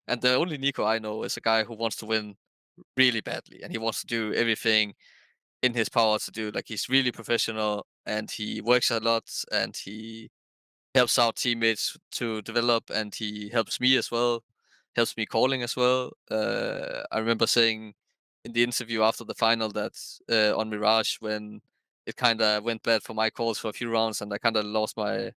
And the only NiKo I know is a guy who wants to win really badly, and he wants to do everything in his power to do. Like he's really professional, and he works a lot, and he helps out teammates to develop, and he helps me as well, helps me calling as well. I remember saying in the interview after the final that on Mirage when it kind of went bad for my calls for a few rounds, and I kind of lost my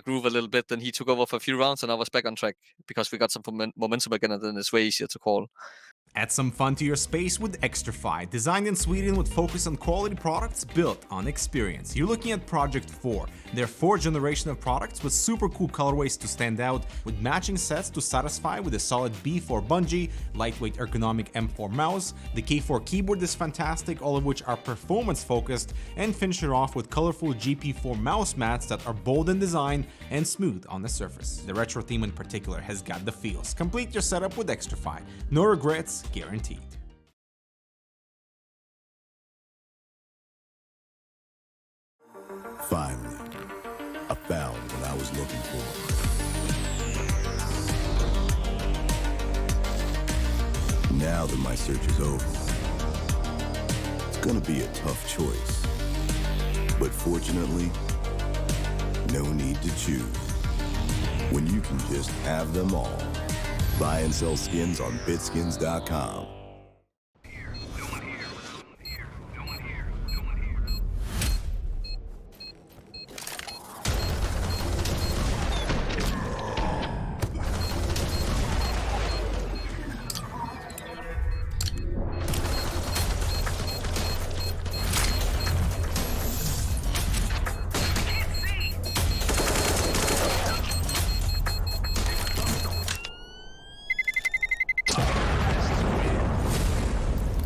groove a little bit. Then he took over for a few rounds, and I was back on track because we got some momentum again, and then it's way easier to call. Add some fun to your space with Xtrfy, designed in Sweden with focus on quality products built on experience. You're looking at Project 4, their 4th generation of products with super cool colorways to stand out, with matching sets to satisfy with a solid B4 bungee, lightweight ergonomic M4 mouse, the K4 keyboard is fantastic, all of which are performance focused, and finish it off with colorful GP4 mouse mats that are bold in design and smooth on the surface. The retro theme in particular has got the feels. Complete your setup with Xtrfy. No regrets, guaranteed. Finally, I found what I was looking for. Now that my search is over, it's gonna be a tough choice. But fortunately, no need to choose. When you can just have them all. Buy and sell skins on BitSkins.com.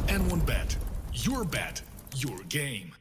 n1bet, your bet, your game.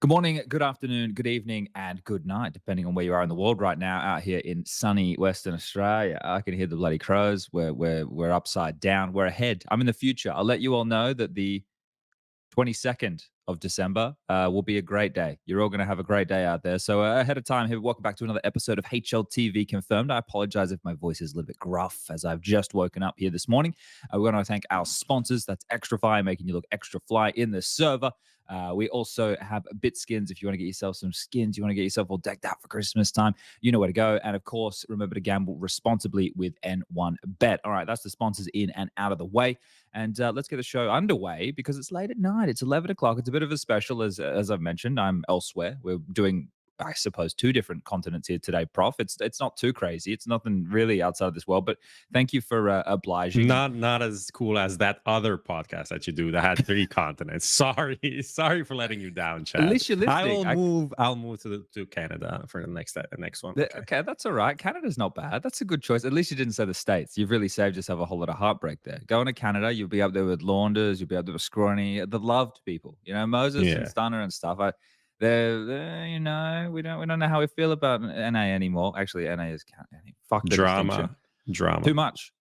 Good morning, good afternoon, good evening, and good night, depending on where you are in the world right now. Out here in sunny Western Australia, I can hear the bloody crows. We're upside down. We're ahead. I'm in the future. I'll let you all know that the 22nd of December will be a great day. You're all going to have a great day out there. So ahead of time, here, welcome back to another episode of HLTV Confirmed. I apologize if my voice is a little bit gruff as I've just woken up here this morning. We want to thank our sponsors. That's Xtrfy, making you look extra fly in the server. We also have BitSkins. If you want to get yourself some skins, you want to get yourself all decked out for Christmas time, you know where to go. And of course, remember to gamble responsibly with n1bet. All right, that's the sponsors in and out of the way. And let's get the show underway because it's late at night. It's 11 o'clock. It's a bit of a special, as I've mentioned. I'm elsewhere. We're doing, I suppose, 2 different continents here today, Prof. It's not too crazy. It's nothing really outside of this world. But thank you for obliging. Not as cool as that other podcast that you do that had 3 continents. Sorry for letting you down, Chad. At least you're listening. I'll move to Canada for the next one. Okay, that's all right. Canada's not bad. That's a good choice. At least you didn't say the States. You've really saved yourself a whole lot of heartbreak there. Going to Canada, you'll be up there with Launders, you'll be up there with Scrawny, the loved people. You know, Moses and Stunner and stuff. They're you know, we don't know how we feel about NA anymore. Actually, NA is fuck drama. Too much.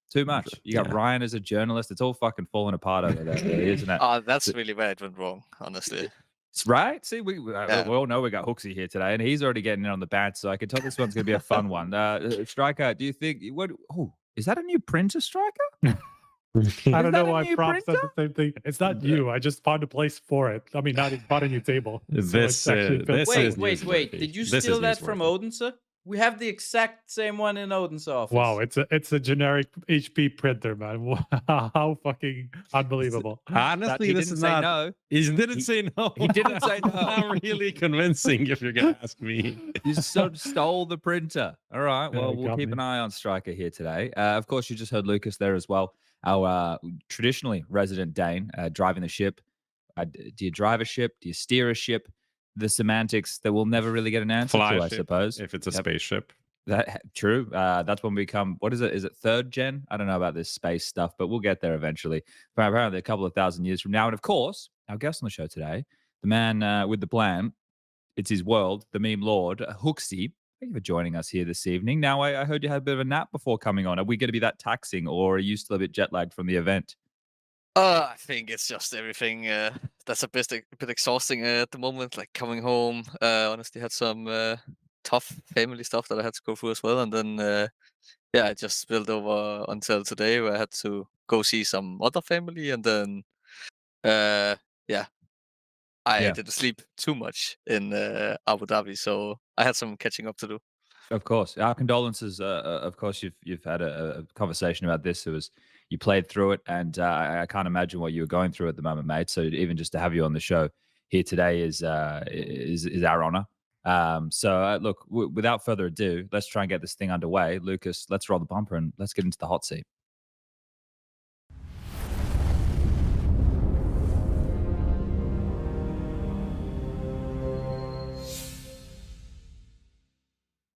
You got Ryan as a journalist. It's all fucking falling apart over there, isn't it? Oh, that's really where it went wrong, honestly. Right? See, we all know we got HooXi here today, and he's already getting in on the bat, so I can tell this one's going to be a fun one. Striker, do you think is that a new printer, Striker? I don't know why Prop said the same thing. It's not you. I just found a place for it. I mean, not bought a new table. Wait. Did you steal that from Odense? We have the exact same one in Odense office. Wow, it's a generic HP printer, man. How fucking unbelievable. Honestly, this is not. No. He didn't say no. He didn't say no. Not really convincing, if you're gonna ask me. You stole the printer. All right. Well, we'll keep an eye on Striker here today. Of course, you just heard Lucas there as well. Our traditionally resident Dane driving the ship. Do you drive a ship? Do you steer a ship? The semantics that we'll never really get an answer to, I suppose. If it's a spaceship. True. That's when we come. What is it? Is it 3rd gen? I don't know about this space stuff, but we'll get there eventually. Apparently, a couple of thousand years from now. And of course, our guest on the show today, the man with the plan. It's his world, the meme lord, HooXi. Thank you for joining us here this evening. Now, I heard you had a bit of a nap before coming on. Are we going to be that taxing, or are you still a bit jet lagged from the event? I think it's just everything that's a bit exhausting at the moment. Like coming home, honestly, had some tough family stuff that I had to go through as well, and then yeah, I just spilled over until today, where I had to go see some other family, and then uh, yeah, I Yeah. didn't sleep too much in Abu Dhabi, so I had some catching up to do. Of course, our condolences. Of course, you've had a conversation about this. It was you played through it, and I can't imagine what you were going through at the moment, mate. So even just to have you on the show here today is our honor. Look, without further ado, let's try and get this thing underway. Lucas, let's roll the bumper and let's get into the hot seat.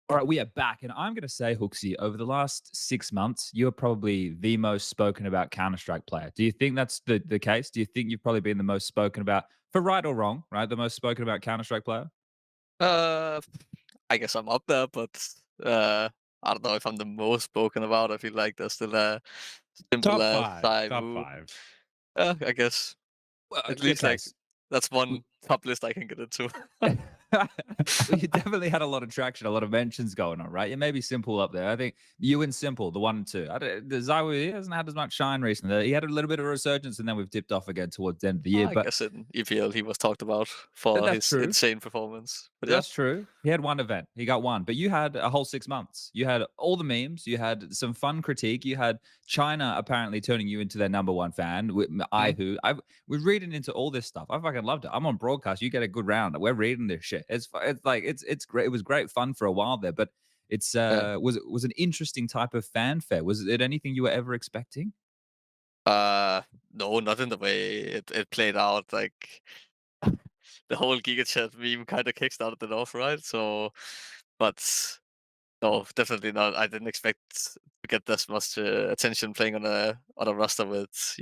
All right, we are back, and I'm going to say, HooXi, over the last 6 months, you're probably the most spoken about Counter Strike player. Do you think that's the case? Do you think you've probably been the most spoken about, for right or wrong, right? The most spoken about Counter Strike player? Uh, I guess I'm up there, but I don't know if I'm the most spoken about. I feel like there's still a simple Top as five. I Top who, five. I guess Well, at least okay. like that's one top list I can get into. Well, you definitely had a lot of traction, a lot of mentions going on, right? You may be Simple up there. I think you and Simple, the 1 and 2. The Zywo, he hasn't had as much shine recently. He had a little bit of a resurgence, and then we've dipped off again towards the end of the year. I But guess in EPL he was talked about for that's his true. insane performance. But yeah, That's true. He had one event. He got one. But you had a whole 6 months. You had all the memes. You had some fun critique. You had China apparently turning you into their number one fan. I mm, who I was reading into all this stuff. I fucking loved it. I'm on broadcast. You get a good round. We're reading this shit. It's like it's great. It was great fun for a while there. But it's yeah. was an interesting type of fanfare. Was it anything you were ever expecting? Uh, no, not in the way it played out. Like the whole Giga Chat meme kind of kickstarted it off, right? So, but no, definitely not. I didn't expect to get this much attention playing on a roster with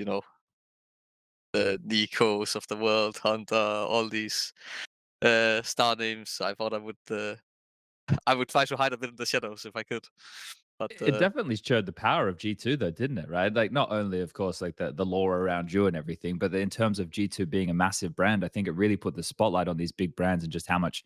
the NiKos of the world, Hunter, all these star names. I thought I would try to hide a bit in the shadows if I could, but It definitely showed the power of G2 though, didn't it? Right? Like not only of course like the lore around you and everything, but in terms of G2 being a massive brand, I think it really put the spotlight on these big brands and just how much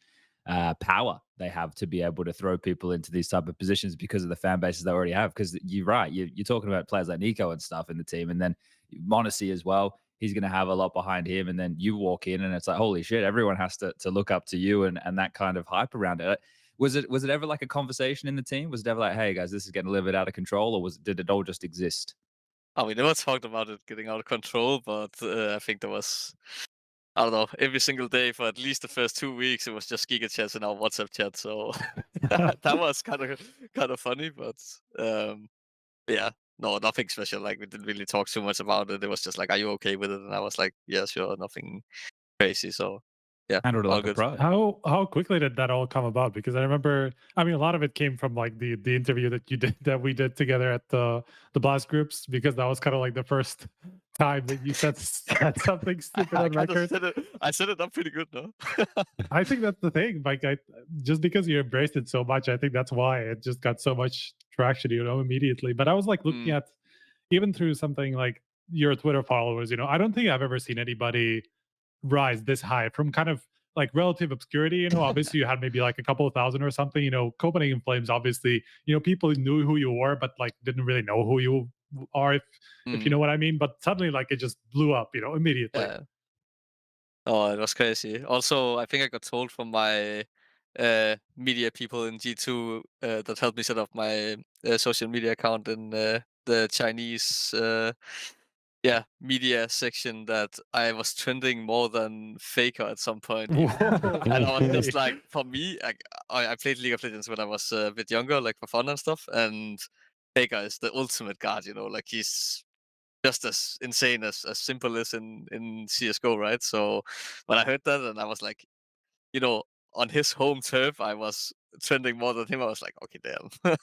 power they have to be able to throw people into these type of positions because of the fan bases they already have. Because you're right, you're talking about players like NiKo and stuff in the team, and then m0NESY as well. He's going to have a lot behind him, and then you walk in, and it's like, holy shit! Everyone has to look up to you, and that kind of hype around it. Was it ever like a conversation in the team? Was it ever like, hey guys, this is getting a little bit out of control, or did it all just exist? we never talked about it getting out of control. But I think there was, I don't know, every single day for at least the first 2 weeks, it was just Giga chats in our WhatsApp chat. So that was kind of funny, but yeah, no, nothing special. Like we didn't really talk too much about it. It was just like, "Are you okay with it?" And I was like, "Yeah, sure, nothing crazy." So yeah, Handled it all like a good. pro. How quickly did that all come about? Because I remember, I mean, a lot of it came from like the interview that you did that we did together at the blast groups, because that was kind of like the first time that you said something stupid I on kind of record. said it. I set it up pretty good, no? I think that's the thing. Like, just because you embraced it so much, I think that's why it just got so much traction, immediately. But I was like looking Mm, at even through something like your Twitter followers. I don't think I've ever seen anybody rise this high from kind of like relative obscurity. Obviously you had maybe like a couple of thousand or something. Copenhagen Flames, obviously, people knew who you were, but like didn't really know who you are, if you mm, know what I mean. But suddenly, like, it just blew up, immediately. yeah. Oh, it was crazy. Also, I think I got told from my media people in G2 that helped me set up my social media account in the Chinese media section that I was trending more than Faker at some point even. Whoa, And I was okay. just like, for me, I played League of Legends when I was a bit younger, like for fun and stuff. And Faker is the ultimate god, like he's just as insane as simple as in CS:GO, right? So when I heard that, and I was like, you know, on his home turf, I was trending more than him. I was like, okay, damn,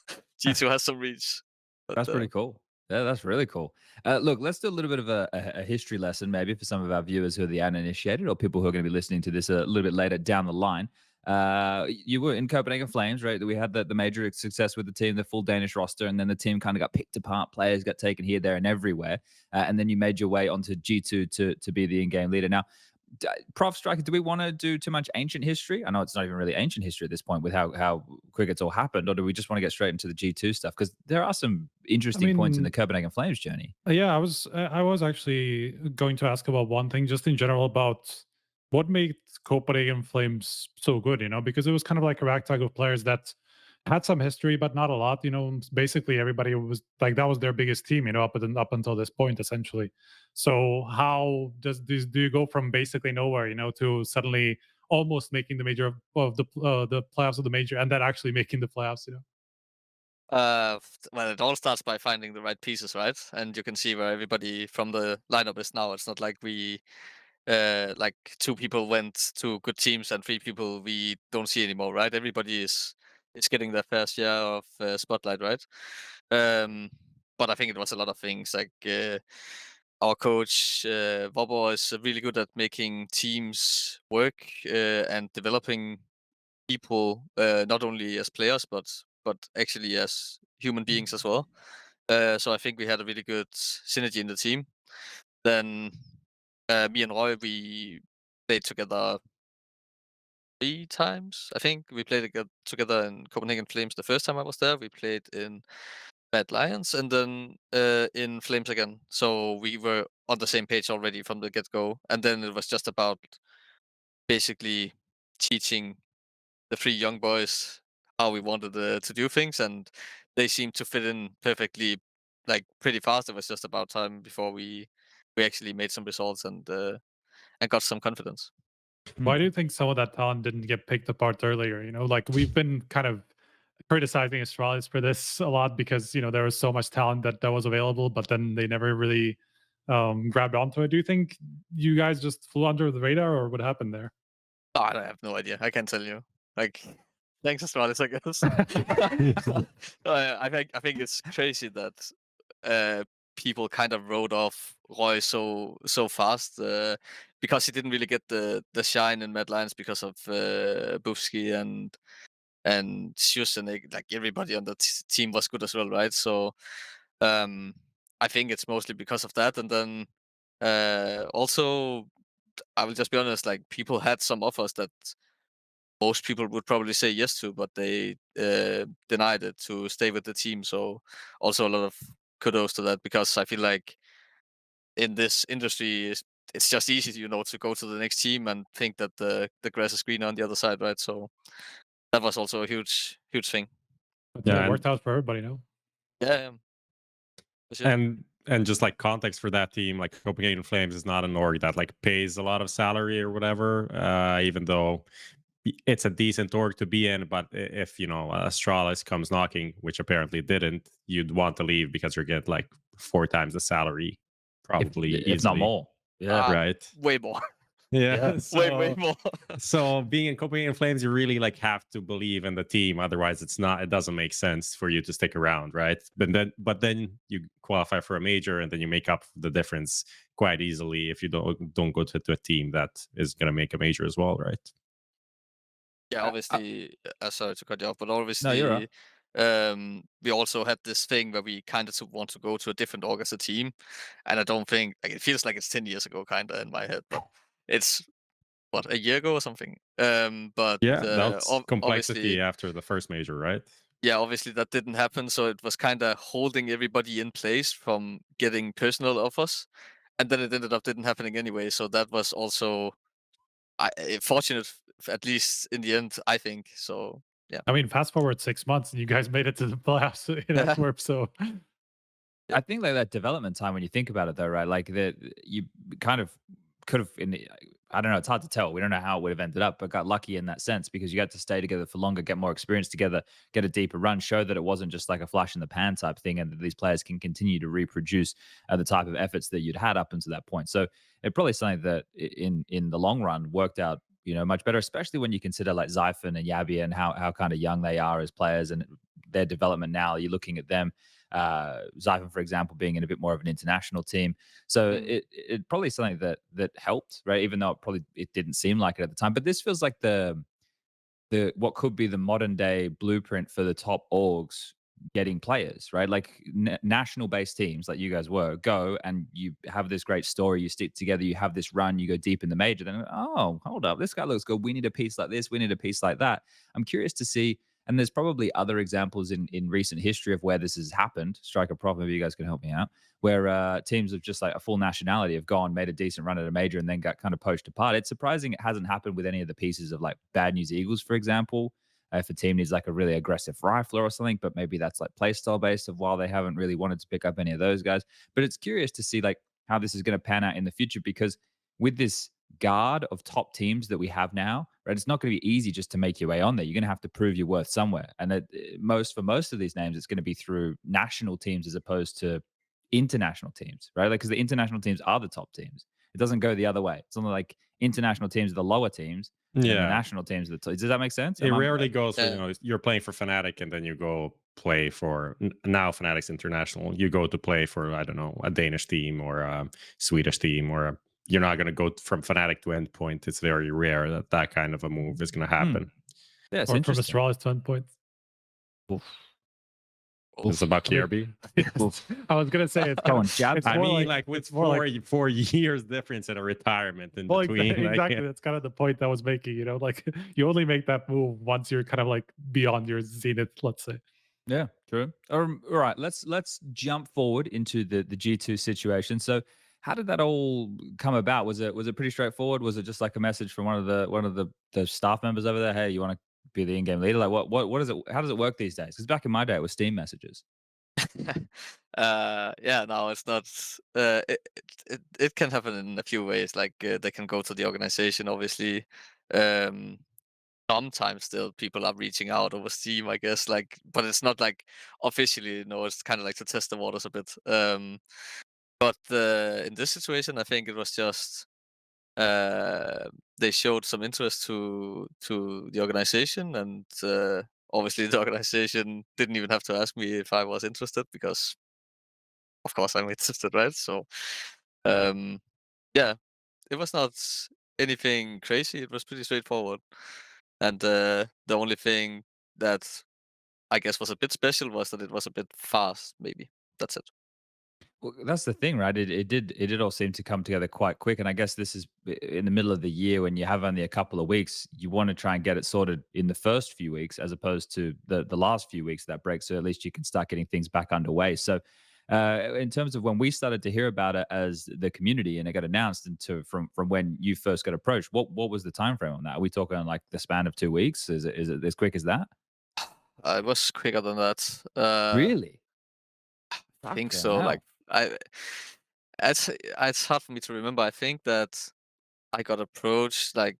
G2 has some reach. But That's pretty cool. Yeah, that's really cool. Look, let's do a little bit of a history lesson, maybe for some of our viewers who are the uninitiated or people who are going to be listening to this a little bit later down the line. You were in Copenhagen Flames, right? We had the major success with the team, the full Danish roster, and then the team kind of got picked apart. Players got taken here, there, and everywhere. And then you made your way onto G2 to be the in-game leader. Now, Prof Striker, do we want to do too much ancient history? I know it's not even really ancient history at this point with how quick it's all happened, or do we just want to get straight into the G2 stuff? Because there are some I interesting points in the mean, Copenhagen Flames journey. yeah, I was actually going to ask about one thing, just in general, about what made Copenhagen Flames so good. Because it was kind of like a ragtag of players that had some history, but not a lot. Basically everybody was like that was their biggest team. Up until this point, essentially. So how does this do you go from basically nowhere, to suddenly almost making the major of the playoffs of the major, and then actually making the playoffs? Well, it all starts by finding the right pieces, right? And you can see where everybody from the lineup is now. It's not like we, like two people went to good teams and three people we don't see anymore, right? Everybody is getting their fair share of spotlight, right? Um, but I think it was a lot of things like our coach Bobo is really good at making teams work and developing people, not only as players but actually as human beings as well. So I think we had a really good synergy in the team. Then me and Roy, we played together 3 times. I think we played together in Copenhagen Flames the first time I was there. We played in Bad Lions and then in Flames again. So we were on the same page already from the get go. And then it was just about basically teaching the 3 young boys how we wanted to do things, and they seemed to fit in perfectly, like pretty fast. It was just about time before we actually made some results and got some confidence. Why do you think some of that talent didn't get picked apart earlier? Like we've been kind of criticizing Astralis for this a lot because there was so much talent that was available, but then they never really grabbed onto it. Do you think you guys just flew under the radar, or what happened there? Oh, I have no idea. I can't tell you. Like, thanks Astralis, I guess. I think it's crazy that people kind of wrote off Roy so fast because he didn't really get the shine in Mad Lions because of Bufsky and sjuush, and like everybody on the team was good as well, right? So um, I think it's mostly because of that, and then also I will just be honest, like people had some offers that most people would probably say yes to, but they denied it to stay with the team. So also a lot of kudos to that, because I feel like in this industry it's just easy, to go to the next team and think that the grass is greener on the other side, right? So that was also a huge thing. But Yeah, it worked out for everybody, no? Yeah, for sure. and just like context for that team, like Copenhagen Flames is not an org that like pays a lot of salary or whatever, even though it's a decent org to be in. But if Astralis comes knocking, which apparently didn't, you'd want to leave because you get like 4 times the salary, probably If not easily. more. Yeah. Right. Way more. Yeah. Way more. So being in Copenhagen Flames, you really like have to believe in the team. Otherwise, it doesn't make sense for you to stick around, right? But then you qualify for a major, and then you make up the difference quite easily if you don't go to a team that is going to make a major as well, right? Yeah, obviously. Sorry to cut you off, but No, you're right. obviously, we also had this thing where we kind of want to go to a different org as a team, and I don't think, like, it feels like it's 10 years ago, kind of in my head, but it's what, a year ago or something. But Yeah, that's complexity obviously, after the first major, right? yeah, obviously that didn't happen, so it was kind of holding everybody in place from getting personal offers, and then it ended up didn't happening anyway. So that was also fortunate, at least in the end, I think. So yeah. I mean, fast forward 6 months and you guys made it to the playoffs in Antwerp. So I think like that development time, when you think about it, though, right? Like that you kind of could have. I don't know. It's hard to tell. We don't know how it would have ended up, but got lucky in that sense because you got to stay together for longer, get more experience together, get a deeper run, show that it wasn't just like a flash in the pan type thing, and that these players can continue to reproduce the type of efforts that you'd had up until that point. So it probably something that in the long run worked out, much better, especially when you consider like Zyphon and Yabi and how kind of young they are as players and their development now. You're looking at them Xiphon, for example, being in a bit more of an international team. So it probably something that helped, right? Even though it didn't seem like it at the time. But this feels like the what could be the modern day blueprint for the top orgs getting players, right? Like national based teams like you guys were go and you have this great story, you stick together, you have this run, you go deep in the major, then oh, hold up, this guy looks good. We need a piece like this, we need a piece like that. I'm curious to see, and there's probably other examples in recent history of where this has happened. Striker Prof, maybe you guys can help me out, where teams of just like a full nationality have gone, made a decent run at a major, and then got kind of poached apart. It's surprising it hasn't happened with any of the pieces of like Bad News Eagles, for example. If a team needs like a really aggressive rifler or something, but maybe that's like playstyle based of while they haven't really wanted to pick up any of those guys. But it's curious to see like how this is going to pan out in the future, because with this guard of top teams that we have now, right, it's not going to be easy just to make your way on there. You're going to have to prove your worth somewhere. And for most of these names, it's going to be through national teams as opposed to international teams, right? Like, because the international teams are the top teams. It doesn't go the other way. It's only like international teams are the lower teams, and the national teams are the top. Does that make sense? It rarely goes, you know, you're playing for Fnatic and then you go play for, now Fnatic's international. You go to play for, I don't know, a Danish team or a Swedish team, or you're not going to go from Fnatic to Endpoint. It's very rare that that kind of a move is going to happen. Yeah, it's Or from interesting. Astralis to Endpoint. It's about Kirby. I was gonna say it's Go on, jab. it's I more mean, like with four years difference in a retirement in between. Exactly. That's kind of the point I was making. You know, like you only make that move once you're kind of like beyond your zenith, let's say. Yeah, true. All right, let's jump forward into the G2 situation. So, how did that all come about? Was it pretty straightforward? Was it just like a message from one of the staff members over there? Hey, you want to be the in-game leader? Like, what is it? How does it work these days? Because back in my day, it was Steam messages. Yeah, no, it's not. It can happen in a few ways. Like they can go to the organization, obviously. Um, Sometimes still people are reaching out over Steam, I guess. Like, but it's not like officially. No, it's kind of like to test the waters a bit. But in this situation, I think it was just they showed some interest to the organization, and obviously the organization didn't even have to ask me if I was interested, because of course I'm interested, right? So yeah, it was not anything crazy. It was pretty straightforward, and the only thing that I guess was a bit special was that it was a bit fast. Maybe that's it. Well, that's the thing, right? It did all seem to come together quite quick, and I guess this is in the middle of the year when you have only a couple of weeks. You want to try and get it sorted in the first few weeks, as opposed to the last few weeks of that break. So at least you can start getting things back underway. So, in terms of when we started to hear about it as the community and it got announced, from when you first got approached, what was the time frame on that? Are we talking like the span of 2 weeks? Is it as quick as that? It was quicker than that. Really? I think Fucking so. Like hell. I, it's hard for me to remember. I think that I got approached like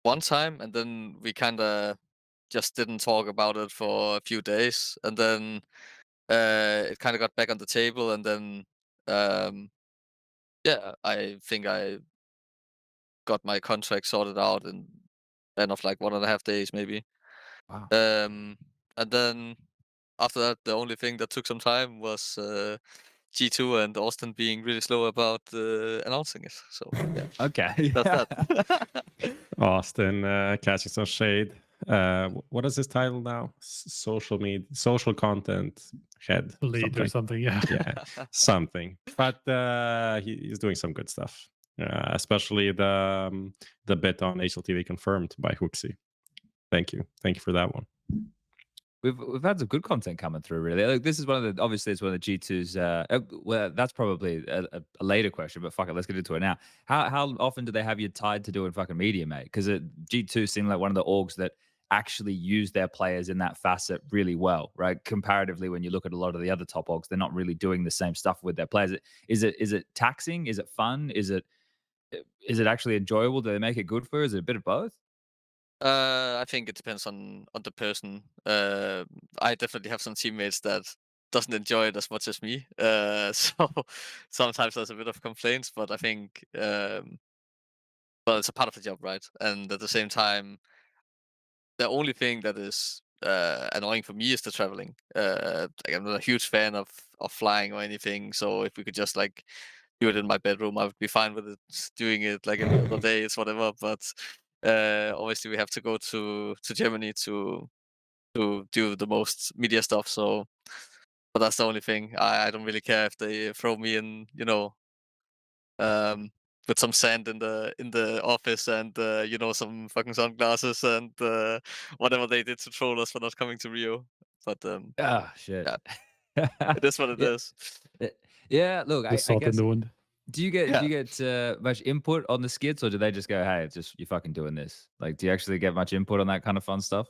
one time, and then we kind of just didn't talk about it for a few days, and then it kind of got back on the table, and then um, yeah, I think I got my contract sorted out in end of like 1.5 days maybe. Wow. And then after that, the only thing that took some time was G2 and Austin being really slow about announcing it. So yeah, Okay. that's that. Austin catching some shade. What is his title now? Social media, social content head, Lead or something. Yeah. yeah, something. But he's doing some good stuff, especially the bit on HLTV Confirmed by HooXi. Thank you for that one. We've had some good content coming through, really. Like, this is one of the, obviously it's one of the G2's. Well, that's probably a later question, but fuck it, let's get into it now. How often do they have you tied to doing fucking media, mate? Because G2 seem like one of the orgs that actually use their players in that facet really well, right? Comparatively, when you look at a lot of the other top orgs, they're not really doing the same stuff with their players. Is it taxing? Is it fun? Is it actually enjoyable? Do they make it good for you? Is it a bit of both? I think it depends on the person. I definitely have some teammates that doesn't enjoy it as much as me. So sometimes there's a bit of complaints, but I think well, it's a part of the job, right? And at the same time, the only thing that is annoying for me is the traveling. Like I'm not a huge fan of flying or anything. So if we could just like do it in my bedroom, I would be fine with it. Doing it like every other day, it's whatever. But obviously we have to go to Germany to do the most media stuff. So, but that's the only thing. I don't really care if they throw me in, um, with some sand in the office and some fucking sunglasses and whatever they did to troll us for not coming to Rio. But Ah, shit. yeah, it is what it Yeah. is. Yeah, look, The I salt in guess. the wind. Do you get Yeah. much input on the skits, or do they just go, "Hey, it's just you're fucking doing this"? Like, do you actually get much input on that kind of fun stuff?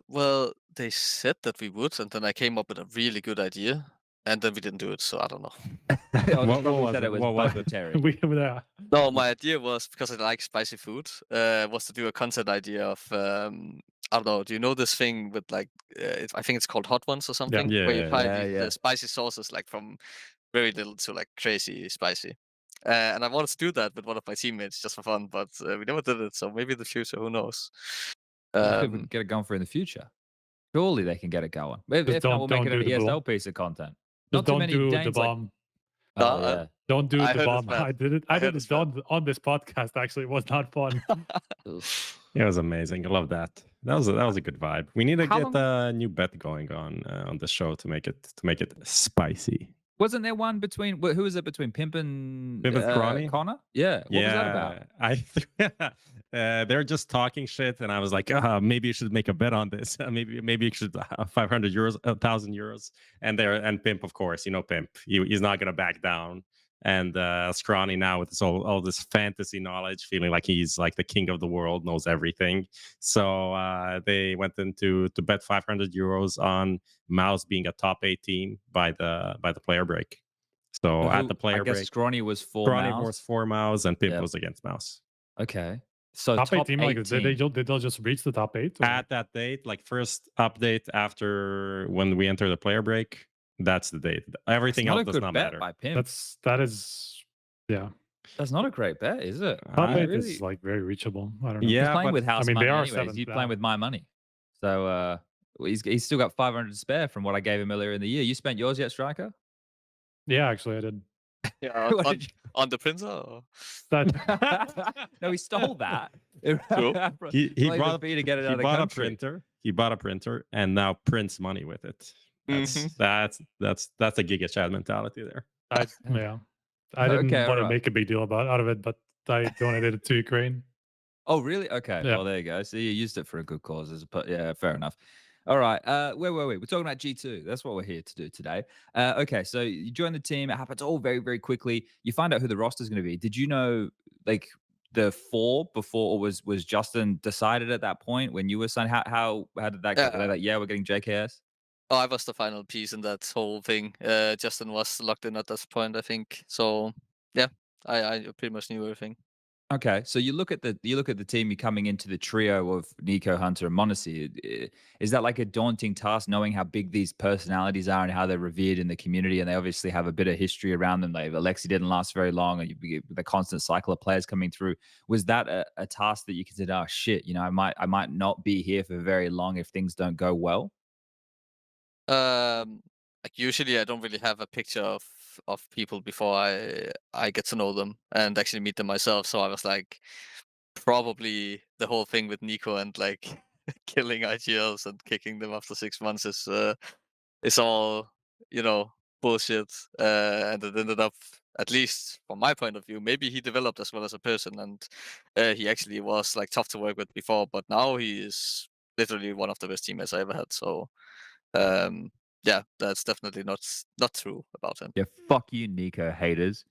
Well, they said that we would, and then I came up with a really good idea, and then we didn't do it. So I don't know. Oh, What probably was said it? it was What was it? budgetary. We yeah. No, my idea was because I like spicy food. Was to do a concept idea of I don't know. Do you know this thing with like I think it's called Hot Ones or something, Yeah, where you yeah, try yeah. Yeah. the spicy sauces like from very little to like crazy spicy. And I wanted to do that with one of my teammates just for fun, but we never did it. So maybe in the future, who knows? Well, if we Um, get it going for in the future, surely they can get it going. If Just not, we'll make it don't an do the ESL bomb. piece of content. Just Not too don't many do the Danes like. bomb. Oh No, yeah. Don't do I the heard it's bomb. bad. I did it. I I heard did it's it on this podcast. Actually, it was not fun. Oof. it was amazing. I love that. That was a good vibe. We need to How get a new bet going on the show to make it spicy. Wasn't there one between who was it between Pimp and Crony? Connor? Yeah. What was that about? They're just talking shit, and I was like, maybe you should make a bet on this. Maybe you should 500 euros, 1,000 euros, and Pimp, of course, Pimp. He's not gonna back down. And Scrawny now with all this fantasy knowledge, feeling like he's like the king of the world, knows everything. So they went into to bet 500 euros on Mouse being a top 8 team by the player break. So at the player I guess break, Scrawny was for Scrawny Mouse. was for Mouse and Pimp Yep. was against Mouse. Okay. So top 8 team, like team. did they just reach the top 8? Or? At that date, like first update after when we enter the player break, that's the date. Everything That's else not a does good not bet matter. by Pimp. That is yeah. That's not a great bet, is it? Top 8 really? is like very reachable. I don't know. Yeah, He's playing but with house I mean, money they are anyways. 7th He's down. playing with my money. So he's still got 500 to spare from what I gave him earlier in the year. You spent yours yet, Striker? Yeah, actually, I did. yeah, What on, did you- on the printer. Or? That No, he stole that. True. he Played brought the fee to get it he out of the bought country. a printer. He bought a printer and now prints money with it. Mhm. That's a Giga Chad mentality there. I didn't Okay, want to alright. make a big deal out of it, but I donated it to Ukraine. Oh, really? Okay. Yeah. Well, there you go. So you used it for a good cause. Yeah, fair enough. All right. Wait. We're talking about G2. That's what we're here to do today. Okay. So you join the team. It happens all very, very quickly. You find out who the roster is going to be. Did you know, like, the 4 before, or was Justin decided at that point when you were signed? How did that go? Yeah. Were they like, yeah, we're getting JKS? Oh, I was the final piece in that whole thing. Justin was locked in at that point, I think. So yeah, I pretty much knew everything. Okay, so you look at the team. You're coming into the trio of NiKo, Hunter, and m0NESY. Is that like a daunting task, knowing how big these personalities are and how they're revered in the community, and they obviously have a bit of history around them? Like Alexi didn't last very long, and the constant cycle of players coming through. Was that a task that you considered? Oh shit, I might not be here for very long if things don't go well. Like usually I don't really have a picture of people before I get to know them and actually meet them myself. So I was like, probably the whole thing with NiKo and like killing IGLs and kicking them after 6 months is all bullshit. And it ended up, at least from my point of view, maybe he developed as well as a person, and he actually was like tough to work with before, but now he is literally one of the best teammates I ever had. So yeah, that's definitely not true about him. Yeah, fuck you, NiKo haters.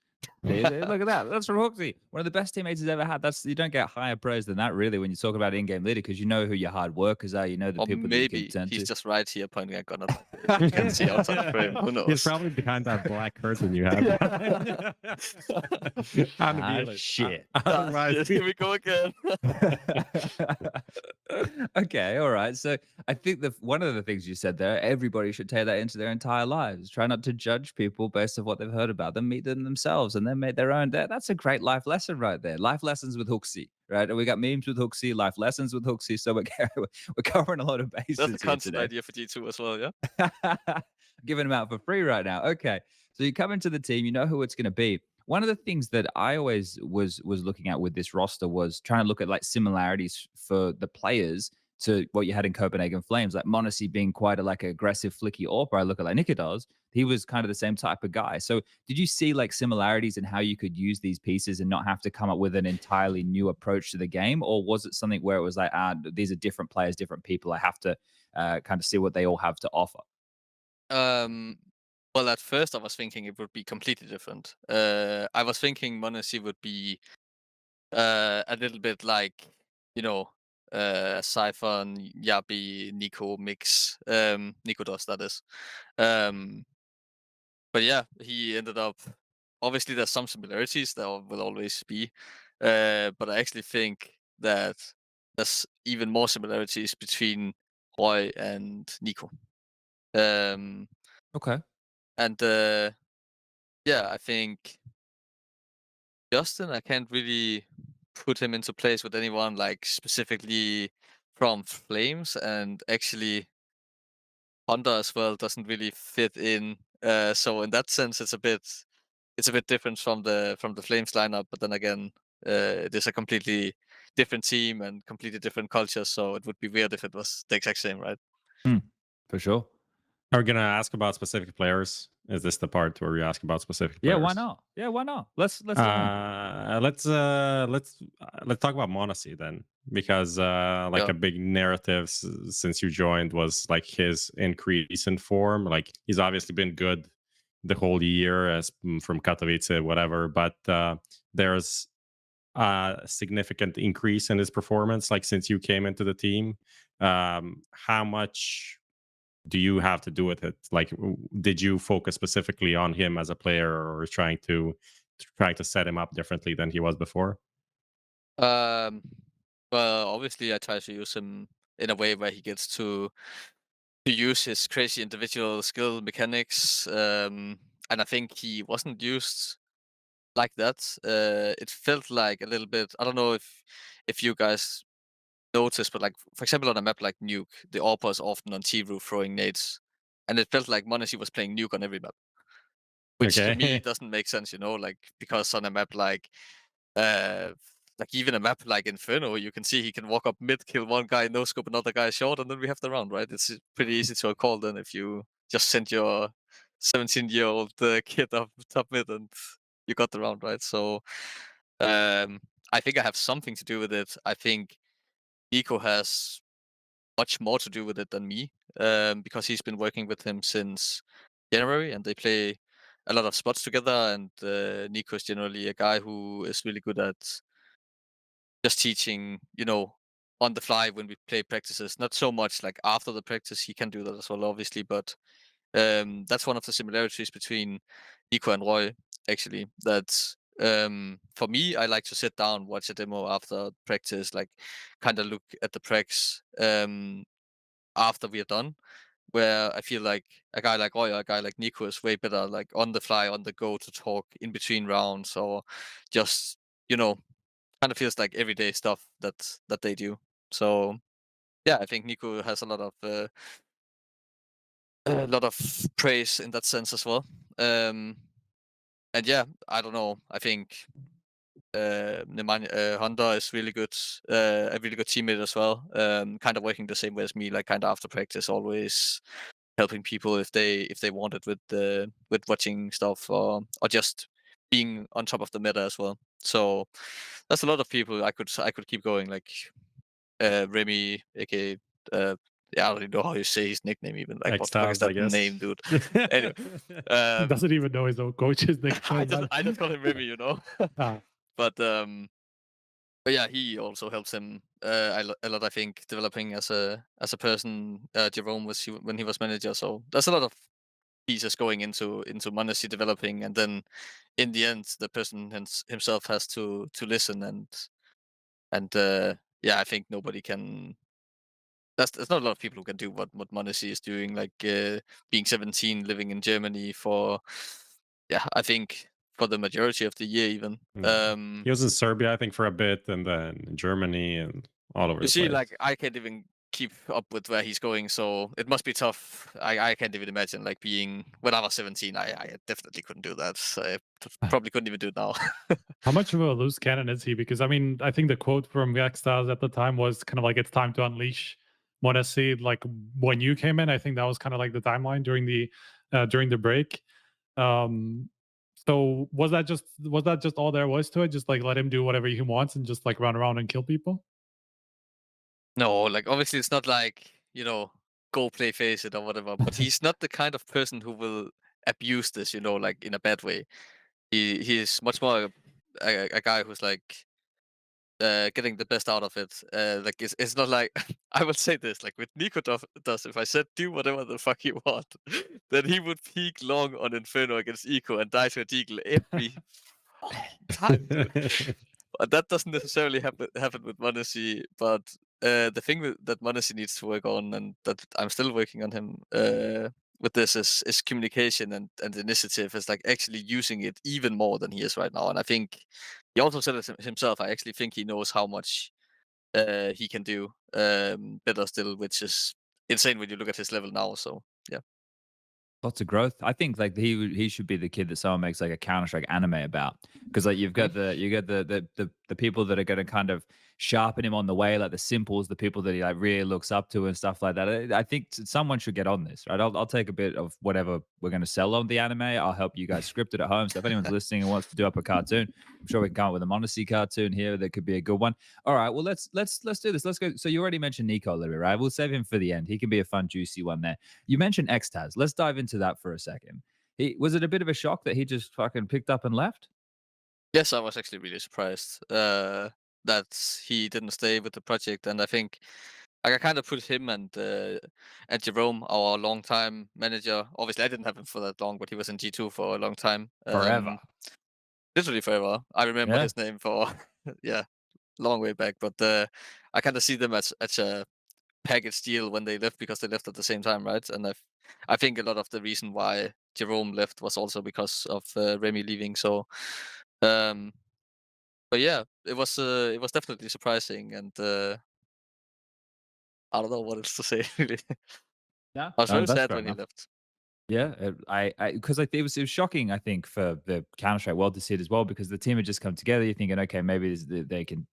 Look at that. That's from HooXi. One of the best teammates he's ever had. You don't get higher praise than that, really, when you talk about in-game leader, because you know who your hard workers are. You know the Or people that you maybe can turn he's to. just right here pointing a gun at you can see outside the frame. Who knows? He's probably behind that black curtain you have. Shit. Yes, here we go again. Okay, all right. So I think one of the things you said there, everybody should take that into their entire lives. Try not to judge people based on what they've heard about them. Meet them themselves. themselves and they made their own. That's a great life lesson right there. Life lessons with HooXi, right? And we got memes with HooXi, life lessons with HooXi. So we're covering a lot of That's a bases here content today. idea for G2 as well, yeah? Giving them out for free right now. Okay. So you come into the team, you know who it's going to be. One of the things that I always was looking at with this roster was trying to look at like similarities for the players to what you had in Copenhagen Flames, like m0NESY being quite a like aggressive flicky AWPer. I look at like NiKo does. He was kind of the same type of guy. So did you see like similarities in how you could use these pieces and not have to come up with an entirely new approach to the game? Or was it something where it was like, these are different players, different people. I have to kind of see what they all have to offer? Well, at first I was thinking it would be completely different. I was thinking m0NESY would be a little bit like, you know, Cypher and Yabi NiKo mix. NiKo does, that is. But yeah, he ended up. Obviously, there's some similarities. There will always be, but I actually think that there's even more similarities between Roy and NiKo. Okay. And yeah, I think Justin, I can't really put him into place with anyone like specifically from Flames, and actually Honda as well doesn't really fit in. So in that sense, it's a bit different from the Flames lineup. But then again, it is a completely different team and completely different culture. So it would be weird if it was the exact same, right? For sure. Are we gonna ask about specific players? Is this the part where we ask about specific Yeah, players? why not? Yeah, why not? Let's dive in. Let's talk about m0NESY then, because like Yeah. a big narrative since you joined was like his increase in form. Like he's obviously been good the whole year as from Katowice, whatever, but there's a significant increase in his performance like since you came into the team. How much do you have to do with it? Like, did you focus specifically on him as a player, or trying to set him up differently than he was before? Um. Well, obviously, I try to use him in a way where he gets to use his crazy individual skill mechanics. And I think he wasn't used like that. It felt like a little bit. I don't know if you guys noticed, but like for example on a map like Nuke, the AWPer is often on T roof throwing nades, and it felt like m0NESY was playing Nuke on every map, which to me Okay. doesn't make sense, like because on a map uh like even a map like Inferno, you can see he can walk up mid, kill one guy, no scope another guy short, and then we have the round, right? It's pretty easy to call then if you just send your 17-year-old kid up top mid and you got the round, right? So I think I have something to do with it. I think NiKo has much more to do with it than me, because he's been working with him since January, and they play a lot of spots together. And NiKo is generally a guy who is really good at just teaching, on the fly when we play practices. Not so much like after the practice, he can do that as well, obviously, but that's one of the similarities between NiKo and Roy, actually. That for me, I like to sit down, watch a demo after practice, like kind of look at the precs after we are done. Where I feel like a guy like Roy or a guy like NiKo is way better, like on the fly, on the go to talk in between rounds, or just kind of feels like everyday stuff that they do. So yeah, I think NiKo has a lot of praise in that sense as well. And yeah, I don't know. I think Honda is really good, a really good teammate as well. Kind of working the same way as me, like kind of after practice, always helping people if they want it with watching stuff, or just being on top of the meta as well. So that's a lot of people I could keep going, like Remy, aka yeah, I don't even know how you say his nickname even. Like, what the fuck is Xtaz, I that guess. name, dude? Anyway, Doesn't even know his own coach's name. I just call him Remy. Ah, But yeah, he also helps him a lot. I think developing as a person. Jerome was when he was manager, so there's a lot of pieces going into m0NESY developing, and then in the end, the person himself has to listen, and yeah, I think nobody can. There's not a lot of people who can do what m0NESY is doing, like being 17, living in Germany for, yeah, I think for the majority of the year even. He was in Serbia, I think, for a bit, and then in Germany and all over You the see, place. like I can't even keep up with where he's going, so it must be tough. I can't even imagine like being when I was 17. I definitely couldn't do that. I probably couldn't even do it now. How much of a loose cannon is he? Because I mean, I think the quote from Xstars at the time was kind of like, "It's time to unleash m0NESY." Like when you came in, I think that was kind of like the timeline during the break. Um, so was that just all there was to it? Just like let him do whatever he wants and just like run around and kill people? No, like obviously it's not like, go play face it or whatever, but he's not the kind of person who will abuse this, like in a bad way. He's much more a guy who's like getting the best out of it. Like it's not like I would say this like with NiKo does. If I said do whatever the fuck you want, then he would peak long on Inferno against Eco and die to a Deagle every fucking time, dude. But that doesn't necessarily happen with m0NESY. But the thing that m0NESY needs to work on, and that I'm still working on him with this, is communication and initiative. Is like actually using it even more than he is right now. And I think he also said it himself. I actually think he knows how much he can do better still, which is insane when you look at his level now. So yeah. Lots of growth. I think like he should be the kid that someone makes like a Counter-Strike anime about, because like you've got the people that are going to kind of sharpen him on the way, like the simples, the people that he like really looks up to and stuff like that. I think someone should get on this, right? I'll take a bit of whatever we're going to sell on the anime. I'll help you guys script it at home. So if anyone's listening and wants to do up a cartoon, I'm sure we can come up with a m0NESY cartoon here that could be a good one. All right, well let's do this. Let's go. So you already mentioned NiKo a little bit, right? We'll save him for the end. He can be a fun, juicy one there. You mentioned XTAZ. Let's dive into that for a second. Was it a bit of a shock that he just fucking picked up and left? Yes, I was actually really surprised that he didn't stay with the project, and I think like, I kind of put him and Jerome, our longtime manager. Obviously, I didn't have him for that long, but he was in G2 for a long time, Forever. literally forever. I remember Yeah. his name for yeah, long way back. But I kind of see them as a package deal when they left because they left at the same time, right? And I think a lot of the reason why Jerome left was also because of Remy leaving. So. Um, but yeah, it was definitely surprising, and I don't know what else to say really. Yeah. I was very That's sad fair when he enough. left. Yeah, because like it was shocking, I think, for the Counter Strike world to see it as well, because the team had just come together. You're thinking, okay, maybe they can,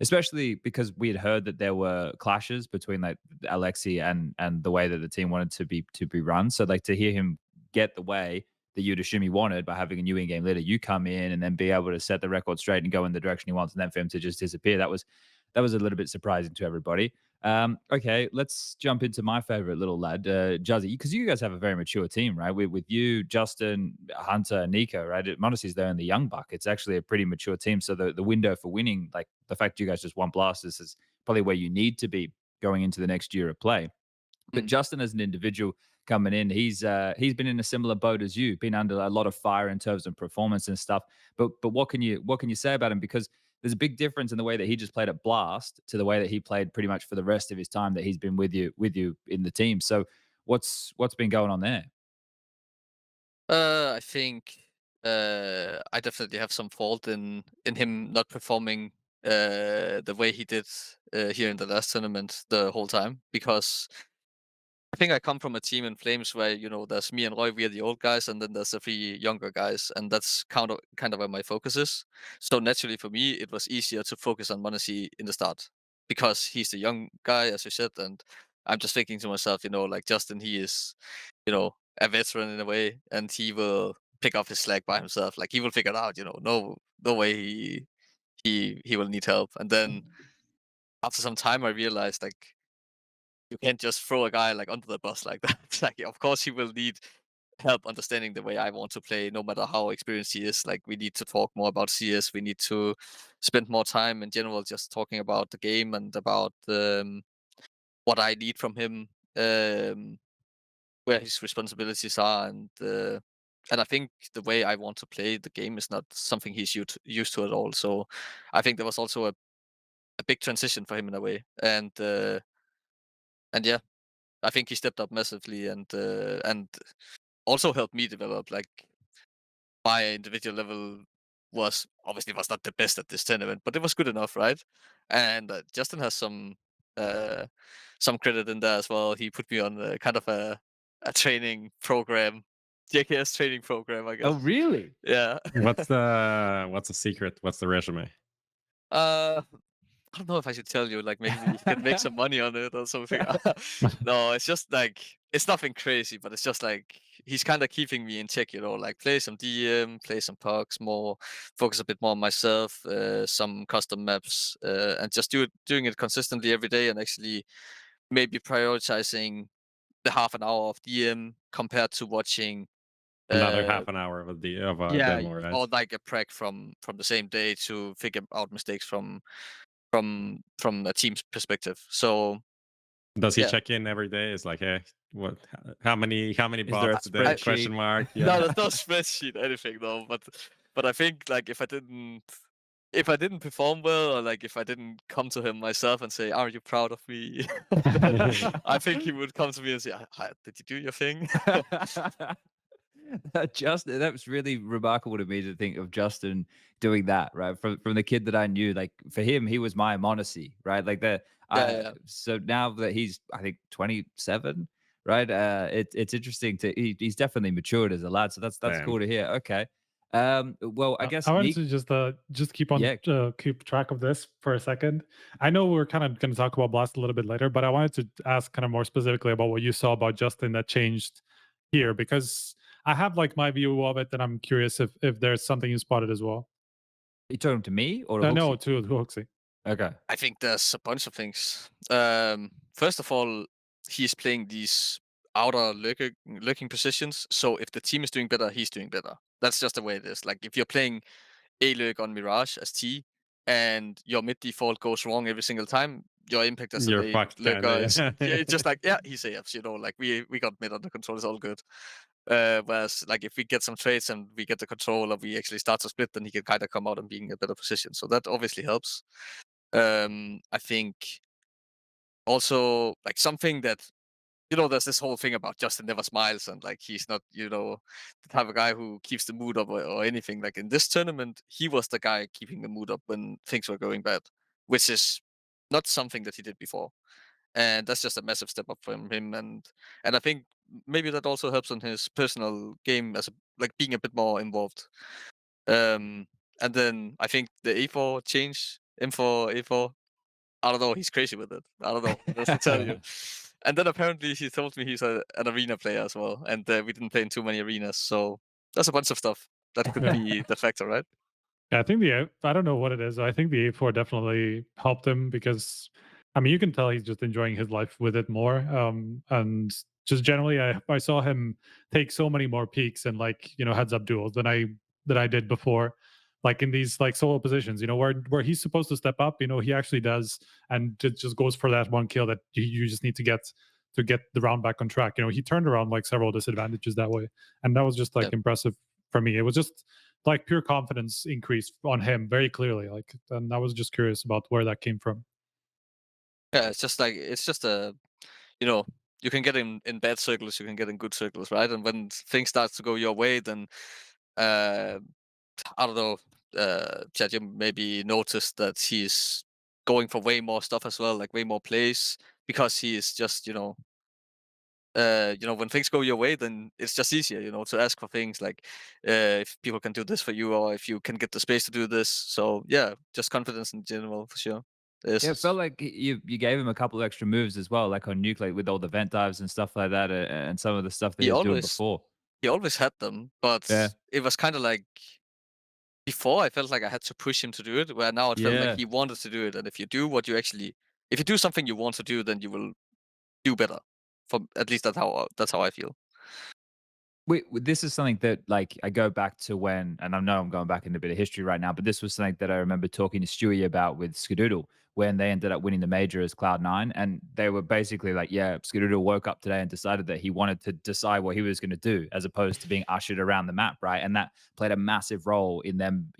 especially because we had heard that there were clashes between like Alexi and the way that the team wanted to be run. So like to hear him get the way that you'd assume he wanted by having a new in-game leader, you come in and then be able to set the record straight and go in the direction he wants, and then for him to just disappear, that was a little bit surprising to everybody. Okay, let's jump into my favorite little lad, Juzzy, because you guys have a very mature team, right? With you, Justin, Hunter, and NiKo, right? Modesty there in the young buck. It's actually a pretty mature team. So the window for winning, like the fact you guys just won Blasters, is probably where you need to be going into the next year of play. But Mm. Justin, as an individual coming in, he's been in a similar boat as you, been under a lot of fire in terms of performance and stuff. But what can you say about him? Because there's a big difference in the way that he just played at Blast to the way that he played pretty much for the rest of his time that he's been with you in the team. So what's been going on there? I think I definitely have some fault in him not performing the way he did here in the last tournament the whole time, because I think I come from a team in Flames where there's me and Roy, we are the old guys, and then there's the three younger guys, and that's kind of where my focus is. So naturally for me, it was easier to focus on m0NESY in the start because he's the young guy, as you said, and I'm just thinking to myself, like Justin, he is, a veteran in a way, and he will pick up his slack by himself. Like he will figure it out. No way he will need help. And then after some time, I realized like you can't just throw a guy like under the bus like that. Like, of course, he will need help understanding the way I want to play, no matter how experienced he is. Like, we need to talk more about CS. We need to spend more time in general just talking about the game and about what I need from him, where his responsibilities are, and I think the way I want to play the game is not something he's used to at all. So I think there was also a big transition for him in a way, and yeah, I think he stepped up massively and also helped me develop. Like my individual level was not the best at this tournament, but it was good enough, right? And Justin has some credit in there as well. He put me on kind of a training program, JKS training program, I Oh, guess. really? Yeah. What's the secret? What's the resume? uh, I don't know if I should tell you. Like maybe you can make some money on it or something. No, it's just like it's nothing crazy, but it's just like he's kind of keeping me in check, like play some DM, play some pucks, more focus a bit more on myself, some custom maps, and just doing it consistently every day, and actually maybe prioritizing the half an hour of DM compared to watching Another uh half an hour of a yeah, demo, right? or like a prep from the same day to figure out mistakes from a team's perspective. So Does he yeah, check in every day? It's like, hey, what? How many Is there a bots today? spreadsheet? Question mark. no, Yeah. there's no spreadsheet anything though. But I think like if I didn't perform well, or like if I didn't come to him myself and say, "Are you proud of me?" then I think he would come to me and say, "Did you do your thing?" Justin, that was really remarkable to me to think of Justin doing that, right? From the kid that I knew, like for him, he was my m0NESY, right? Like the Yeah, yeah, so now that he's I think 27, right? It's interesting to he's definitely matured as a lad, so that's Damn. cool to hear. Okay. Well, I guess I wanted Nick, to just keep on yeah, keep track of this for a second. I know we're kind of going to talk about Blast a little bit later, but I wanted to ask kind of more specifically about what you saw about Justin that changed here, because I have like my view of it, and I'm curious if there's something you spotted as well. you talking to me or to No, HooXi? to HooXi. Okay. I think there's a bunch of things. First of all, he's playing these outer lurking positions. So if the team is doing better, he's doing better. That's just the way it is. Like if you're playing a lurk on Mirage as T, and your mid default goes wrong every single time, your impact as a You're late fucked, lurker kinda. is yeah, Yeah. it's just like yeah, he's AFs, like we got mid under control, it's all good. Whereas like if we get some trades and we get the control or we actually start to split, then he can kind of come out and be in a better position. So that obviously helps. I think also like something that there's this whole thing about Justin never smiles and like he's not, the type of guy who keeps the mood up or anything. Like in this tournament, he was the guy keeping the mood up when things were going bad, which is not something that he did before. And that's just a massive step up from him. And I think maybe that also helps on his personal game as like being a bit more involved. Um, and then I think the A4 change, M4, A4, I don't know. He's crazy with it. I don't know. That's to tell you. And then apparently he told me he's an arena player as well, and we didn't play in too many arenas. So there's a bunch of stuff that could Yeah. be the factor, right? Yeah, I think I don't know what it is. I think the A4 definitely helped him because, I mean, you can tell he's just enjoying his life with it more. And just generally, I saw him take so many more peaks and like heads up duels than I did before. Like in these like solo positions, where he's supposed to step up, he actually does, and it just goes for that one kill that you just need to get the round back on track. He turned around like several disadvantages that way, and that was just like Yeah. impressive for me. It was just like pure confidence increase on him very clearly. Like, and I was just curious about where that came from. Yeah, it's just you know, you can get in bad circles, you can get in good circles, right? And when things start to go your way, then uh, I don't know, Chad, you maybe noticed that he's going for way more stuff as well, like way more plays, because he is just, when things go your way, then it's just easier, to ask for things like if people can do this for you or if you can get the space to do this. So yeah, just confidence in general for sure. Yeah, it Yes, felt like you gave him a couple of extra moves as well, like on Nuke, like with all the vent dives and stuff like that, and some of the stuff that he he was doing always before. he always had them, but Yeah, it was kind of like before I felt like I had to push him to do it, where now it felt like yeah. he wanted to do it. And if you do something you want to do, then you will do better. From at least that's how I feel. This is something that, like, I go back to when, and I know I'm going back in a bit of history right now, but this was something that I remember talking to Stewie about with Skadoodle when they ended up winning the major as Cloud9. And they were basically like, yeah, Skadoodle woke up today and decided that he wanted to decide what he was going to do as opposed to being ushered around the map, right? And that played a massive role in them,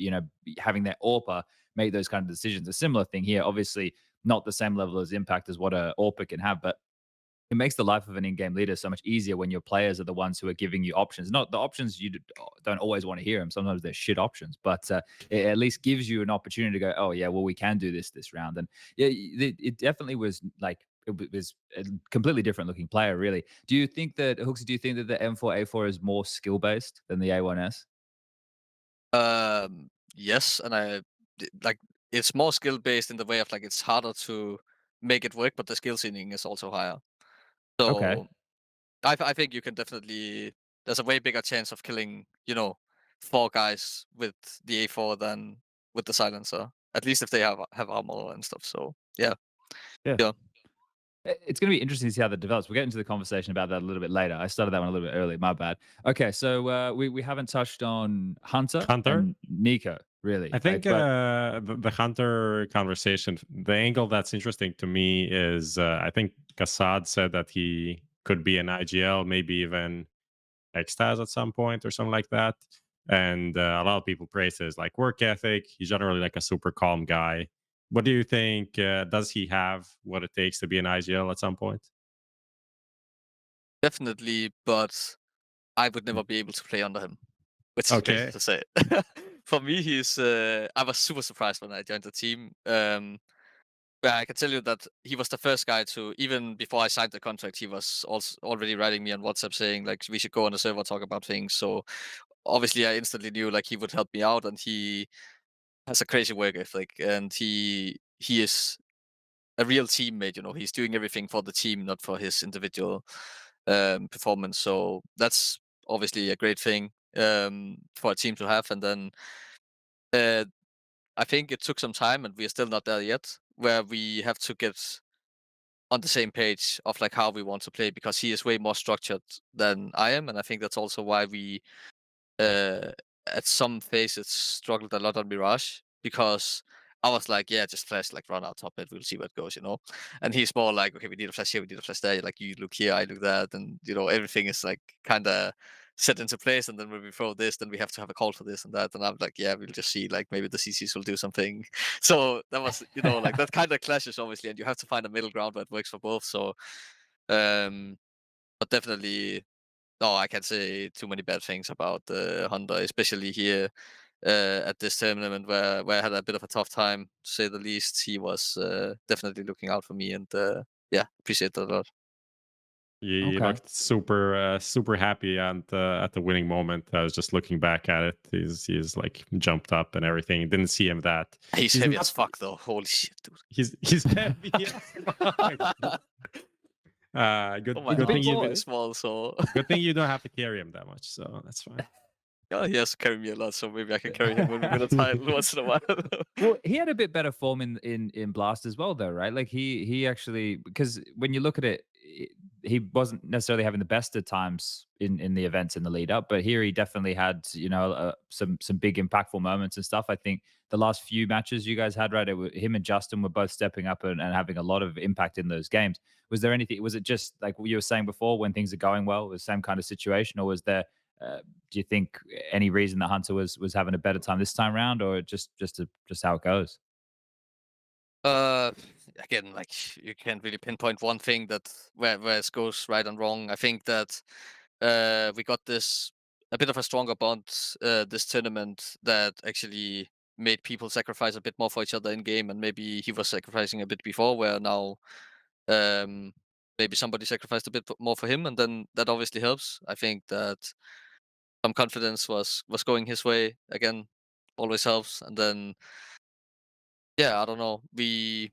having their AWPer make those kind of decisions. A similar thing here, obviously not the same level as impact as what a AWPer can have, but it makes the life of an in-game leader so much easier when your players are the ones who are giving you options. Not the options you don't always want to hear them. Sometimes they're shit options, but it at least gives you an opportunity to go, oh yeah, well we can do this round. And yeah, it definitely was like was a completely different looking player, really. Do you think that HooXi? Do you think that the M4A4 is more skill based than the A1S? Yes, and like it's more skill based in the way of like it's harder to make it work, but the skill ceiling is also higher. Okay. So I think you can definitely. There's a way bigger chance of killing, 4 guys with the A4 than with the silencer. At least if they have armor and stuff. So yeah, Yeah. yeah, It's going to be interesting to see how that develops. We'll get into the conversation about that a little bit later. I started that one a little bit early. My bad. Okay, so we haven't touched on Hunter Hunter. and NiKo, really. I think But the Hunter conversation, the angle that's interesting to me is I think Kassad said that he could be an IGL, maybe even Xtaz at some point or something like that. And a lot of people praise his like work ethic. He's generally like a super calm guy. What do you think? Does he have what it takes to be an IGL at some point? definitely. But I would Mm. never be able to play under him, which is crazy Okay. to say. For me, he's. I was super surprised when I joined the team. But I can tell you that he was the first guy to, even before I signed the contract, he was also already writing me on WhatsApp saying like we should go on the server talk about things. So obviously I instantly knew like he would help me out, and he has a crazy work ethic, and he is a real teammate. He's doing everything for the team, not for his individual performance. So that's obviously a great thing for a team to have. And then uh, I think it took some time, and we are still not there yet, where we have to get on the same page of like how we want to play, because he is way more structured than I am, and I think that's also why we uh at some phases struggled a lot on Mirage, because I was like, yeah, just flash, like run out top it, we'll see where it goes. And he's more like, okay, we need a flash here, we need a flash there, like you look here, I look that, and everything is like kind of set into place, and then when we throw this, then we have to have a call for this and that, and I'm like, yeah, we'll just see, like maybe the CCs will do something. So that was, like that kind of clashes obviously, and you have to find a middle ground where it works for both. So um but definitely, no, I can't say too many bad things about Honda, especially here at this tournament where I had a bit of a tough time, to say the least. He was definitely looking out for me, and yeah, appreciate that a lot. He okay. looked super happy and at the winning moment. I was just looking back at it. He's like jumped up and everything. Didn't see him that. He's He's heavy as not. fuck, though. Holy shit, He's heavy as fuck. dude. Good Oh my good thing arms are you really small, so good thing you don't have to carry him that much. So that's fine. yeah, he has to carry me a lot, so maybe I can carry him when we win a title once in a while. Well, he had a bit better form in Blast as well, though, right? Like he actually, because when you look at it, he wasn't necessarily having the best of times in the events in the lead up, but here he definitely had some big impactful moments and stuff. I think the last few matches you guys had, right? Him and Justin were both stepping up and having a lot of impact in those games. Was there anything? Was it just like what you were saying before, when things are going well, the same kind of situation, or was there? Do you think any reason that Hunter was having a better time this time round, or just how it goes? Uh, Again, like you can't really pinpoint one thing that where it goes right and wrong. I think that we got this a bit of a stronger bond this tournament that actually made people sacrifice a bit more for each other in game, and maybe he was sacrificing a bit before, where now um maybe somebody sacrificed a bit more for him, and then that obviously helps. I think that some confidence was going his way again, always helps. And then yeah, I don't know, we,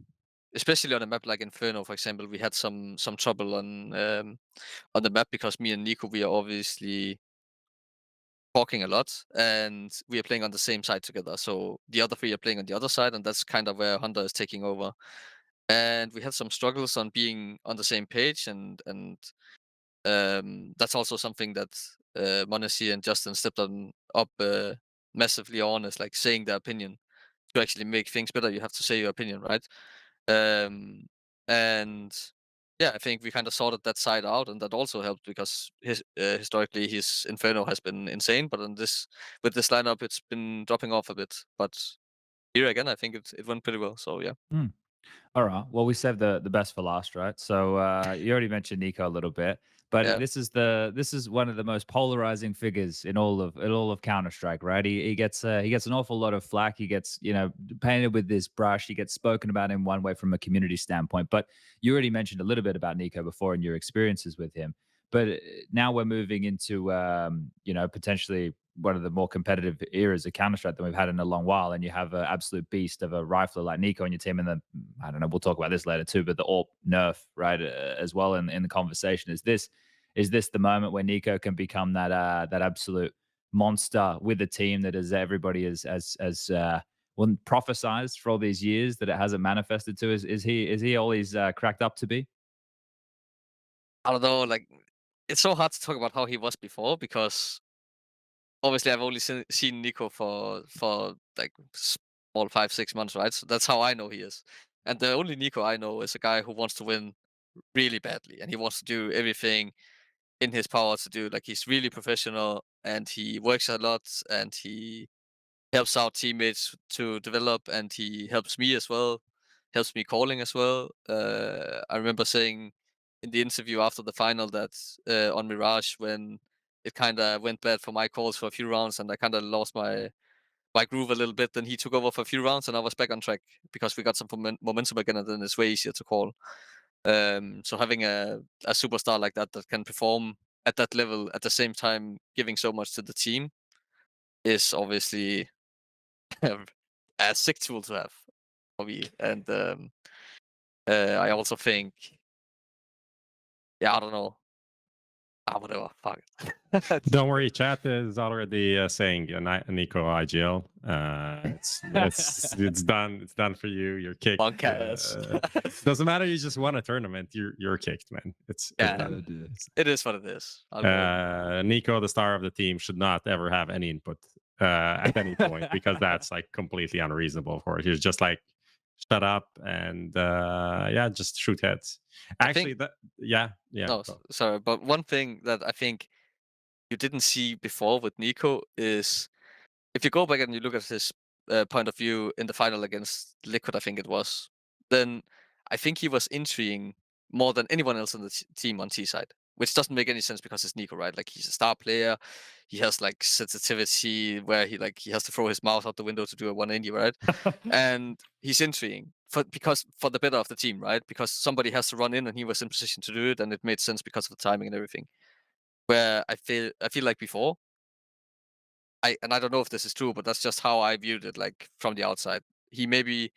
especially on a map like Inferno, for example, we had some trouble on the map, because me and Nico, we are obviously talking a lot, and we are playing on the same side together. So the other three are playing on the other side, and that's kind of where Honda is taking over. And we had some struggles on being on the same page, and that's also something that m0NESY and Justin stepped on up massively on, is like saying their opinion. To actually make things better, you have to say your opinion, right? Um, and yeah, I think we kind of sorted that side out, and that also helped, because historically his Inferno has been insane, but on this, with this lineup, it's been dropping off a bit. But here again, I think it went pretty well. So yeah. All right. Well, we saved the best for last, right? So you already mentioned NiKo a little bit, but Yeah. this is one of the most polarizing figures in all of Counter Strike, right? He gets an awful lot of flack. He gets painted with this brush. He gets spoken about in one way from a community standpoint. But you already mentioned a little bit about NiKo before and your experiences with him. But now we're moving into potentially one of the more competitive eras of Counter Strike that we've had in a long while, and you have an absolute beast of a rifler like NiKo on your team, and then I don't know, we'll talk about this later too, but the AWP nerf, right, as well in the conversation. Is this the moment where NiKo can become that absolute monster with a team that is everybody well, prophesized for all these years that it hasn't manifested to? Is he all he's cracked up to be? I don't know, like it's so hard to talk about how he was before because obviously I've only seen NiKo for like small 5 6 months, right? So that's how I know he is. And the only NiKo I know is a guy who wants to win really badly, and he wants to do everything in his power to do. Like he's really professional, and he works a lot, and he helps out teammates to develop, and he helps me as well, helps me calling as well. I remember saying in the interview after the final that on Mirage when it kind of went bad for my calls for a few rounds, and I kind of lost my groove a little bit. Then he took over for a few rounds, and I was back on track because we got some momentum again, and then it's way easier to call. So having a superstar like that that can perform at that level at the same time giving so much to the team is obviously a sick tool to have for me. And I also think, yeah, I don't know. Whatever. Fuck it. Don't worry, chat is already saying NiKo IGL. It's done. It's done for you. You're kicked. Punk ass. Doesn't matter. You just won a tournament. You're kicked, man. It's done. It is what it is. NiKo, the star of the team, should not ever have any input at any point because that's like completely unreasonable for it. He's just like shut up and just shoot heads. Actually, No, sorry, but one thing that I think you didn't see before with NiKo is if you go back and you look at his point of view in the final against Liquid, I think it was, then I think he was entrying more than anyone else on the team on T side, which doesn't make any sense because it's NiKo, right? Like he's a star player, he has like sensitivity where he has to throw his mouse out the window to do a 180, right? And he's entrying because for the better of the team, right? Because somebody has to run in, and he was in position to do it, and it made sense because of the timing and everything. Where I feel like before, I don't know if this is true, but that's just how I viewed it, like from the outside. He maybe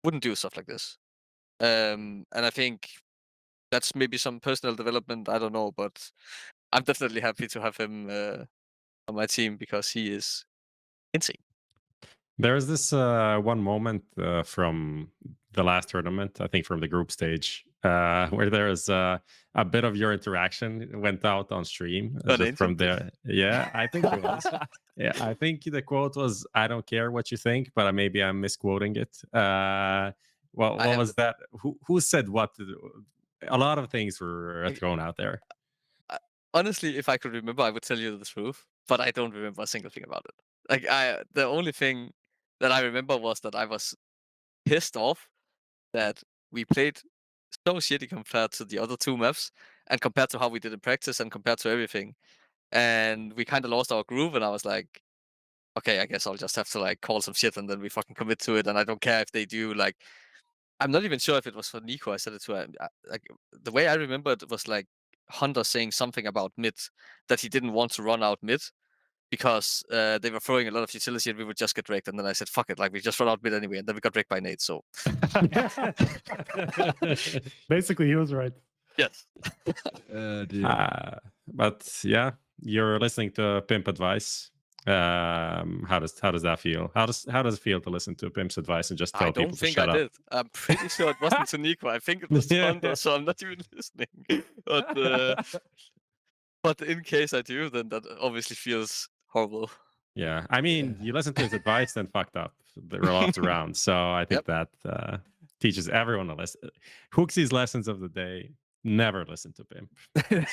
wouldn't do stuff like this. And I think that's maybe some personal development. I don't know, but I'm definitely happy to have him on my team because he is insane. There's this one moment from the last tournament, I think from the group stage, where there's a bit of your interaction went out on stream just from there. Yeah, I think it was. Yeah, I think the quote was, "I don't care what you think," but maybe I'm misquoting it. What was that? Who said what? A lot of things were thrown out there. Honestly, if I could remember, I would tell you the truth, but I don't remember a single thing about it. Like the only thing that I remember was that I was pissed off that we played so shitty compared to the other two maps and compared to how we did in practice and compared to everything. And we kind of lost our groove, and I was like, okay, I guess I'll just have to like call some shit and then we fucking commit to it. And I don't care if they do like, I'm not even sure if it was for NiKo I said it to. Like the way I remember it was like Hunter saying something about mid, that he didn't want to run out mid because they were throwing a lot of utility and we would just get wrecked. And then I said, fuck it, like we just run out mid anyway. And then we got wrecked by Nate. So basically, he was right. yes. But yeah, you're listening to Pimp advice. How does that feel? How does it feel to listen to Pimp's advice and just tell people to shut up? I don't think I did. I'm pretty sure it wasn't to NiKo. I think it was to Hunter, so I'm not even listening. But in case I do, then that obviously feels horrible. Yeah, I mean, you listen to his advice, then fucked up. There were lots around, so I think that teaches everyone to listen. HooXi's lessons of the day: never listen to Pimp.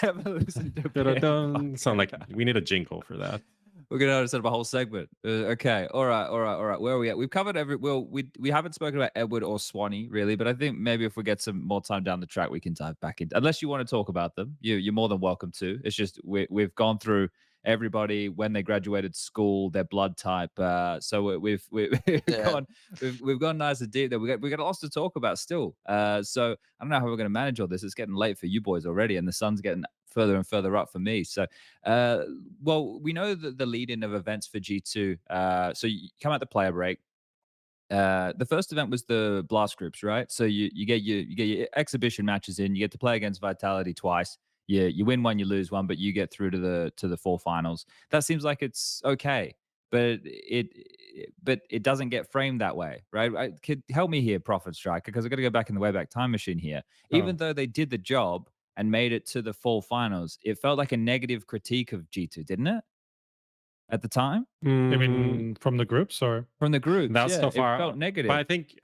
Never listen to Pimp. Don't sound like we need a jingle for that. We're gonna set up a whole segment. Okay, all right, all right, all right. Where are we at? We've covered every. Well, we haven't spoken about Edward or Swanee really, but I think maybe if we get some more time down the track, we can dive back in. Unless you want to talk about them, you're more than welcome to. It's just we've gone through everybody when they graduated school, their blood type. So we've Yeah. we've gone nice and deep there. We got lots to talk about still. So I don't know how we're going to manage all this. It's getting late for you boys already, and the sun's getting further and further up for me. So uh, well, we know that the lead-in of events for G2. So you come out the player break. The first event was the blast groups, right? So you get your exhibition matches in. You get to play against Vitality twice. You win one, you lose one, but you get through to the four finals. That seems like it's okay, but it doesn't get framed that way, right? Could help me here, Prophet Striker, because I got to go back in the Wayback Time Machine here. Even Oh. though they did the job and made it to the full finals, it felt like a negative critique of G2, didn't it? At the time, I Mm, mean, from the groups or? from the groups, that's yeah, so it far. felt But negative. I think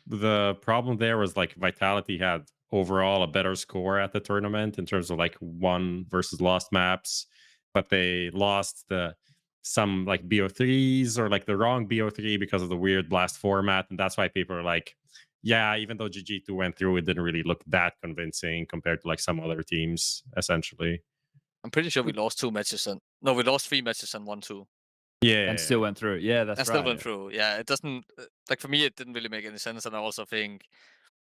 the problem there was like Vitality had overall a better score at the tournament in terms of like won versus lost maps, but they lost some like BO3s or like the wrong BO3 because of the weird blast format, and that's why people are like, yeah, even though GG2 went through, it didn't really look that convincing compared to like some other teams, essentially. I'm pretty sure we lost 2 matches and no, we lost 3 matches and won 2. Yeah, And still went through. Yeah, And that's still right. went through. Yeah, it doesn't like for me it didn't really make any sense, and I also think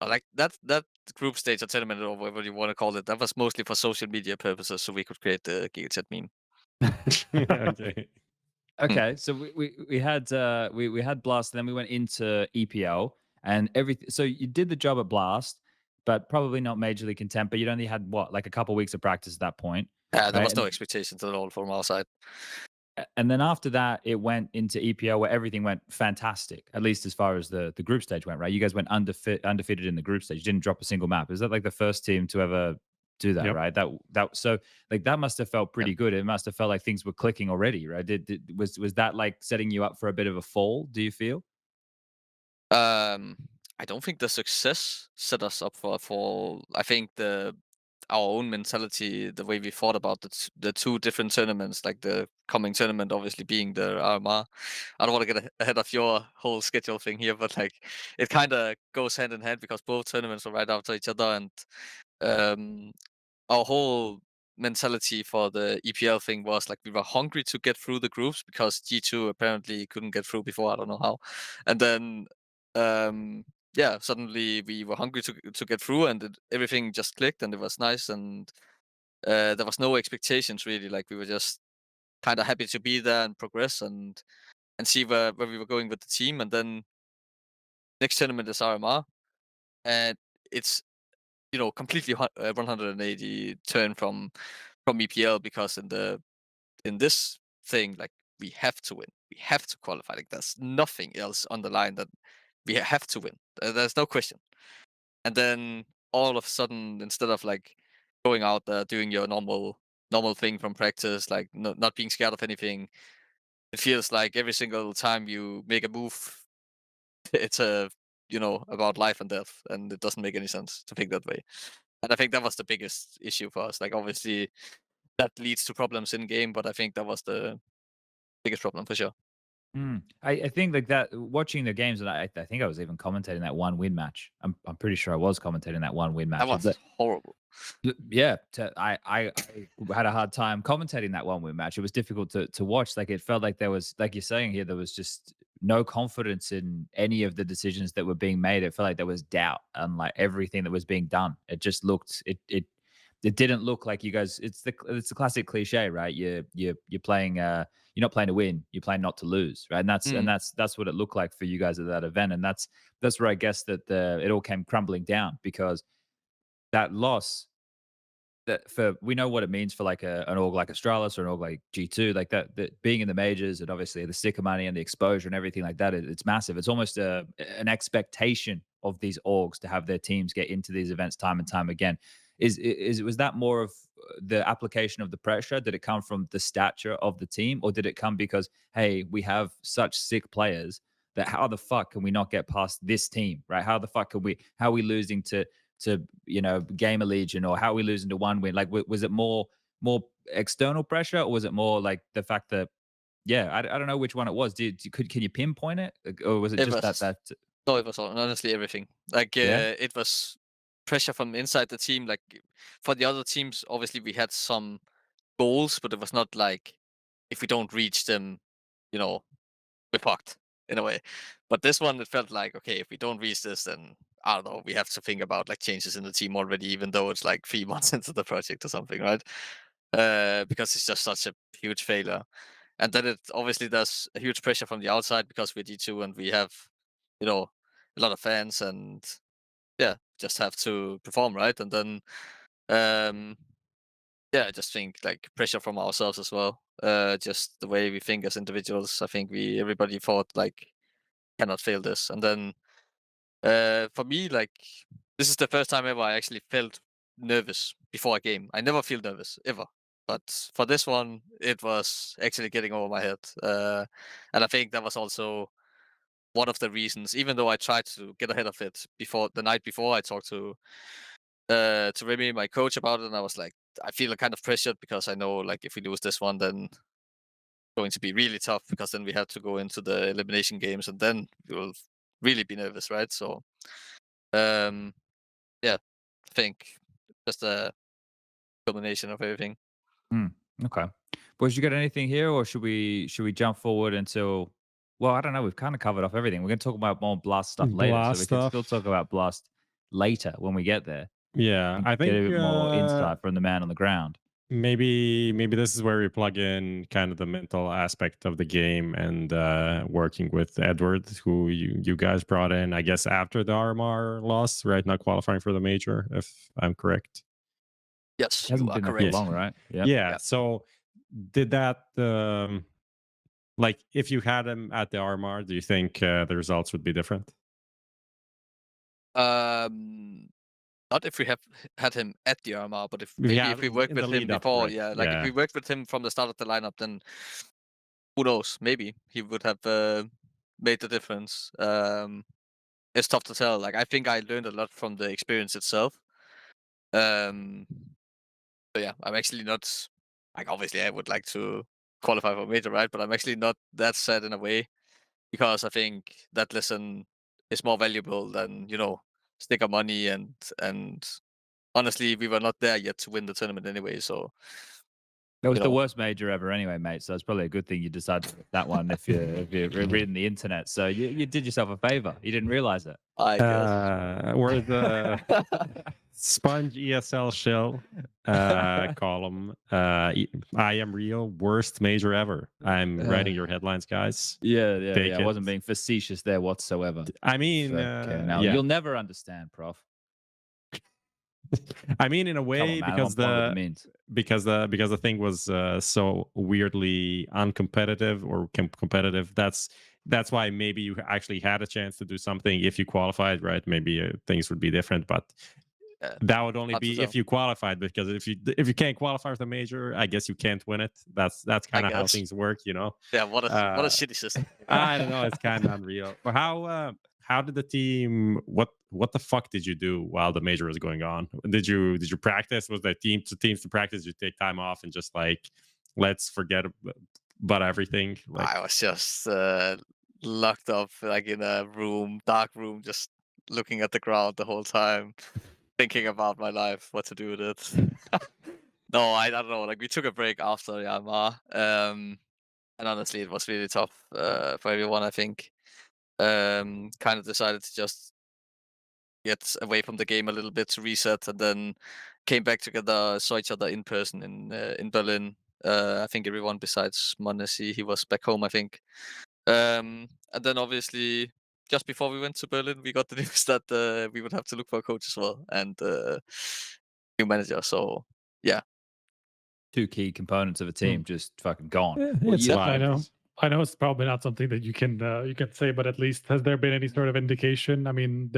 like that group stage or tournament or whatever you want to call it, that was mostly for social media purposes, so we could create the GigaChat meme. okay. Hmm. Okay, so we had Blast, then we went into EPL and everything. So you did the job at Blast, but probably not majorly content. But you'd only had what, like a couple weeks of practice at that point, Yeah, there right? was no expectations at all from our side. And then after that, it went into EPL where everything went fantastic, at least as far as the group stage went, right? You guys went undefeated in the group stage. You didn't drop a single map. Is that like the first team to ever do that, Yep. right? So like that must have felt pretty good. It must have felt like things were clicking already, right? Was that like setting you up for a bit of a fall, do you feel? I don't think the success set us up for a fall. I think our own mentality, the way we thought about the 2 different tournaments, like the coming tournament obviously being the RMR. I don't want to get ahead of your whole schedule thing here, but like it kind of goes hand in hand because both tournaments are right after each other, and um, our whole mentality for the EPL thing was like we were hungry to get through the groups because G2 apparently couldn't get through before. I don't know how, and then um, yeah, suddenly we were hungry to get through, and everything just clicked, and it was nice, and there was no expectations really. Like we were just kind of happy to be there and progress and see where we were going with the team, and then next tournament is RMR, and it's completely 180 turn from EPL because in this thing, like we have to win, we have to qualify. Like there's nothing else on the line that we have to win. There's no question. And then all of a sudden, instead of like going out there doing your normal thing from practice, like not being scared of anything, it feels like every single time you make a move, it's about life and death, and it doesn't make any sense to think that way. And I think that was the biggest issue for us. Like obviously that leads to problems in game, but I think that was the biggest problem for sure. I think like that watching the games, and I think I was even commentating that one win match. I'm pretty sure I was commentating that one win That match. was horrible. Yeah, I had a hard time commentating that one win match. It was difficult to watch. Like it felt like there was, like you're saying here, there was just no confidence in any of the decisions that were being made. It felt like there was doubt on like everything that was being done. It just looked it didn't look like you guys. It's the classic cliche, right? You're playing you're not playing to win. You're playing not to lose, right? And Mm. that's what it looked like for you guys at that event. And that's where I guess that it all came crumbling down because that loss that for we know what it means for like an org like Astralis or an org like G2, like that being in the majors and obviously the sticker money and the exposure and everything like that, it's massive. It's almost an expectation of these orgs to have their teams get into these events time and time again. Was that more of the application of the pressure? Did it come from the stature of the team, or did it come because hey, we have such sick players that how the fuck can we not get past this team, right? How the fuck how are we losing to Gamer Legion, or how are we losing to one win? Like was it more external pressure, or was it more like the fact that Yeah, I don't know which one it was. Can you pinpoint it, or was it It just was that? no, it was honestly everything. Like Yeah. it was pressure from inside the team. Like for the other teams, obviously we had some goals, but it was not like if we don't reach them, you know, we're fucked in a way. But this one, it felt like okay, if we don't reach this, then I don't know. We have to think about like changes in the team already, even though it's like 3 months into the project or something, right? Because it's just such a huge failure. And then it obviously does a huge pressure from the outside because we're G2 and we have, you know, a lot of fans and yeah, just have to perform, right? And then um yeah, I just think like pressure from ourselves as well. Just the way we think as individuals. I think everybody thought like cannot fail this. And then for me, like this is the first time ever I actually felt nervous before a game. I never feel nervous ever. But for this one, it was actually getting over my head. And I think that was also one of the reasons, even though I tried to get ahead of it before the night before, I talked to Remy, my coach, about it, and I was like, I feel kind of pressured because I know like if we lose this one, then it's going to be really tough because then we have to go into the elimination games and then we will really be nervous, right? So um yeah, I think just a combination of everything. Mm, okay. Boys, you got anything here, or should we jump forward until? Well, I don't know. We've kind of covered off everything. We're going to talk about more Blast stuff later, so Blast we can still stuff. talk about Blast later when we get there. Yeah, And I get a think bit more insight from the man on the ground. maybe this is where we plug in kind of the mental aspect of the game and working with Edward, who you guys brought in, I guess, after the RMR loss, right? Not qualifying for the major, if I'm correct. Yes, you Hasn't are been there for correct. long, right? Yeah. Yeah. Yeah. So did that like if you had him at the RMR, do you think the results would be different? Um Not if we have had him at the RMR, but if maybe Yeah, if we worked in the with him lead up, before, right? yeah, like if Yeah. we worked with him from the start of the lineup, then who knows? Maybe he would have made the difference. It's tough to tell. Like I think I learned a lot from the experience itself. Um, but yeah, I'm actually not like obviously I would like to qualify for major, right? But I'm actually not that sad in a way because I think that lesson is more valuable than sticker money and honestly, we were not there yet to win the tournament anyway, so That was you the know, worst major ever anime, mate. So it's probably a good thing you decided to pick that one if you're reading the internet. So you did yourself a favor. You didn't realize it. I guess. Where the SPUNJ ESL shell column. I am real worst major ever. I'm writing your headlines, guys. Yeah. Take I it. wasn't being facetious there whatsoever. I mean, Now yeah. you'll never understand, Prof. I mean, in a Come way, on, man. I want to know what it means. because the thing was so weirdly uncompetitive or competitive. That's why maybe you actually had a chance to do something if you qualified, right? Maybe things would be different, but that would only hard to be tell. if you qualified. Because if you can't qualify for the major, I guess you can't win it. That's kind of how guess. things work, you know. Yeah, what a shitty system. I don't know. It's kind of unreal. But how did the team? What the fuck did you do while the major was going on? Did you practice? Was there teams to practice? Did you take time off and just like let's forget about everything? Like I was just locked up like in a room, dark room, just looking at the ground the whole time, thinking about my life, what to do with it. No, I don't know. Like we took a break after Yamaha, and honestly, it was really tough for everyone. I think kind of decided to just get away from the game a little bit to reset, and then came back together, saw each other in person in Berlin. I think everyone besides m0NESY, he was back home, I think. And then obviously, just before we went to Berlin, we got the news that we would have to look for a coach as well and new manager. So yeah, Two key components of a team just fucking gone. it's fine. I know it's probably not something that you can say, but at least has there been any sort of indication? I mean,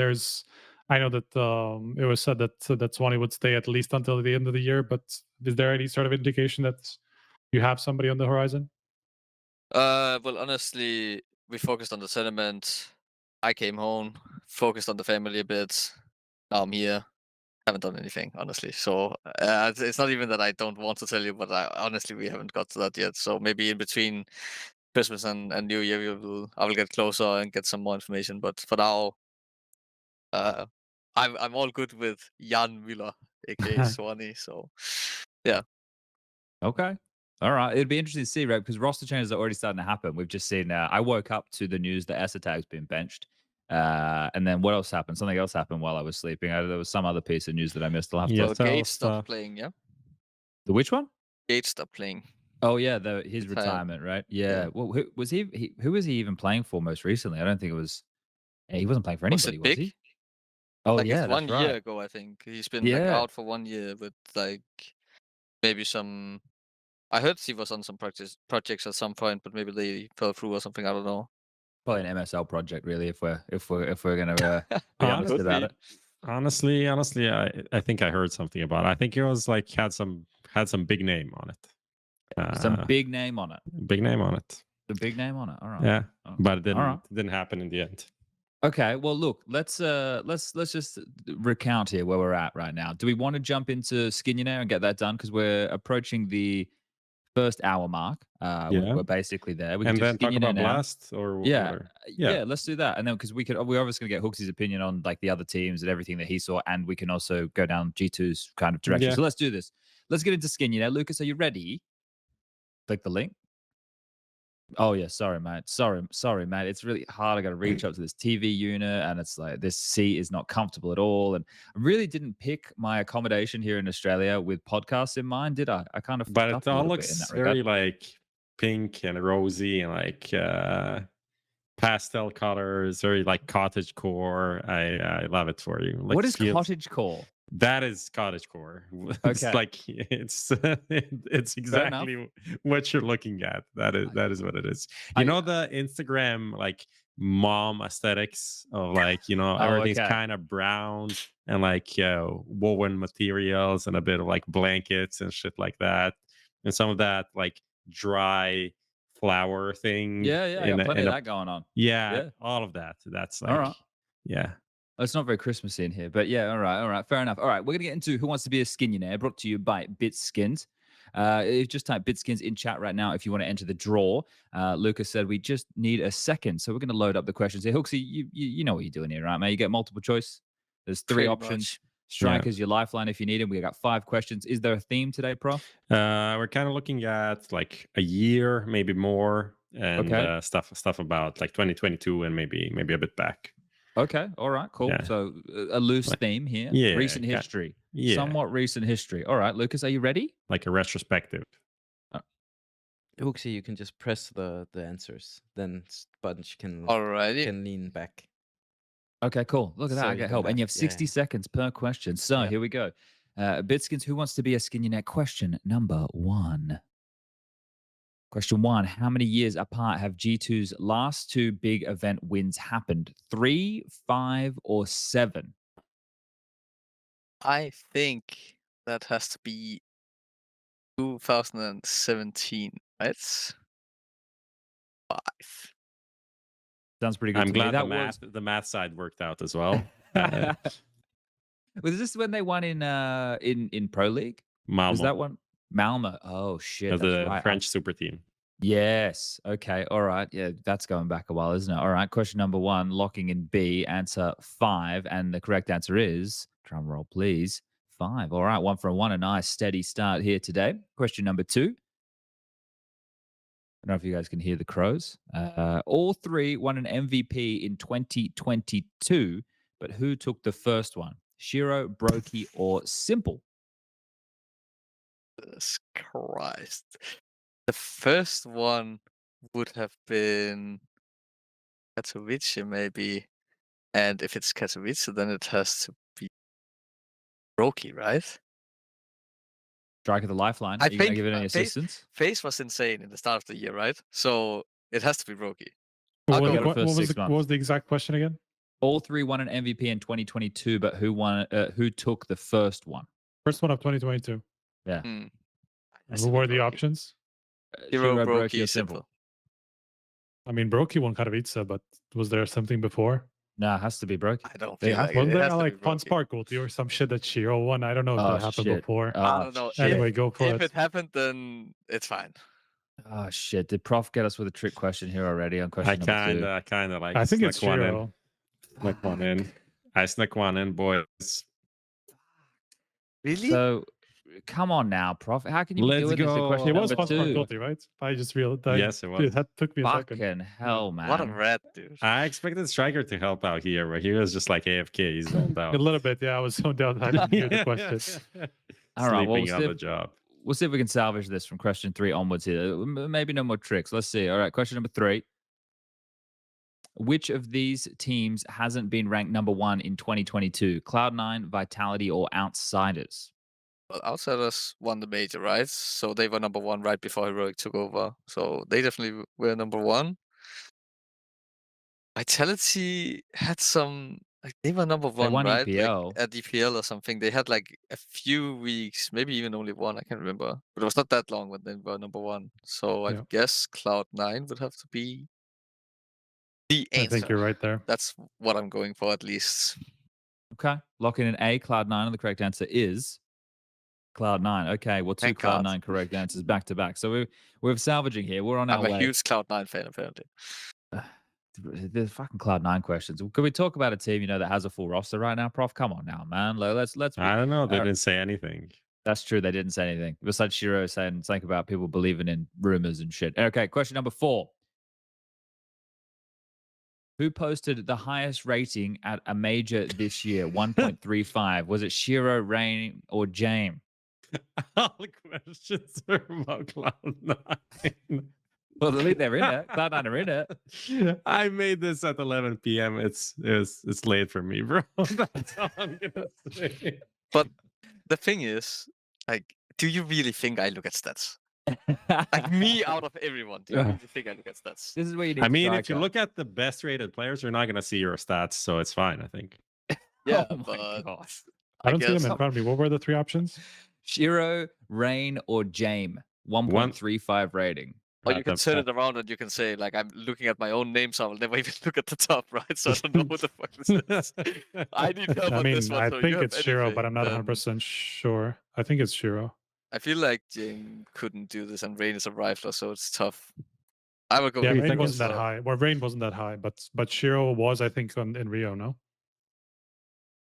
I know that it was said that Swanee would stay at least until the end of the year, but is there any sort of indication that you have somebody on the horizon? well, honestly, we focused on the tournament. I came home, focused on the family a bit. Now I'm here. Haven't done anything, honestly. So it's not even that I don't want to tell you, but honestly, we haven't got to that yet. So maybe in between Christmas and New Year, I will get closer and get some more information. But for now, I'm all good with Jan Müller, aka Swanee. So yeah. Okay. All right. It'd be interesting to see, right? Because roster changes are already starting to happen. We've just seen. I woke up to the news that Essa tag's been benched. And then what else happened? Something else happened while I was sleeping. There was some other piece of news that I missed. I'll have Yeah. to. So tell Gage us, stopped playing. Yeah. The which one? Gage stopped playing. Oh yeah, his Retired. retirement, right? Yeah. Yeah. Well, who was he? Who was he even playing for most recently? I don't think it was. He wasn't playing for Was anybody, it was big? he? Oh Like yeah, it's 1 that's year right. ago, I think. He's been like Yeah. out for 1 year with like maybe some. I heard he was on some projects at some point, but maybe they fell through or something. I don't know. Probably an MSL project, really, if we're gonna be honest Honestly, about it. honestly, I think I heard something about it. I think it was like had some big name on it. Some big name on it. Big name on it. The big name on it. All right. Yeah, Oh, but it all right. didn't happen in the end. Okay. Well, look, let's just recount here where we're at right now. Do we want to jump into Skinionaire and get that done? Because we're approaching the first hour mark. Yeah. We're basically there. We can And do then talk Skinionaire about now. Blast or Yeah, or- yeah, let's do that. And then because we're obviously gonna get HooXi's opinion on like the other teams and everything that he saw, and we can also go down G2's kind of direction. Yeah. So let's do this. Let's get into Skinionaire. Lucas, are you ready? Click the link. Oh yeah, sorry, mate. Sorry, mate. It's really hard. I got to reach up to this TV unit, and it's like this seat is not comfortable at all. And I really didn't pick my accommodation here in Australia with podcasts in mind, did I? I kind of but fucked it up a all little bit in looks that regard. very like pink and rosy and like pastel colors, very like cottage core. I love it for you. Like What is feels- cottage core? That is cottage core. It's Okay. like it's exactly what you're looking at. That is what it is. You know the Instagram like mom aesthetics of like, you know, everything's okay. kind of brown and like woven materials and a bit of like blankets and shit like that. And some of that like dry flower thing. Yeah, I got plenty of that going on. Yeah, all of that. That's like All right. yeah. It's not very Christmassy in here, but yeah, all right, fair enough. All right, we're gonna get into Who Wants to Be a Skinionaire, brought to you by BitSkins. Just type BitSkins in chat right now if you want to enter the draw. Lucas said we just need a second, so we're gonna load up the questions here. HooXi, you know what you're doing here, right, man? You get multiple choice. There's 3 Pretty options. much. Strikers, your lifeline if you need them. We got 5 questions. Is there a theme today, Prof? We're kind of looking at like a year, maybe more, and stuff about like 2022 and maybe a bit back. Okay, all right, cool. Yeah. So a loose theme here. Yeah, Recent history. yeah. Somewhat recent history. All right, Lucas, are you ready? Like a retrospective. HooXi, you can just press the answers. Then SPUNJ can Alrighty. lean back. Okay, cool. Look at that. So I you get can help. And you have back- 60 yeah. seconds per question. So Yep. here we go. BitSkins, who wants to be a Skinionaire? Question number 1. Question 1. How many years apart have G2's last 2 big event wins happened? 3, 5, or 7? I think that has to be 2017, right? 5. Sounds pretty good I'm to me. glad That the math side worked out as well. was this when they won in Pro League? Malmo, Was that one? Malmo. Oh shit. of That's the right. French super team. Yes. Okay. All right. Yeah, that's going back a while, isn't it? All right. Question number 1, locking in B, answer 5. And the correct answer is, drum roll, please, 5. All right. 1 for 1. A nice steady start here today. Question number 2. I don't know if you guys can hear the crows. All 3 won an MVP in 2022, but who took the first one? Shiro, Brokey, or Simple? Jesus Christ. The first one would have been Katowice, maybe. And if it's Katowice, then it has to be Brokey, right? Strike of the lifeline. I Are you going to think, give it any FaZe- assistance? FaZe was insane in the start of the year, right? So it has to be Brokey. What, I'll was go the, with que- the what, first was 6 the, months. what was the exact question again? All 3 won an MVP in 2022, but who took the first one? First one of 2022. Yeah. Hmm. And what were the options? Hero, Shiro, Brokey, or Simple. I mean, Brokey won Katowice, but was there something before? No, it has to be Brokey. I don't They feel like was it there has to like be Fun Brokey. Spark Ulti or some shit that Shiro won? I don't know if Oh, that happened shit. before. Oh, I don't know. shit. Anyway, go for If it. it happened, then it's fine. Oh shit! Did Prof get us with a trick question here already on question number 2? Kind of like I think it's snuck one in. Shiro. Snuck one in. I snuck one in, boys. Really? So, come on now, Prof. How can you be Let's doing this at go. question It was number fast 2? guilty, right? I just realized. Yes, it was. That took me a second. Fucking hell, man! What a rat, dude. I expected Striker to help out here, but he was just like AFK. He's zoned out. A little bit, yeah. I was zoned out. I didn't hear the question. All right, well, Sleeping on the job. We'll see if we can salvage this from question 3 onwards here. Maybe no more tricks. Let's see. All right, question number 3. Which of these teams hasn't been ranked number 1 in 2022? Cloud9, Vitality, or Outsiders? Well, Outsiders won the major, right? So they were number 1 right before Heroic took over. So they definitely were number 1. Vitality had some, like, they were number 1, won right? EPL. Like at EPL or something. They had like a few weeks, maybe even only 1. I can't remember. But it was not that long when they were number 1. So I Yeah. guess Cloud9 would have to be the I answer. think you're right there. That's what I'm going for, at least. Okay, locking in A, Cloud9, and the correct answer is Cloud9. Okay, well, 2 Thank God. Cloud9 correct answers back to back. So we're salvaging here. We're on our I'm a way. huge Cloud9 fan, apparently. The fucking Cloud9 questions. Could we talk about a team that has a full roster right now, Prof? Come on now, man. Let's. I don't know. They didn't say anything. That's true. They didn't say anything besides Shiro saying something about people believing in rumors and shit. Okay, question number 4. Who posted the highest rating at a major this year? 1.35. Was it Shiro, Rain, or James? All the questions are about Cloud9. Well, at least they're in it. Cloud9 are in it. I made this at 11 p.m. It's late for me, bro. That's all I'm gonna say. But the thing is, like, do you really think I look at stats? Like, me out of everyone, do you really think I look at stats? This is where you need I mean, to if you look at the best rated players, you're not gonna see your stats, so it's fine, I think. Yeah, Oh my but God. I don't see them guess- in front of me. What were the 3 options? Shiro, Rain, or James? 1.35 rating. Or you can turn it around and you can say, like, I'm looking at my own name, so I'll never even look at the top, right? So I don't know what the fuck this is. I need help I on mean, this one. I so you think have it's Shiro, but I'm not anything, 100% sure. I think it's Shiro. I feel like Jing couldn't do this, and Rain is a rifler, so it's tough. I would go. Yeah, with Rain Shiro, wasn't that so- high. Well, Rain wasn't that high, but Shiro was, I think, in Rio, no?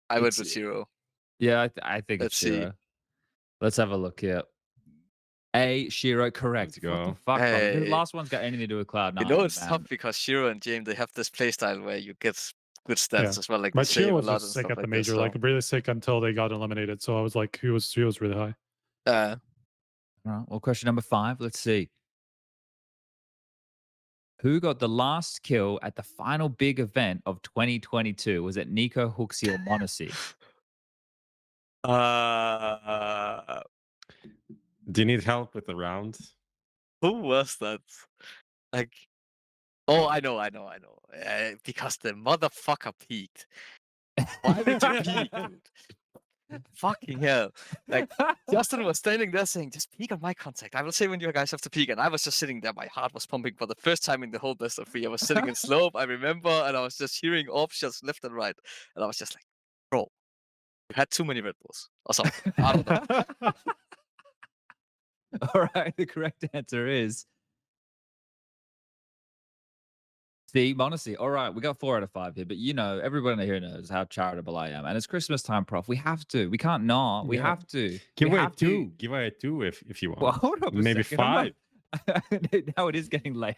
I went Let's with see. Shiro. Yeah, I think Let's it's see. Shiro. Let's have a look here. A, Shiro, correct. Let's go. What the fuck? The Hey. last one's got anything to do with Cloud9. You know it's man. tough because Shiro and James, they have this playstyle where you get good stats Yeah. as well. Like But they save Shiro a was lot just and sick stuff at the like major, this, like really sick until they got eliminated. So I was like, he was really high. so, All right, well, question number 5. Let's see. Who got the last kill at the final big event of 2022? Was it NiKo, HooXi, or m0NESY? Do you need help with the round? who was that? Like, oh, I know. Because the motherfucker peaked. Why would you peek, dude? Fucking hell. Like, Justin was standing there saying, just peek on my contact. I will say when you guys have to peek. And I was just sitting there. My heart was pumping for the first time in the whole best of 3. I was sitting in slope, I remember, and I was just hearing options left and right. And I was just like, bro, you had too many Red Bulls or something. I don't know. All right, the correct answer is C, m0NESY. All right, we got 4 out of 5 here, but everybody here knows how charitable I am. And it's Christmas time, Prof. We have to. We can't not. We Yeah. have to. Give We away have 2. to. Give away 2 if you want. Well, hold up a Maybe second. I'm 5. now it is getting late.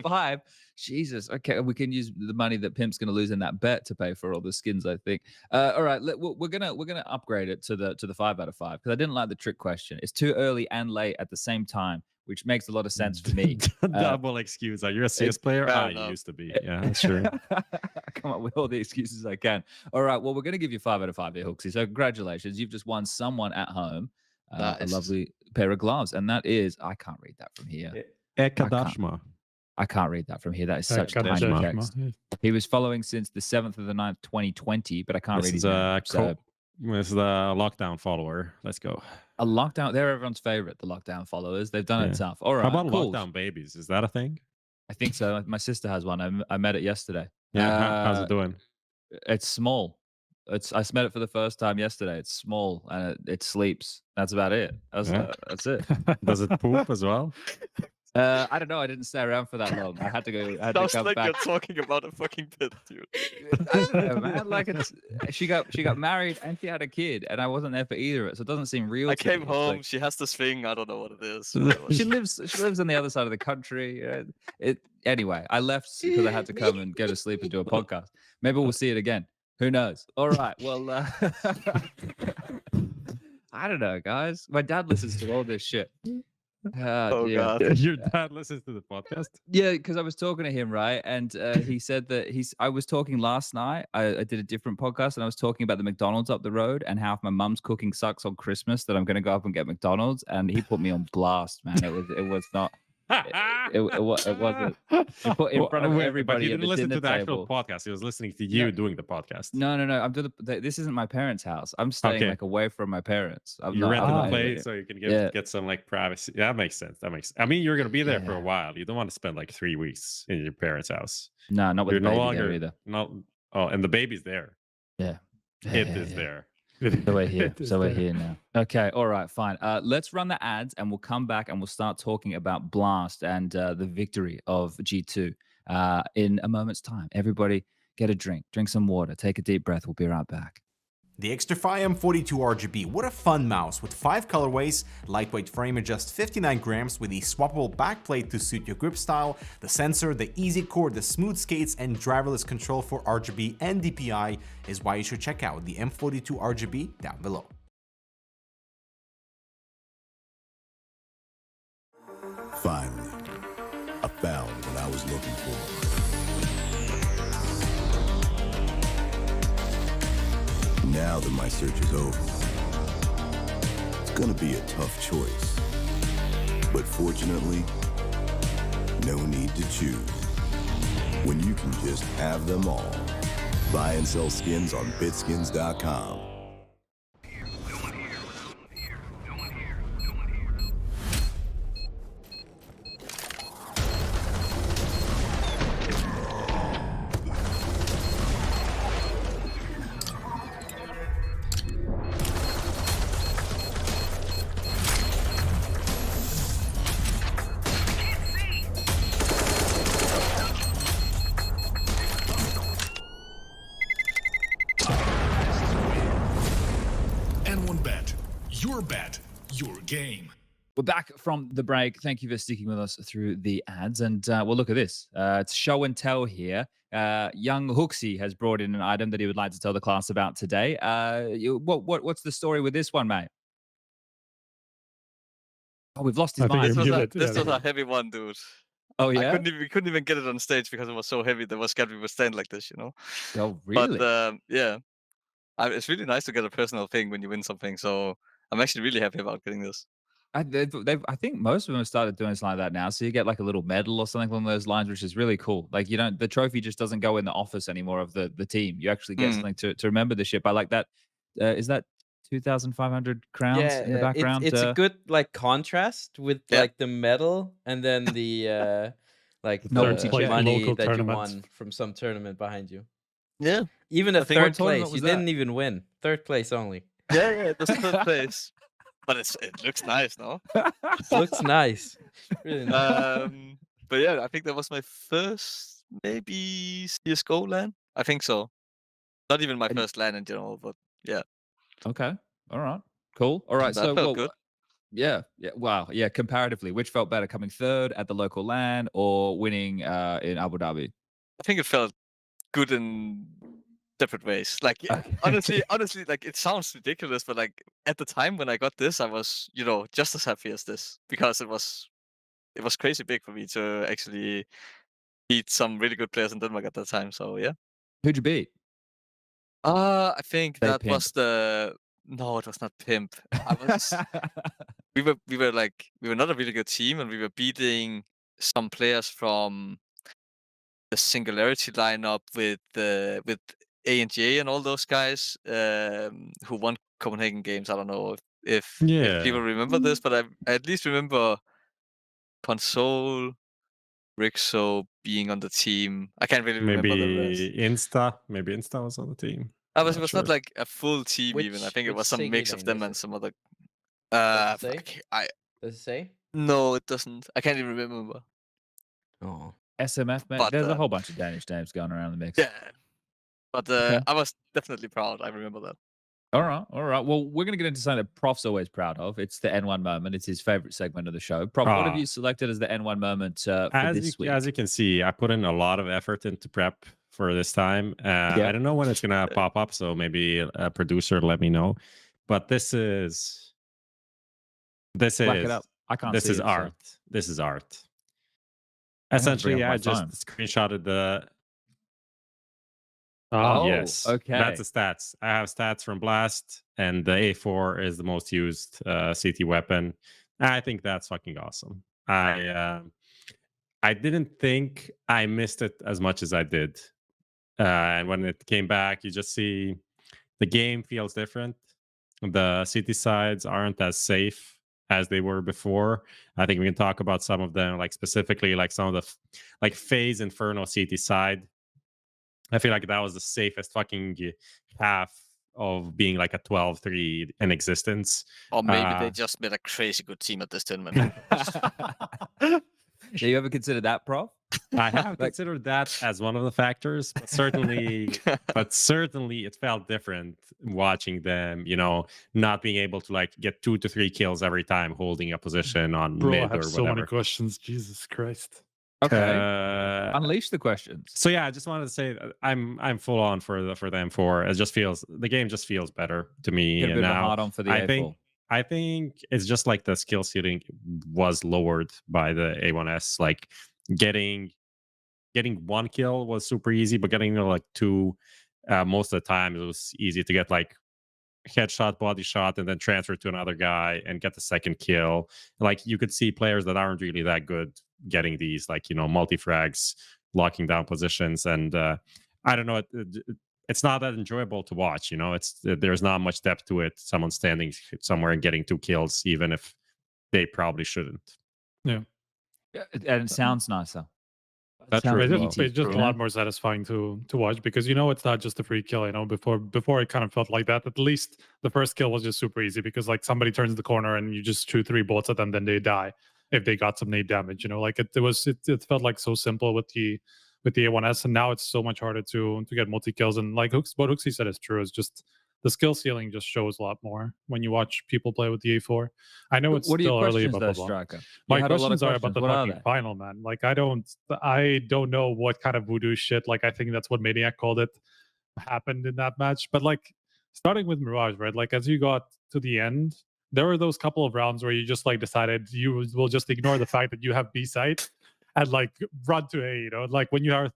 5. Jesus. Okay, we can use the money that Pimp's going to lose in that bet to pay for all the skins, I think. All right, we're gonna upgrade it to the 5 out of 5 because I didn't like the trick question. It's too early and late at the same time, which makes a lot of sense for me. Double excuse. Are you a CS player? fair You enough. used to be. Yeah, that's true. I come up with all the excuses I can. All right, well, we're going to give you 5 out of 5 here, HooXi. So congratulations, you've just won someone at home a Nice. lovely pair of gloves, and that is I can't read that from here. Ekadashma. I can't read that from here. That is such Got tiny Dashma. text. He was following since the 7th of the 9th, 2020, but I can't This read is his name. So this is the lockdown follower. Let's go. a lockdown, they're everyone's favorite, the lockdown followers. They've done it Yeah. tough. All right, How about cool. lockdown babies? Is that a thing? I think so. My sister has one. I met it yesterday. Yeah. How's it doing? It's small. I smelled it for the first time yesterday. It's small and it sleeps. That's about it. That's it. Does it poop as well? I don't know. I didn't stay around for that long. I had to go. I had to Sounds come like back. you're talking about a fucking pit, dude. I don't know, man. Like she got married and she had a kid, and I wasn't there for either of it, so it doesn't seem real. I to me. came It's home. like- She has this thing. I don't know what it is. she lives on the other side of the country. Anyway, I left because I had to come and go to sleep and do a podcast. Maybe we'll see it again. Who knows? All right. Well, I don't know, guys. My dad listens to all this shit. Oh, dear. God. Your dad listens to the podcast? Yeah, because I was talking to him, right? And he said that I was talking last night. I did a different podcast and I was talking about the McDonald's up the road and how if my mum's cooking sucks on Christmas, that I'm going to go up and get McDonald's. And he put me on blast, man. It was not. It wasn't. He put in front of everybody. But he at didn't the listen to dinner the actual table. podcast. He was listening to you doing the podcast. No. I'm doing this isn't my parents' house. I'm staying Okay. like away from my parents. You rented I'm a place so you can get some like privacy. That makes sense. I mean, you're gonna be there for a while. You don't want to spend like 3 weeks in your parents' house. No, not with You're the no baby longer there either. no. Oh, and the baby's there. Yeah. It is there. So we're here. It is So we're there. here now. Okay. All right. Fine. Let's run the ads and we'll come back and we'll start talking about Blast and the victory of G2 in a moment's time. Everybody get a drink some water, take a deep breath. We'll be right back. The Xtrfy M42 RGB, what a fun mouse with 5 colorways, lightweight frame at just 59 grams with the swappable backplate to suit your grip style, the sensor, the easy core, the smooth skates, and driverless control for RGB and DPI is why you should check out the M42 RGB down below. Finally, I found what I was looking for. Now that my search is over, it's gonna be a tough choice. But fortunately, no need to choose. When you can just have them all. Buy and sell skins on BitSkins.com. N1 Bet. Your bet, your game. We're back from the break. Thank you for sticking with us through the ads. And well, look at this. It's show and tell here. Young HooXi has brought in an item that he would like to tell the class about today. What's the story with this one, mate? Oh, we've lost his I think mind. This was, Give a, it- this yeah, was a heavy one, dude. Oh, yeah? We couldn't even get it on stage because it was so heavy. They were scared we would stand like this, you know. Oh, really? But yeah, it's really nice to get a personal thing when you win something. So I'm actually really happy about getting this. I think most of them have started doing something like that now. So you get like a little medal or something along those lines, which is really cool. Like, the trophy just doesn't go in the office anymore of the team. You actually get something to remember the ship. I like that. Is that 2,500 crowns in the background? It's a good like contrast with Yeah. like the medal and then the like No, the it's like money local that tournaments. you won from some tournament behind you. Yeah, Even I at think- What third tournament place, was you that? didn't even win. Third place only. yeah, it was third place. But it looks nice, no? Looks nice. Really nice. But yeah, I think that was my first maybe CSGO LAN. I think so. Not even my first LAN in general, but yeah, Okay. All right. Cool. All right. that So, felt good. yeah. Wow. Yeah. Comparatively, which felt better, coming third at the local LAN or winning in Abu Dhabi? I think it felt good in different ways. Like Okay. honestly, like it sounds ridiculous, but like at the time when I got this, I was, just as happy as this because it was crazy big for me to actually beat some really good players in Denmark at that time. So yeah. Who'd you beat? I think Say that Pimp. was no, it was not Pimp. We were not a really good team, and we were beating some players from the Singularity lineup with A&J and all those guys who won Copenhagen games. I don't know if people remember this, but I at least remember Console, Rixo being on the team. I can't really remember the rest. Maybe Insta was on the team. It Not was sure. not like a full team even. I think it Which was some SIG mix of lane them is and it? some other. Does it Fuck, say? I Does it say? no, it doesn't. I can't even remember. Oh, SMF, mate. But There's a whole bunch of Danish names going around the mix. yeah, but Okay. I was definitely proud. I remember that. All right, all right. Well, we're going to get into something that Prof's always proud of. It's the N1 moment. It's his favorite segment of the show. Prof, what have Ah. you selected as the N1 moment for this week? As you can see, I put in a lot of effort into prep for this time. I don't know when it's gonna pop up, so maybe a producer let me know. But this is Black it up. I can't this see is it, so art. This is art. I have to bring Essentially, up my I just phone. screenshotted the. Ah, Oh, Yes, okay. that's the stats. I have stats from Blast, and the A4 is the most used CT weapon. I think that's fucking awesome. I didn't think I missed it as much as I did. And when it came back, you just see the game feels different. The city sides aren't as safe as they were before. I think we can talk about some of them, like specifically like some of the like FaZe Inferno city side. I feel like that was the safest fucking half of being like a 12-3 in existence. Or maybe they just made a crazy good team at this tournament. Yeah, you ever considered that, Prof? I have Like- considered that as one of the factors, but certainly it felt different watching them, not being able to like get 2 to 3 kills every time holding a position on bro, I mid have or so whatever. many questions. Jesus Christ. Okay. Uh, Unleash the questions. so yeah, I just wanted to say that I'm full on for the M4. It just feels the game just feels better to me Get a bit of a now. hard on for the A4. I think it's just like the skill ceiling was lowered by the A1S. Like getting one kill was super easy, but getting like 2, most of the time it was easy to get like headshot, body shot, and then transfer to another guy and get the second kill. Like you could see players that aren't really that good getting these, like multi frags, locking down positions, and I don't know. It's not that enjoyable to watch. There's not much depth to it. Someone standing somewhere and getting 2 kills, even if they probably shouldn't. Yeah. And it sounds nicer. That's Sounds true as It's well. just, it's just a lot more satisfying to watch because it's not just a free kill. Before it kind of felt like that. At least the first kill was just super easy because like somebody turns the corner and you just shoot 3 bullets at them, then they die if they got some nade damage. Like it felt like so simple with the A1S, and now it's so much harder to get multi kills. And like what HooXi said is true. Is just the skill ceiling just shows a lot more when you watch people play with the A4. I know it's What are your still early, questions, blah, though, blah, blah. Striker? My You had a lot of questions are about questions. the What are fucking they? final, man. Like I don't know what kind of voodoo shit. Like I think that's what Maniac called it happened in that match. But like starting with Mirage, right? Like as you got to the end, there were those couple of rounds where you just like decided you will just ignore the fact that you have B site and like run to A. Like when you are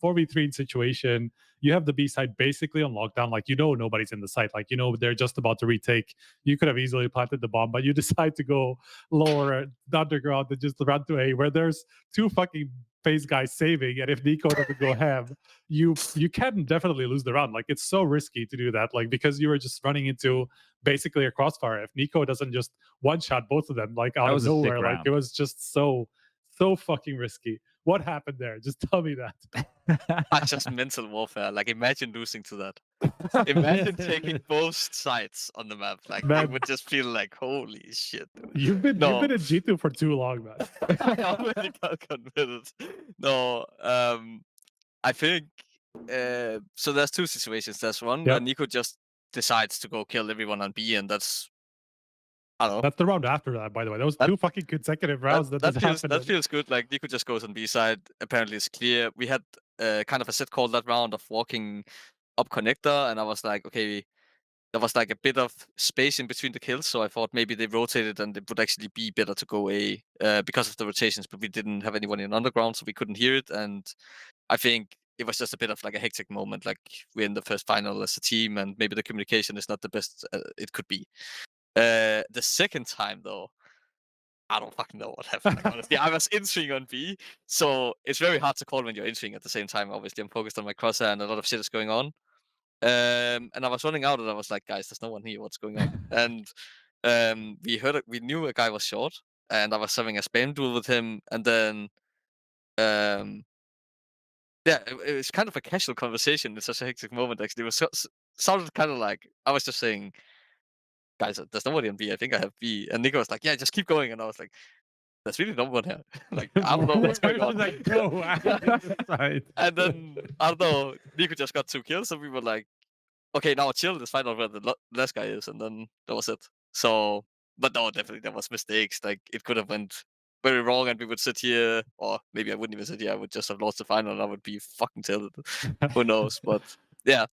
4v3 situation, you have the B side basically on lockdown. Like nobody's in the site. Like they're just about to retake. You could have easily planted the bomb, but you decide to go lower the underground and just run to A, where there's 2 fucking FaZe guys saving. And if NiKo doesn't go ham, you can definitely lose the round. Like it's so risky to do that. Like because you are just running into basically a crossfire. If NiKo doesn't just one shot both of them like out That of was a sick nowhere, like round. it was just so fucking risky. What happened there? Just tell me that. That's just mental warfare. Like imagine losing to that. Imagine taking both sides on the map. Like Man. it would just feel like holy shit. Dude. You've been No. in G2 for too long, man. I already got convinced. No, I think so. There's 2 situations. There's one where Yep. NiKo just decides to go kill everyone on B, and that's I don't know. That's the round after that, by the way. That was That- 2 fucking consecutive rounds that happened. That feels good. Like NiKo just goes on B side. Apparently, it's clear. We had kind of a set call that round of walking up connector, and I was like, okay, there was like a bit of space in between the kills, so I thought maybe they rotated and it would actually be better to go A because of the rotations, but we didn't have anyone in underground, so we couldn't hear it, and I think it was just a bit of like a hectic moment, like we're in the first final as a team, and maybe the communication is not the best it could be. The second time, though, I don't fucking know what happened. Like, honestly, I was entering on B, so it's very hard to call when you're entering at the same time. Obviously, I'm focused on my crosshair and a lot of shit is going on. And I was running out, and I was like, "Guys, there's no one here. What's going on?" And we knew a guy was short, and I was having a spam duel with him, and then yeah, it was kind of a casual conversation. It's such a hectic moment. Actually, it was sounded kind of like I was just saying, guys, there's nobody on B. I think I have B. And NiKo was like, yeah, just keep going. And I was like, there's really no one here. Like, I don't know what's going Where on. did I go? I didn't decide. And then I don't know, NiKo just got 2 kills, and we were like, okay, now chill. Let's find out where the last guy is, and then that was it. So, but no, definitely there was mistakes. Like it could have went very wrong, and we would sit here, or maybe I wouldn't even sit here. I would just have lost the final, and I would be fucking tilted. Who knows? But yeah,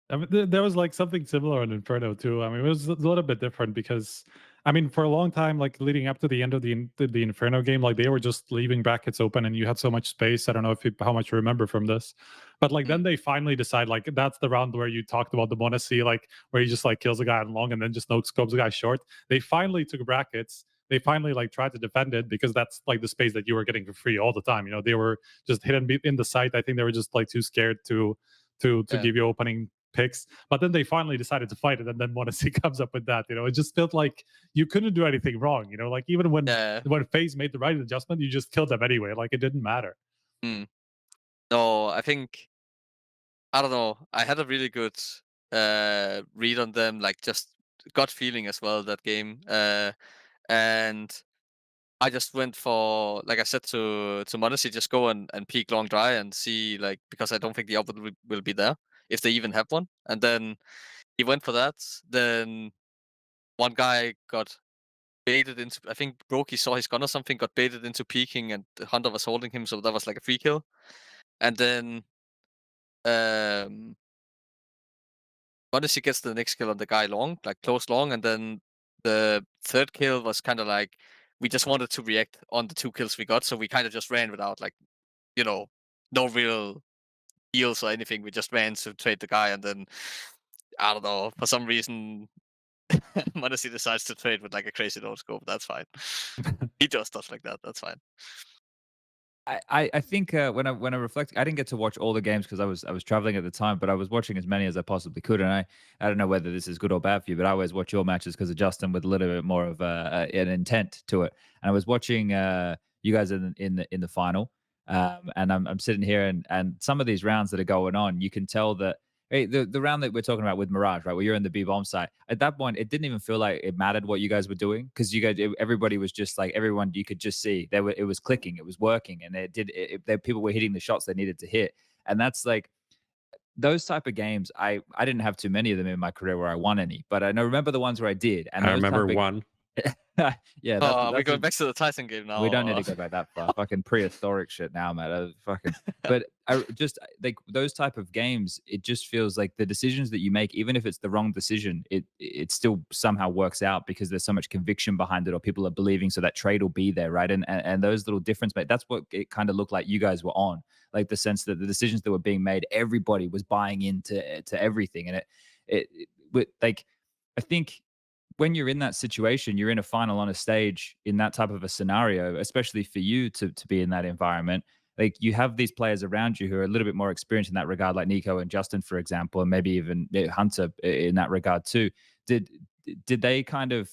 I mean, there was like something similar in Inferno too. I mean, it was a little bit different because, I mean, for a long time, like leading up to the end of the Inferno game, like they were just leaving brackets open, and you had so much space. I don't know if how much you remember from this, but like then they finally decide like that's the round where you talked about the m0NESY, like where he just like kills a guy on long and then just no scopes the guy short. They finally took brackets. They finally like tried to defend it because that's like the space that you were getting for free all the time. You know, they were just hidden in the site. I think they were just like too scared to yeah, give you opening picks. But then they finally decided to fight it, and then m0NESY comes up with that. You know, it just felt like you couldn't do anything wrong. You know, like even yeah. when FaZe made the right adjustment, you just killed them anyway. Like it didn't matter. Mm. No, I think I don't know. I had a really good read on them, like just gut feeling as well that game. And I just went for, like I said to m0NESY, just go and peek long dry and see, like, because I don't think the output will be there if they even have one. And then he went for that. Then one guy got baited into, I think Brokey saw his gun or something, got baited into peeking, and the Hunter was holding him, so that was like a free kill. And then um m0NESY gets the next kill on the guy long, like close long, and then the third kill was kind of like we just wanted to react on the 2 kills we got, so we kind of just ran without, like, you know, no real deals or anything. We just ran to trade the guy, and then I don't know, for some reason m0NESY decides to trade with like a crazy no scope. That's fine. He does stuff like that. That's fine. I think when I reflect, I didn't get to watch all the games because I was traveling at the time, but I was watching as many as I possibly could, and I don't know whether this is good or bad for you, but I always watch your matches because of Justin with a little bit more of an intent to it. And I was watching you guys in the final, and I'm sitting here and some of these rounds that are going on, you can tell that. Hey, the round that we're talking about with Mirage, right? Where you're in the B bomb site. At that point, it didn't even feel like it mattered what you guys were doing because everybody was just like everyone. You could just see it was clicking, it was working, and people were hitting the shots they needed to hit. And that's like those type of games. I didn't have too many of them in my career where I won any, but I know remember the ones where I did. And I those remember type of, one. yeah, Oh, are we that's going back to the Tyson game now? we don't need or- to go back that far. Fucking prehistoric shit now, man. Fucking. But I just like those type of games. It just feels like the decisions that you make, even if it's the wrong decision, it still somehow works out because there's so much conviction behind it, or people are believing, so that trade will be there, right? And those little difference, mate. That's what it kind of looked like you guys were on, like the sense that the decisions that were being made, everybody was buying into to everything, and like I think when you're in that situation, you're in a final on a stage in that type of a scenario, especially for you to be in that environment. Like you have these players around you who are a little bit more experienced in that regard, like NiKo and Justin, for example, and maybe even Hunter in that regard too. Did did they kind of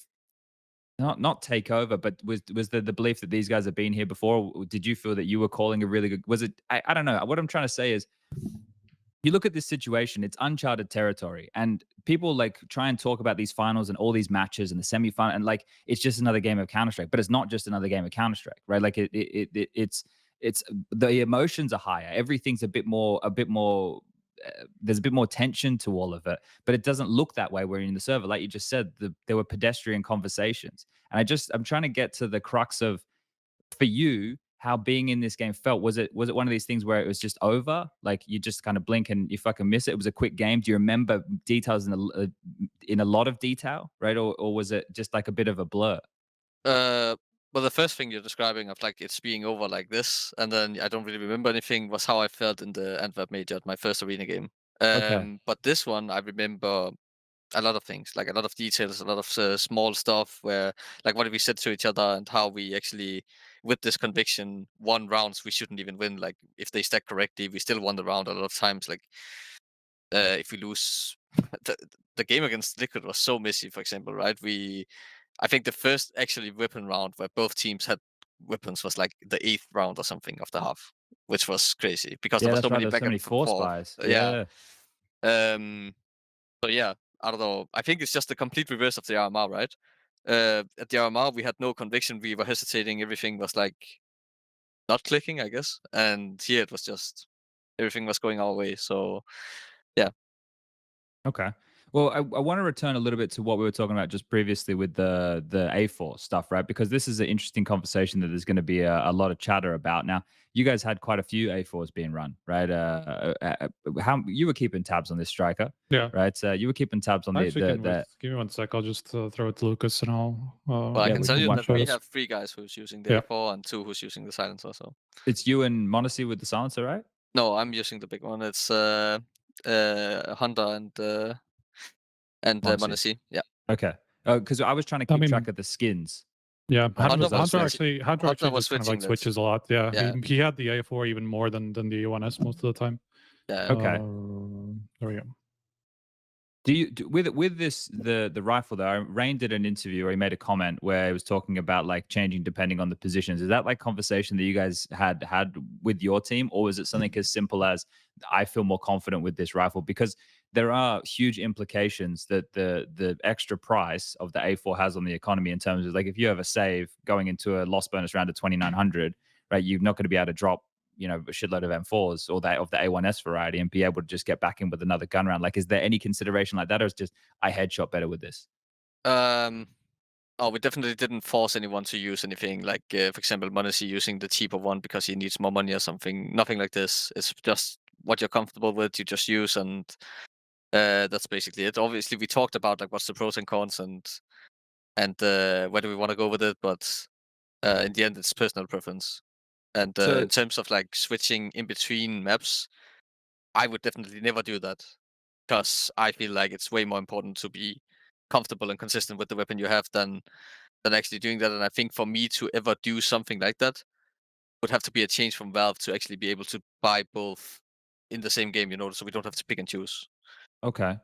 not take over, but was the belief that these guys have been here before? Did you feel that you were calling a really good? Was it? I don't know. What I'm trying to say is you look at this situation, it's uncharted territory. And people like try and talk about these finals and all these matches and the semifinal, and like it's just another game of Counter-Strike, but it's not just another game of Counter-Strike, right? Like it's the emotions are higher. Everything's a bit more there's a bit more tension to all of it, but it doesn't look that way when you're in the server. Like you just said, there were pedestrian conversations. And I'm trying to get to the crux of for you how being in this game felt. Was it one of these things where it was just over, like you just kind of blink and you fucking miss it? It was a quick game. Do you remember details in a lot of detail, right? Or was it just like a bit of a blur? Uh, well, the first thing you're describing of like it's being over like this, and then I don't really remember anything, was how I felt in the Antwerp Major at my first arena game. Okay. But this one, I remember a lot of things, like a lot of details, a lot of small stuff where, like, what we said to each other and how we actually, with this conviction, won rounds we shouldn't even win. Like, if they stack correctly, we still won the round a lot of times. Like, if we lose, the, the game against Liquid was so messy, for example, right? I think the first actually weapon round where both teams had weapons was like the 8th round or something of the half, which was crazy because there Yeah, was that's so right. many There's so back many and force forth. buys. Yeah. Yeah. Um, So yeah, I don't know. I think it's just the complete reverse of the RMR, right? At the RMR, we had no conviction. We were hesitating. Everything was like not clicking, I guess. And here it was just everything was going our way. So yeah. Okay. Well, I want to return a little bit to what we were talking about just previously with the A4 stuff, right? Because this is an interesting conversation that there's going to be a lot of chatter about. Now, you guys had quite a few A4s being run, right? How you were keeping tabs on this, Striker, Yeah. right? You were keeping tabs on I the actually can the give me 1 sec. I'll just throw it to Lucas and I'll. Well, I Yeah, can we tell can you watch that we this. have 3 guys who's using the Yeah. A4 and 2 who's using the silencer. So it's you and m0NESY with the silencer, right? no, I'm using the big one. It's Hunter and m0NESY. m0NESY. Yeah. Okay. Because I was trying to I keep track mean, of the skins. yeah, Right, Hunter because I was was Hunter switching. actually was just kind of like switching that. switches a lot. Yeah, Yeah. he had the A4 even more than the A1S most of the time. Yeah. Okay. There we go. Do you with this the rifle though? Rain did an interview where he made a comment where he was talking about like changing depending on the positions. Is that like conversation that you guys had with your team, or is it something as simple as I feel more confident with this rifle? Because there are huge implications that the extra price of the A4 has on the economy in terms of like if you have a save going into a loss bonus round of 2,900, right? You're not going to be able to drop a shitload of M4s or that of the A1S variety and be able to just get back in with another gun round. Like, is there any consideration like that, or is just I headshot better with this? Oh, we definitely didn't force anyone to use anything like, for example, m0NESY using the cheaper one because he needs more money or something. Nothing like this. It's just what you're comfortable with, you just use, and that's basically it. Obviously, we talked about like what's the pros and cons and where do we want to go with it, but in the end, it's personal preference. And So- in terms of like switching in between maps, I would definitely never do that because I feel like it's way more important to be comfortable and consistent with the weapon you have than actually doing that. And I think for me to ever do something like that would have to be a change from Valve to actually be able to buy both in the same game, so we don't have to pick and choose. Okay.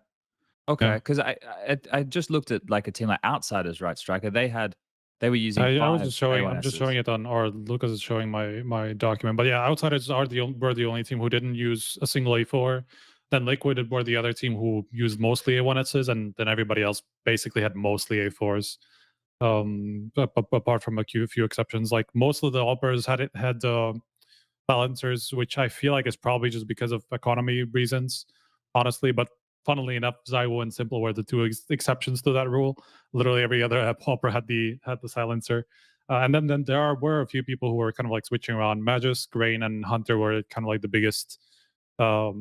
Okay, because I just looked at like a team like Outsiders, right, Striker. They were using I was 5 just showing. I'm just A1Ss. showing it on, or Lucas is showing my document. But yeah, Outsiders were the only team who didn't use a single A4. Then Liquid were the other team who used mostly A1Ss, and then everybody else basically had mostly A4s. Apart from a few exceptions, like most of the Alpers had silencers, which I feel like is probably just because of economy reasons, honestly. But funnily enough, Zywo and Simple were the 2 exceptions to that rule. Literally every other Hopper had the silencer. And then there were a few people who were kind of like switching around. Magus, Grain, and Hunter were kind of like the biggest, the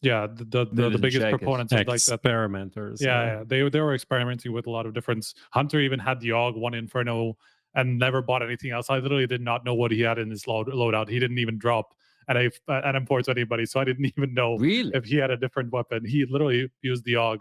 biggest shakers. proponents of like that. Experimenters. Yeah, they were experimenting with a lot of different. Hunter even had the AUG, 1 Inferno, and never bought anything else. I literally did not know what he had in his loadout. He didn't even drop an M4 to anybody, so I didn't even know Really? if he had a different weapon. He literally used the AUG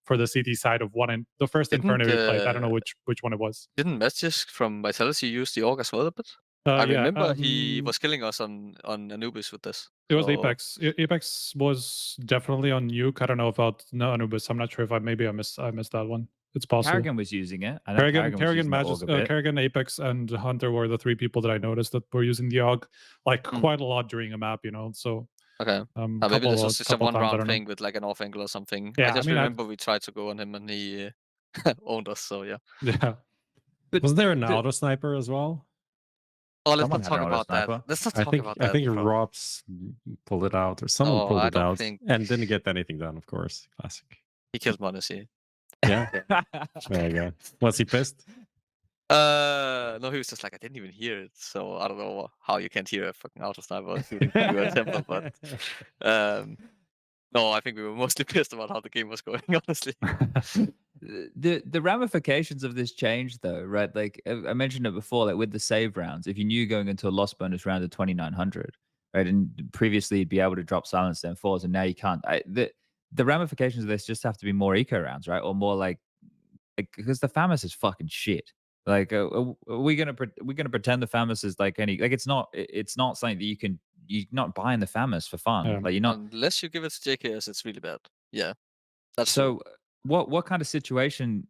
for the CT side of the first Inferno he played. I don't know which one it was. Didn't Magisk from Vitality use the AUG as well a bit? I Yeah, remember he was killing us on Anubis with this. It was So- Apex. Apex was definitely on Nuke. I don't know about Anubis. I'm not sure if I missed that one. It's possible. Kerrigan was using it. I know Kerrigan, was using the Magus, AUG a bit. Kerrigan, Apex, and Hunter were the 3 people that I noticed that were using the AUG like quite a lot during a map. So Okay. Maybe this was just a one-round thing with like an off angle or something. Yeah, I just I mean, remember we tried to go on him and he owned us. So yeah. Yeah. Was there an auto sniper as well? Oh, let's Someone not had talk an auto about that. sniper. Let's not I talk think about that. I think bro. Robs pulled it out, or someone Oh, pulled I it don't out think- and didn't get anything done. Of course, classic. He killed m0NESY. Yeah, there you go. Was he pissed? No, he was just like, I didn't even hear it. So I don't know how you can't hear a fucking auto sniper shooting through a temple, but no, I think we were mostly pissed about how the game was going, honestly. The ramifications of this change though, right? Like I mentioned it before, like with the save rounds, if you knew going into a loss bonus round of 2,900, right, and previously you'd be able to drop silenced M4s, and now you can't. The ramifications of this just have to be more eco rounds, right, or more like because the FAMAS is fucking shit. Like, are we gonna pretend the FAMAS is like any, like it's not something that you're not buying the FAMAS for fun. Yeah. Like you're not. Unless you give it to JKS, it's really bad. Yeah, that's So what kind of situation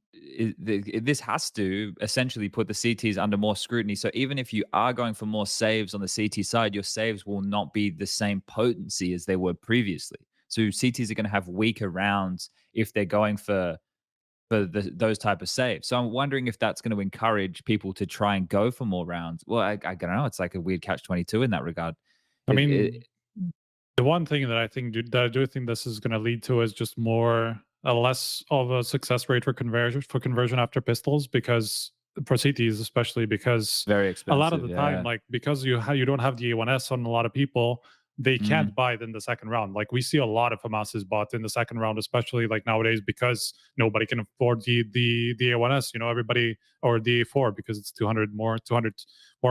this has to essentially put the CTs under more scrutiny. So even if you are going for more saves on the CT side, your saves will not be the same potency as they were previously. So CTs are going to have weaker rounds if they're going for those type of saves. So I'm wondering if that's going to encourage people to try and go for more rounds. Well, I don't know. It's like a weird catch-22 in that regard. I mean, the one thing that I do think this is going to lead to is just less of a success rate for conversion after pistols, because for CTs especially, because very expensive. A lot of the time, like, because you don't have the A1S on a lot of people, they can't buy it in the second round. Like, we see a lot of FAMASs bought in the second round, especially like nowadays, because nobody can afford the A1S, everybody, or the A4, because it's 200 more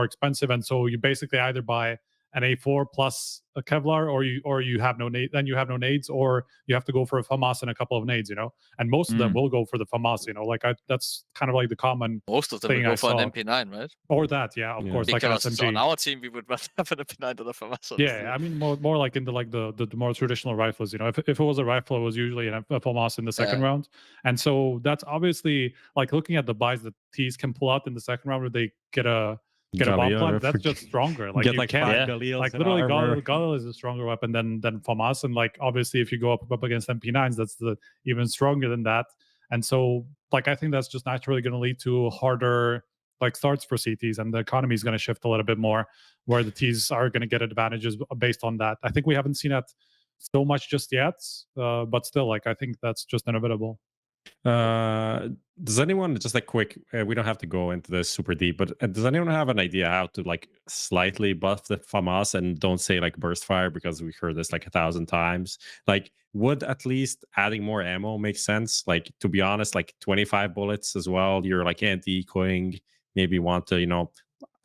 expensive. And so you basically either buy an A4 plus a Kevlar, or you have no nades, or you have to go for a FAMAS and a couple of nades, and most of them will go for the FAMAS, like that's kind of like the common Most of them will thing go I for saw. an MP9, right? Or that, yeah, of course, like an Because on SMG. our team, we would rather have an MP9 than a FAMAS. Yeah, I mean more like in the more traditional rifles. If it was a rifle, it was usually a FAMAS in the second round, and so that's obviously, like, looking at the buys that T's can pull out in the second round, where they get a bomb plant, that's just stronger. Like, get you like can't, 5 Galils like, in literally armor. Galil is a stronger weapon than FAMAS, and like, obviously if you go up against MP9s, that's even stronger than that. And so, like, I think that's just naturally going to lead to harder, like, starts for CTs, and the economy is going to shift a little bit more, where the T's are going to get advantages based on that. I think we haven't seen that so much just yet, but still, like, I think that's just inevitable. Does anyone, just a quick, we don't have to go into this super deep, but does anyone have an idea how to, like, slightly buff the FAMAS and don't say like burst fire, because we heard this like 1,000 times? Like, would at least adding more ammo make sense? Like, to be honest, like 25 bullets as well, you're like anti-echoing, maybe want to,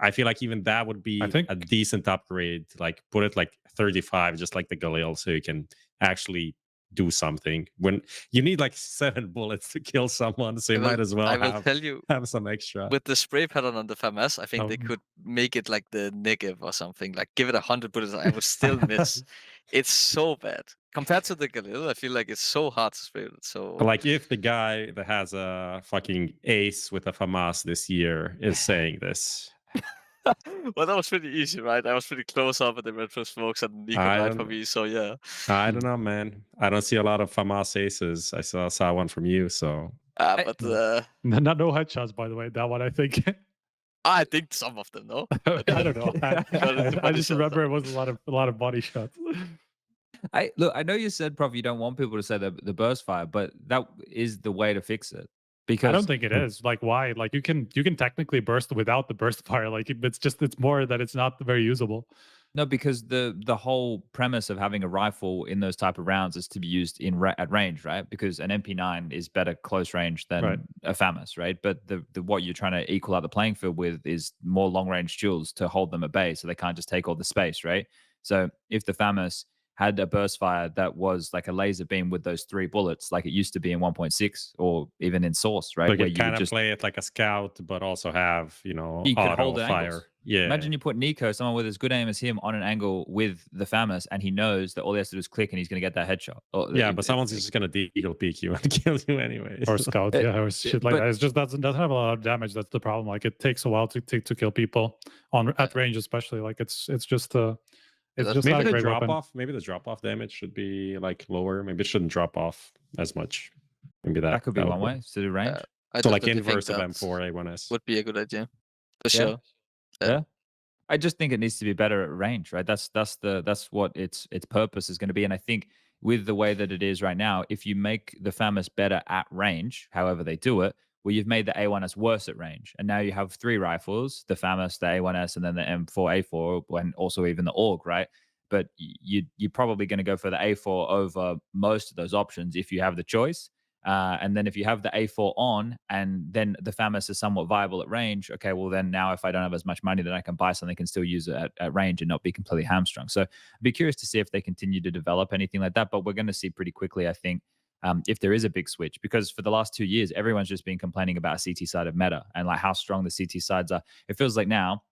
I feel like even that would be a decent upgrade. Like, put it like 35, just like the Galil, so you can actually do something when you need like 7 bullets to kill someone, so you might as well have some extra. With the spray pattern on the FAMAS, I think they could make it like the negative or something, like give it 100 bullets, I would still miss. It's so bad compared to the Galil. I feel like it's so hard to spray it. So, like, if the guy that has a fucking ace with a FAMAS this year is saying this. Well, that was pretty easy, right? I was pretty close up, and they went for smokes and NiKo died for me. So yeah, I don't know, man. I don't see a lot of FAMAS aces. I saw one from you, so. But no headshots, by the way. That one, I think. I think some of them, no. I don't know. I just remember it was a lot of body shots. I know you said, Prof, you don't want people to say the burst fire, but that is the way to fix it. Because I don't think it is. Like, why? Like, you can technically burst without the burst fire. Like, it's more that it's not very usable. No, because the whole premise of having a rifle in those type of rounds is to be used at range, right? Because an MP9 is better close range than a FAMAS, right? But the what you're trying to equal out the playing field with is more long range duels to hold them at bay, so they can't just take all the space, right? So if the FAMAS had a burst fire that was like a laser beam with those 3 bullets, like it used to be in 1.6 or even in Source, right? Like, you kind of play it like a scout, but also have, you auto could hold fire. Angles. Yeah. Imagine you put NiKo, someone with as good aim as him, on an angle with the FAMAS, and he knows that all he has to do is click and he's going to get that headshot. Yeah, but someone's just going to deagle peek you and kill you anyway. Or scout, or shit like that. It's just doesn't have a lot of damage. That's the problem. Like, it takes a while to kill people at range, especially. Like, it's just maybe not a the great drop weapon. off. Maybe the drop off damage should be like lower. Maybe it shouldn't drop off as much. Maybe that could be one way to do range. So like inverse of M4 A1S would be a good idea for sure. Yeah. I just think it needs to be better at range, right? That's what its purpose is going to be. And I think with the way that it is right now, if you make the FAMAS better at range, however they do it, well, you've made the A1S worse at range. And now you have 3 rifles, the FAMAS, the A1S, and then the M4A4, and also even the AUG, right? But you're probably going to go for the A4 over most of those options if you have the choice. And then if you have the A4 on, and then the FAMAS is somewhat viable at range, okay, well then now if I don't have as much money, then I can buy something, can still use it at range and not be completely hamstrung. So I'd be curious to see if they continue to develop anything like that. But we're going to see pretty quickly, I think, if there is a big switch, because for the last 2 years, everyone's just been complaining about a CT side of meta and like how strong the CT sides are. It feels like now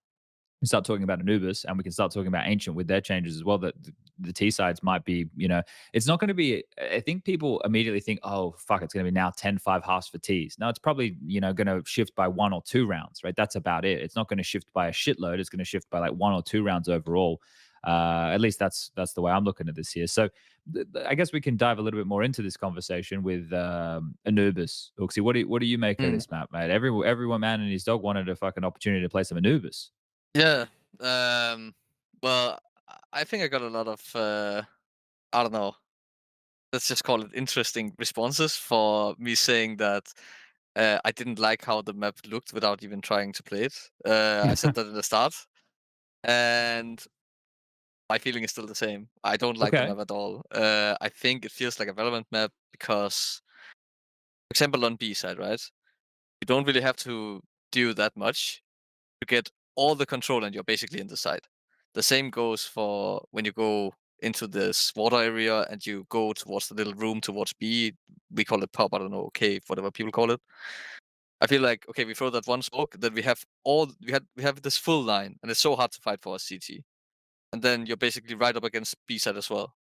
we start talking about Anubis, and we can start talking about Ancient with their changes as well, that the T sides might be, it's not going to be, I think people immediately think, oh, fuck, it's going to be now 10-5 halves for Ts. No, it's probably, going to shift by 1 or 2 rounds, right? That's about it. It's not going to shift by a shitload. It's going to shift by like 1 or 2 rounds overall. At least that's the way I'm looking at this here. So I guess we can dive a little bit more into this conversation with Anubis. HooXi, what do you make of Mm, this map, mate? Everyone, man, and his dog wanted a fucking opportunity to play some Anubis. yeah. Well, I think I got a lot of I don't know. Let's just call it interesting responses for me saying that I didn't like how the map looked without even trying to play it. I said that at the start, and my feeling is still the same. I don't like the Okay. map at all. I think it feels like a relevant map because, for example, on B side, right? You don't really have to do that much to get all the control, and you're basically in the side. The same goes for when you go into this water area and you go towards the little room towards B. We call it pub, I don't know, cave, whatever people call it. I feel like okay, we throw that one smoke, then we have this full line, and it's so hard to fight for a CT. And then you're basically right up against B side as well.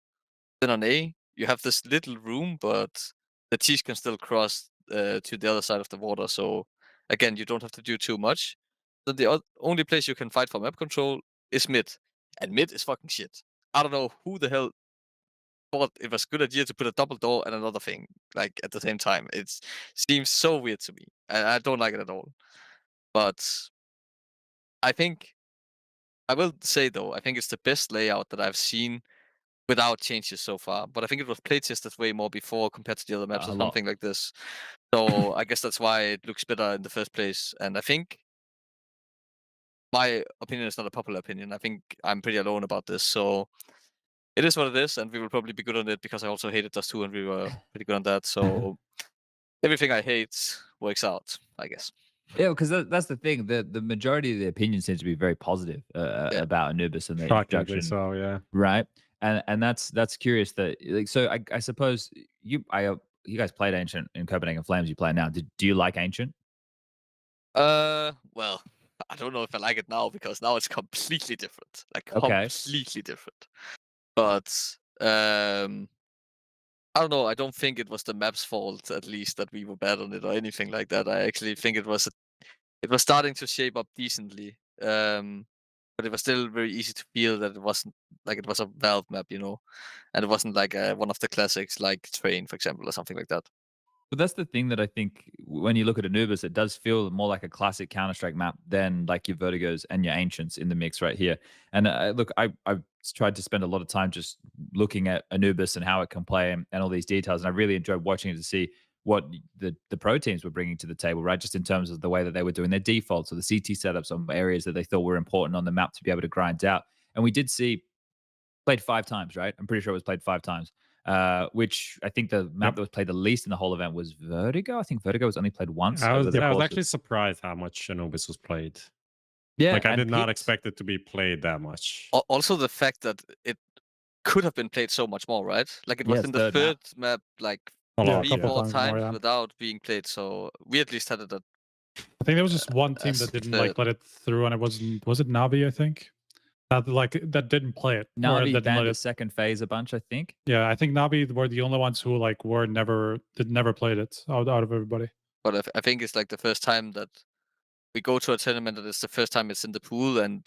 Then on A, you have this little room, but the T's can still cross to the other side of the water. So again, you don't have to do too much. Then the only place you can fight for map control is mid, and mid is fucking shit. I don't know who the hell thought it was a good idea to put a double door and another thing like at the same time. It seems so weird to me, and I don't like it at all. But I think I will say though, I think it's the best layout that I've seen without changes so far. But I think it was play tested way more before compared to the other maps A or lot. something like this. So I guess that's why it looks better in the first place. And I think my opinion is not a popular opinion. I think I'm pretty alone about this. So it is what it is, and we will probably be good on it because I also hated Dust 2 and we were pretty good on that. So everything I hate works out, I guess. Yeah, because that's the thing. The majority of the opinion seems to be very positive Yeah. about Anubis and the Shockingly introduction, so, yeah. right? And that's curious that like so. I suppose you guys played Ancient in Copenhagen Flames. You play now. Do you like Ancient? Well, I don't know if I like it now because now it's completely different. Like Okay. completely different. But I don't know. I don't think it was the map's fault, at least, that we were bad on it or anything like that. I actually think it was starting to shape up decently. But it was still very easy to feel that it wasn't like it was a Valve map, and it wasn't like one of the classics like Train, for example, or something like that. But that's the thing that I think when you look at Anubis, it does feel more like a classic Counter-Strike map than like your Vertigos and your Ancients in the mix right here. And look, I've tried to spend a lot of time just looking at Anubis and how it can play and all these details. And I really enjoyed watching it to see what the pro teams were bringing to the table, right? Just in terms of the way that they were doing their defaults or the CT setups on areas that they thought were important on the map to be able to grind out. And we did see played 5 times, right? I'm pretty sure it was played 5 times. Which I think the map that was played the least in the whole event was Vertigo. I think Vertigo was only played once. I was course actually surprised how much Anubis was played. yeah, Like I and did not picked- expect it to be played that much. Also, the fact that it could have been played so much more, right? Like it was Yes, in the third third map. map, like A Yeah, a lot, 3, couple 4 times times more, yeah. without being played. So we at least had it at I think there was just one team as that didn't third. let it through, and it was it Navi, I think. That didn't play it. or Navi that didn't banned let the it. second phase a bunch, I think. Yeah, I think Navi were the only ones who like never played it out of everybody. But I think it's like the first time that we go to a tournament and it's the first time it's in the pool. And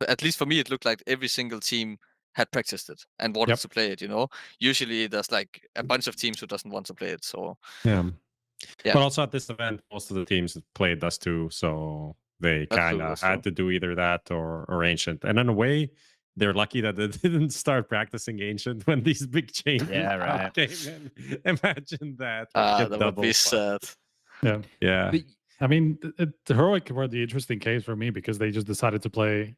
at least for me, it looked like every single team had practiced it and wanted Yep. to play it. Usually there's like a bunch of teams who doesn't want to play it. So Yeah. Yeah. But also at this event, most of the teams played Dust 2, so they That's true, kind of that's had to do either that or Ancient. And in a way, they're lucky that they didn't start practicing Ancient when these big changes Yeah, right. came in. Imagine that. that would double be fucked. sad. Yeah. Yeah. But I mean, the Heroic were the interesting case for me because they just decided to play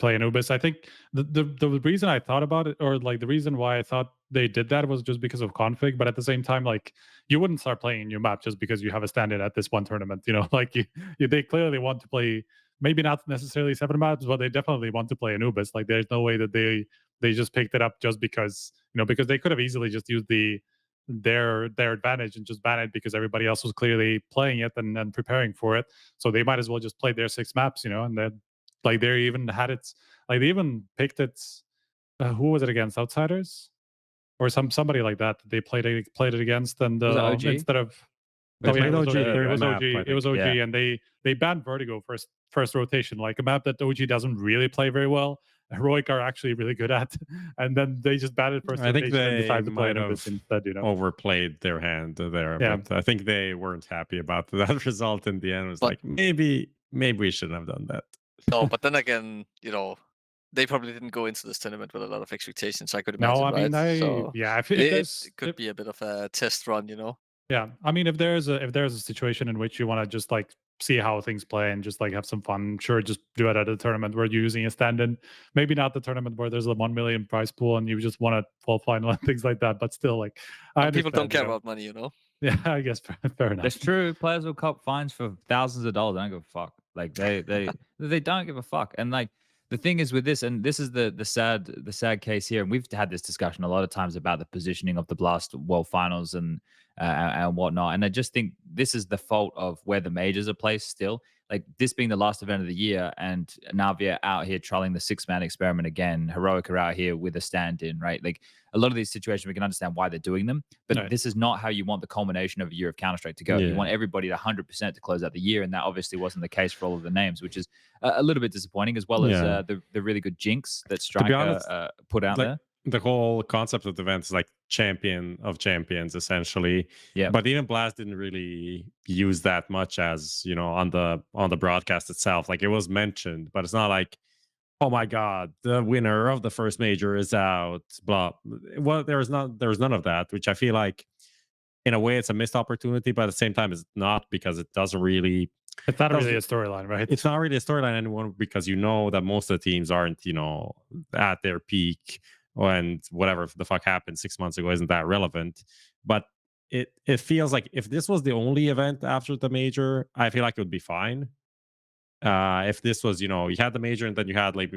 Anubis. I think the reason I thought about it, or like the reason why I thought they did that, was just because of config. But at the same time, like you wouldn't start playing a new map just because you have a stand-in at this one tournament. Like they clearly want to play, maybe not necessarily 7 maps, but they definitely want to play Anubis. Like there's no way that they just picked it up just because because they could have easily just used their advantage and just ban it because everybody else was clearly playing it and preparing for it. So they might as well just play their 6 maps, and then like they even had it, like they even picked it. Who was it against? Outsiders or somebody like that? They played it against, and Was it OG? instead of They oh yeah, played it was OG OG. third It was map, OG. I It was think. OG, Yeah. and they banned Vertigo first rotation, like a map that OG doesn't really play very well. Heroic are actually really good at, and then they just batted first I think rotation and they decided to play might Anubis have instead. You know, overplayed their hand there, Yeah. but I think they weren't happy about that result in the end. It was But- like maybe we shouldn't have done that. No, but then again, they probably didn't go into this tournament with a lot of expectations. I could imagine, no, I mean, right? So yeah, if it there's could be a bit of a test run, Yeah, I mean, if there's a situation in which you want to just like see how things play and just like have some fun, sure, just do it at a tournament where you're using a stand-in. Maybe not the tournament where there's a 1 million prize pool and you just want a full final and things like that. But still, like, And people don't understand, care about money, Yeah, I guess fair enough. That's true. Players will cop fines for thousands of dollars. I don't give a fuck. Like they don't give a fuck. And like the thing is with this, and this is the sad case here. And we've had this discussion a lot of times about the positioning of the Blast World Finals and whatnot. And I just think this is the fault of where the majors are placed still. Like this being the last event of the year, and Navia out here trolling the 6-man experiment again. Heroic are out here with a stand-in, right? Like a lot of these situations, we can understand why they're doing them, but Right. this is not how you want the culmination of a year of Counter-Strike to go. You Yeah. want everybody to 100% to close out the year, and that obviously wasn't the case for all of the names, which is a little bit disappointing, as well as Yeah. the really good jinx that Striker honest, put out like, there. The whole concept of the event is like champion of champions, essentially. Yeah. But even Blast didn't really use that much as on the broadcast itself. Like it was mentioned, but it's not like, oh my god, the winner of the first major is out. Blah. Well, there's none of that, which I feel like in a way it's a missed opportunity, but at the same time it's not, because it doesn't really. It's not really a storyline, right? It's not really a storyline anymore, because that most of the teams aren't at their peak, and whatever the fuck happened 6 months ago isn't that relevant. But it feels like if this was the only event after the major, I feel like it would be fine. If this was, you had the major and then you had like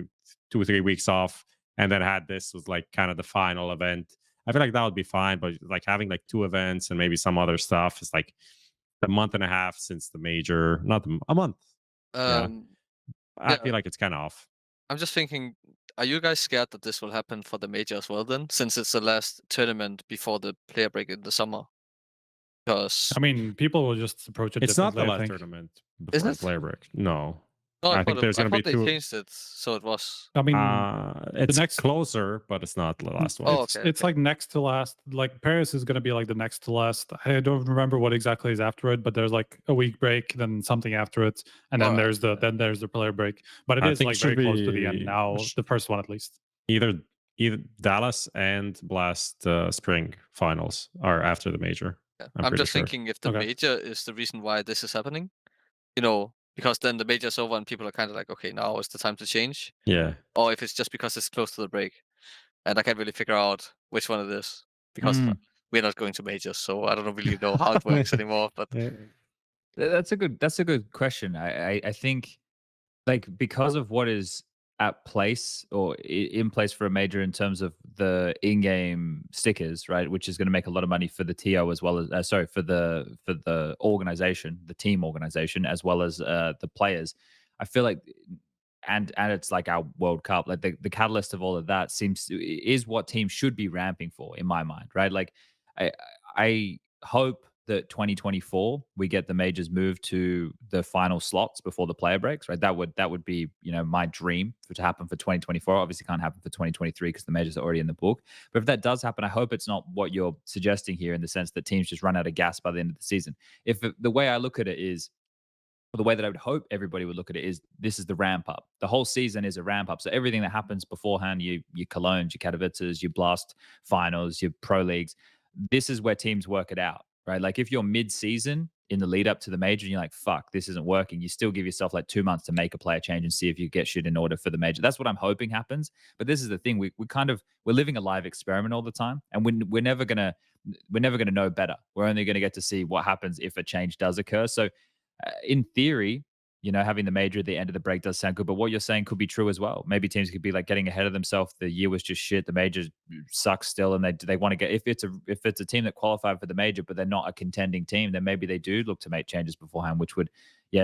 2 or 3 weeks off, and then had this was like kind of the final event, I feel like that would be fine. But like having like 2 events and maybe some other stuff is like a month and a half since the major, not a month. I yeah. feel like it's kind of off. I'm just thinking, are you guys scared that this will happen for the major as well then, since it's the last tournament before the player break in the summer? Because I mean, people will just approach it It's not the differently, I last think. tournament Is before it? player break. No. no, I think there's I gonna be thought they 2. changed it, so it was. I mean, It's next- closer, but it's not the last one. Oh, it's, okay, it's okay. like next to last. Like Paris is going to be like the next to last. I don't remember what exactly is after it, but there's like a week break, then something after it, and then Alright, there's the player break. But it I is think like should very close to the end be- now. The first one at least. Either Dallas and Blast Spring finals are after the major. Yeah. I'm I'm pretty just sure. thinking if the Okay. major is the reason why this is happening, because then the major's over and people are kind of like, okay, now is the time to change. Yeah. Or if it's just because it's close to the break. And I can't really figure out which one it is, because we're not going to majors, so I don't really know how it works anymore. But That's a good question. I think like because of what is at place or in place for a major in terms of the in-game stickers, right, which is going to make a lot of money for the TO as well as for the organization, the team organization, as well as the players. I feel like and it's like our World Cup, like the catalyst of all of that is what teams should be ramping for in my mind, right? Like I hope that 2024 we get the majors moved to the final slots before the player breaks, right? That would be my dream to happen for 2024. Obviously can't happen for 2023 because the majors are already in the book. But if that does happen, I hope it's not what you're suggesting here, in the sense that teams just run out of gas by the end of the season. If the way I look at it is, or the way that I would hope everybody would look at it is, this is the ramp up. The whole season is a ramp up. So everything that happens beforehand, your Colognes, your Katowices, your Blast finals, your pro leagues, this is where teams work it out, right? Like if you're mid-season in the lead up to the major and you're like, fuck, this isn't working, you still give yourself like 2 months to make a player change and see if you get shit in order for the major. That's what I'm hoping happens. But this is the thing, we're living a live experiment all the time, and we're never gonna know better. We're only gonna get to see what happens if a change does occur. So in theory, having the major at the end of the break does sound good, but what you're saying could be true as well. Maybe teams could be like getting ahead of themselves. The year was just shit. The major sucks still, and they want to get, if it's a team that qualified for the major, but they're not a contending team, then maybe they do look to make changes beforehand, which would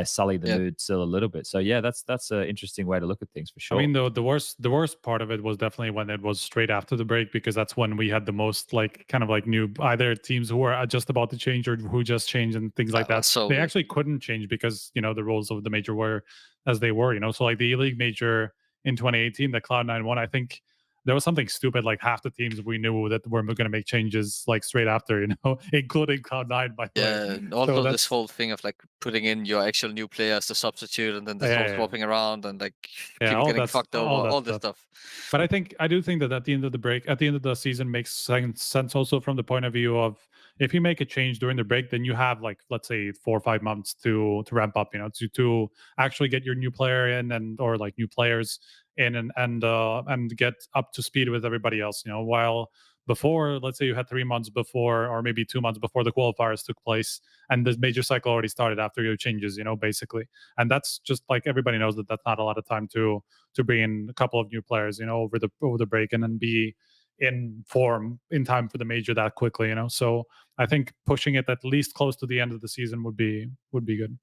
sully the mood still a little bit. So yeah, that's an interesting way to look at things for sure. I mean, the worst part of it was definitely when it was straight after the break, because that's when we had the most like kind of like new either teams who are just about to change or who just changed and things like that. So they actually couldn't change because the rules of the major were as they were. So like the E-League major in 2018 that Cloud9 won. I think there was something stupid like half the teams we knew that were going to make changes like straight after, including Cloud9, by the way. Yeah, and So also this that's whole thing of like putting in your actual new player as the substitute, and then this yeah, whole yeah, swapping around, and like yeah, people all getting that's fucked over, all that all this stuff. stuff. But I do think that at the end of the break, at the end of the season, makes sense also from the point of view of if you make a change during the break, then you have like let's say 4 or 5 months to ramp up, to actually get your new player in and or like new players in and get up to speed with everybody else. While before, let's say you had 3 months before or maybe 2 months before the qualifiers took place, and the major cycle already started after your changes, basically. And that's just like everybody knows that that's not a lot of time to bring in a couple of new players, over the break and then be in form in time for the major that quickly, So I think pushing it at least close to the end of the season would be good.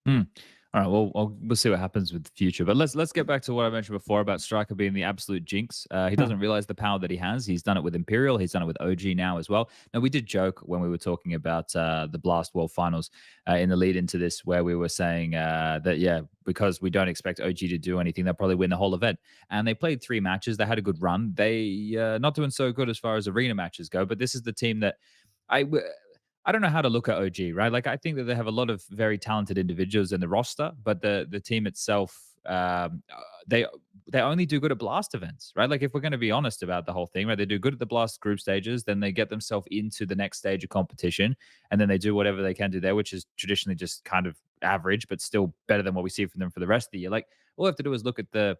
Hmm. All right. Well, we'll see what happens with the future. But let's get back to what I mentioned before about Striker being the absolute jinx. He doesn't realize the power that he has. He's done it with Imperial. He's done it with OG now as well. Now we did joke when we were talking about the Blast World Finals in the lead into this, where we were saying that because we don't expect OG to do anything, they'll probably win the whole event. And they played 3 matches. They had a good run. They not doing so good as far as arena matches go. But this is the team that I don't know how to look at OG, right? Like I think that they have a lot of very talented individuals in the roster, but the team itself, they only do good at Blast events, right? Like if we're going to be honest about the whole thing, right? They do good at the Blast group stages, then they get themselves into the next stage of competition, and then they do whatever they can do there, which is traditionally just kind of average, but still better than what we see from them for the rest of the year. Like all we have to do is look at the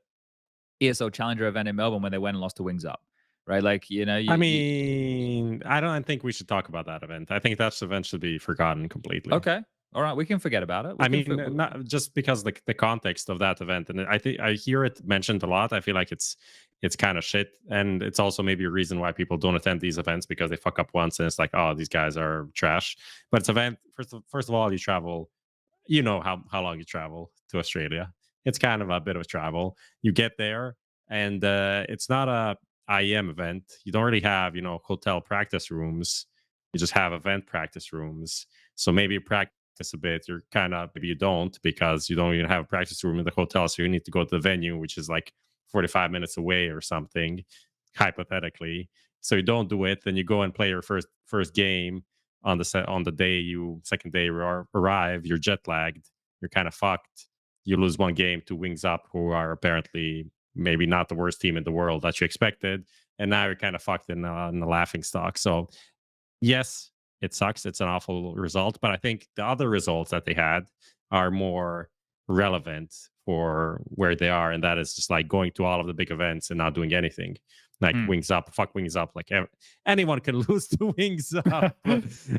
ESL Challenger event in Melbourne when they went and lost to Wings Up, right? Like I mean, I don't think we should talk about that event. I think that event should be forgotten completely. Okay, all right, we can forget about it. I mean, not just because the context of that event, and I think I hear it mentioned a lot. I feel like it's kind of shit, and it's also maybe a reason why people don't attend these events because they fuck up once, and it's like, oh, these guys are trash. But it's event first of all, you travel. You know how long you travel to Australia. It's kind of a bit of a travel. You get there, and it's not a IEM event. You don't really have hotel practice rooms. You just have event practice rooms. So maybe you practice a bit. You're kind of maybe you don't because you don't even have a practice room in the hotel. So you need to go to the venue, which is like 45 minutes away or something, hypothetically. So you don't do it. Then you go and play your first game on the day second day arrive. You're jet lagged. You're kind of fucked. You lose one game to Wings Up, who are apparently maybe not the worst team in the world that you expected, and now you're kind of fucked in the laughing stock. So yes, it sucks. It's an awful result, but I think the other results that they had are more relevant for where they are, and that is just like going to all of the big events and not doing anything. Like Wings Up, fuck Wings Up. Like anyone can lose to Wings Up.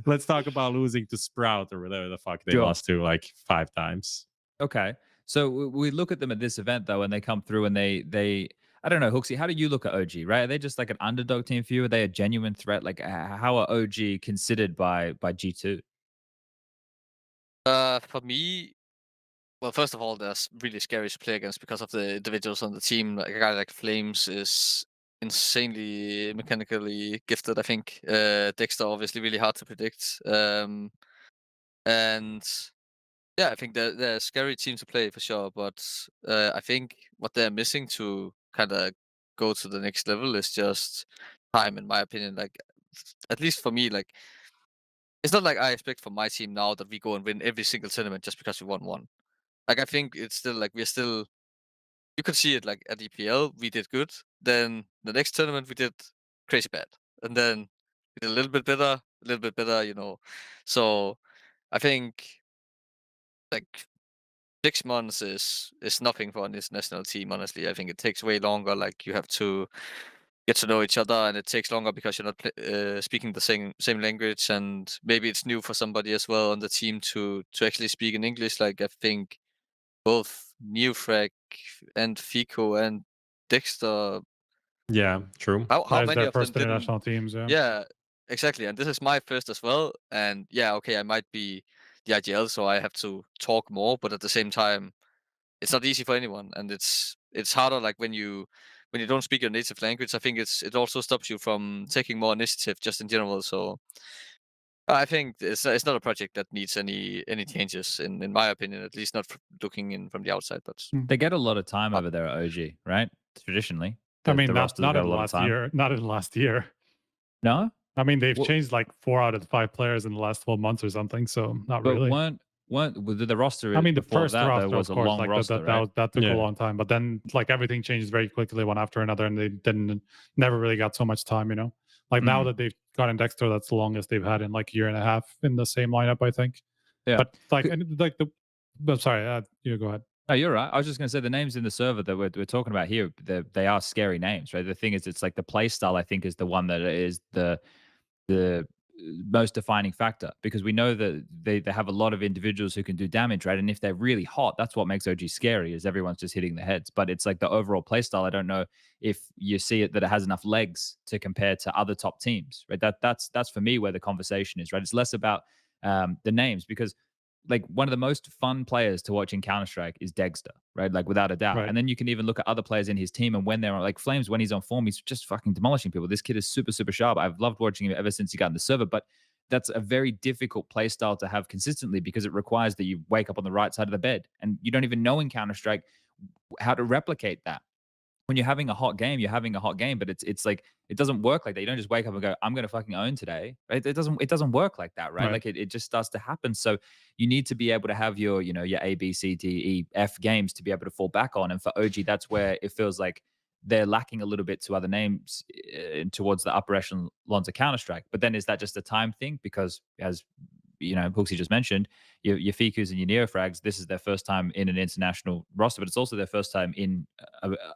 Let's talk about losing to Sprout or whatever the fuck they lost to like 5 times. Okay. So we look at them at this event though, and they come through and they I don't know, HooXi, how do you look at OG, right? Are they just like an underdog team for you? Are they a genuine threat? Like how are OG considered by G2? For me, well, first of all, they're really scary to play against because of the individuals on the team. Like a guy like Flames is insanely mechanically gifted. I think Dexter obviously really hard to predict. And yeah, I think they're a scary team to play for sure. But I think what they're missing to kind of go to the next level is just time, in my opinion. Like at least for me, like it's not like I expect from my team now that we go and win every single tournament just because we won one. Like I think it's still like we're still you could see it like at EPL we did good. Then the next tournament we did crazy bad. And then we did a little bit better. So I think like 6 months is nothing for this national team, honestly. I think it takes way longer. Like you have to get to know each other, and it takes longer because you're not speaking the same language, and maybe it's new for somebody as well on the team to actually speak in English. Like I think both Neofrag and Fico and Dexter. Yeah, true. How That is many their of them first didn't? international teams, yeah. Yeah, exactly. And this is my first as well. And yeah, okay, I might be the IGL, so I have to talk more. But at the same time, it's not easy for anyone, and it's harder. Like when you don't speak your native language, I think it also stops you from taking more initiative just in general. So I think it's not a project that needs any changes in my opinion, at least not looking in from the outside. But They get a lot of time uh, over there at OG, right? Traditionally, I the mean, rosters not got in a the lot of last time. year. Not in the last year. No, I mean, they've Well- changed like 4 out of the 5 players in the last 12 months or something. So not but really. weren't the roster? I mean, the before first that roster, though was of a course, long like roster, right? that took a Yeah. long time. But then, like everything changed very quickly one after another, and they didn't never really got so much time. You know, like now Mm. that they've gotten Dexter, that's the longest they've had in like a year and a half in the same lineup, I think. Yeah. But like, Could- and like the, I'm sorry, you go ahead. No, you're right. I was just going to say the names in the server that we're talking about here, they are scary names, right? The thing is, it's like the play style, I think, is the one that is the most defining factor, because we know that they have a lot of individuals who can do damage, right? And if they're really hot, that's what makes OG scary, is everyone's just hitting the heads. But it's like the overall play style, I don't know if you see it that it has enough legs to compare to other top teams, right? That's for me where the conversation is, right? It's less about the names, because like one of the most fun players to watch in Counter-Strike is Dexter, right? Like without a doubt. Right. And then you can even look at other players in his team, and when they're like Flames, when he's on form, he's just fucking demolishing people. This kid is super, super sharp. I've loved watching him ever since he got in the server, but that's a very difficult play style to have consistently, because it requires that you wake up on the right side of the bed, and you don't even know in Counter-Strike how to replicate that. When you're having a hot game, you're having a hot game, but it's like it doesn't work like that. You don't just wake up and go, "I'm going to fucking own today." Right? It doesn't work like that, right? Right. Like it just starts to happen. So you need to be able to have your your A, B, C, D, E, F games to be able to fall back on. And for OG, that's where it feels like they're lacking a little bit to other names towards the upper echelons of Counter Strike. But then is that just a time thing? Because as HooXi just mentioned, your Ficus and your Neofrags, this is their first time in an international roster, but it's also their first time in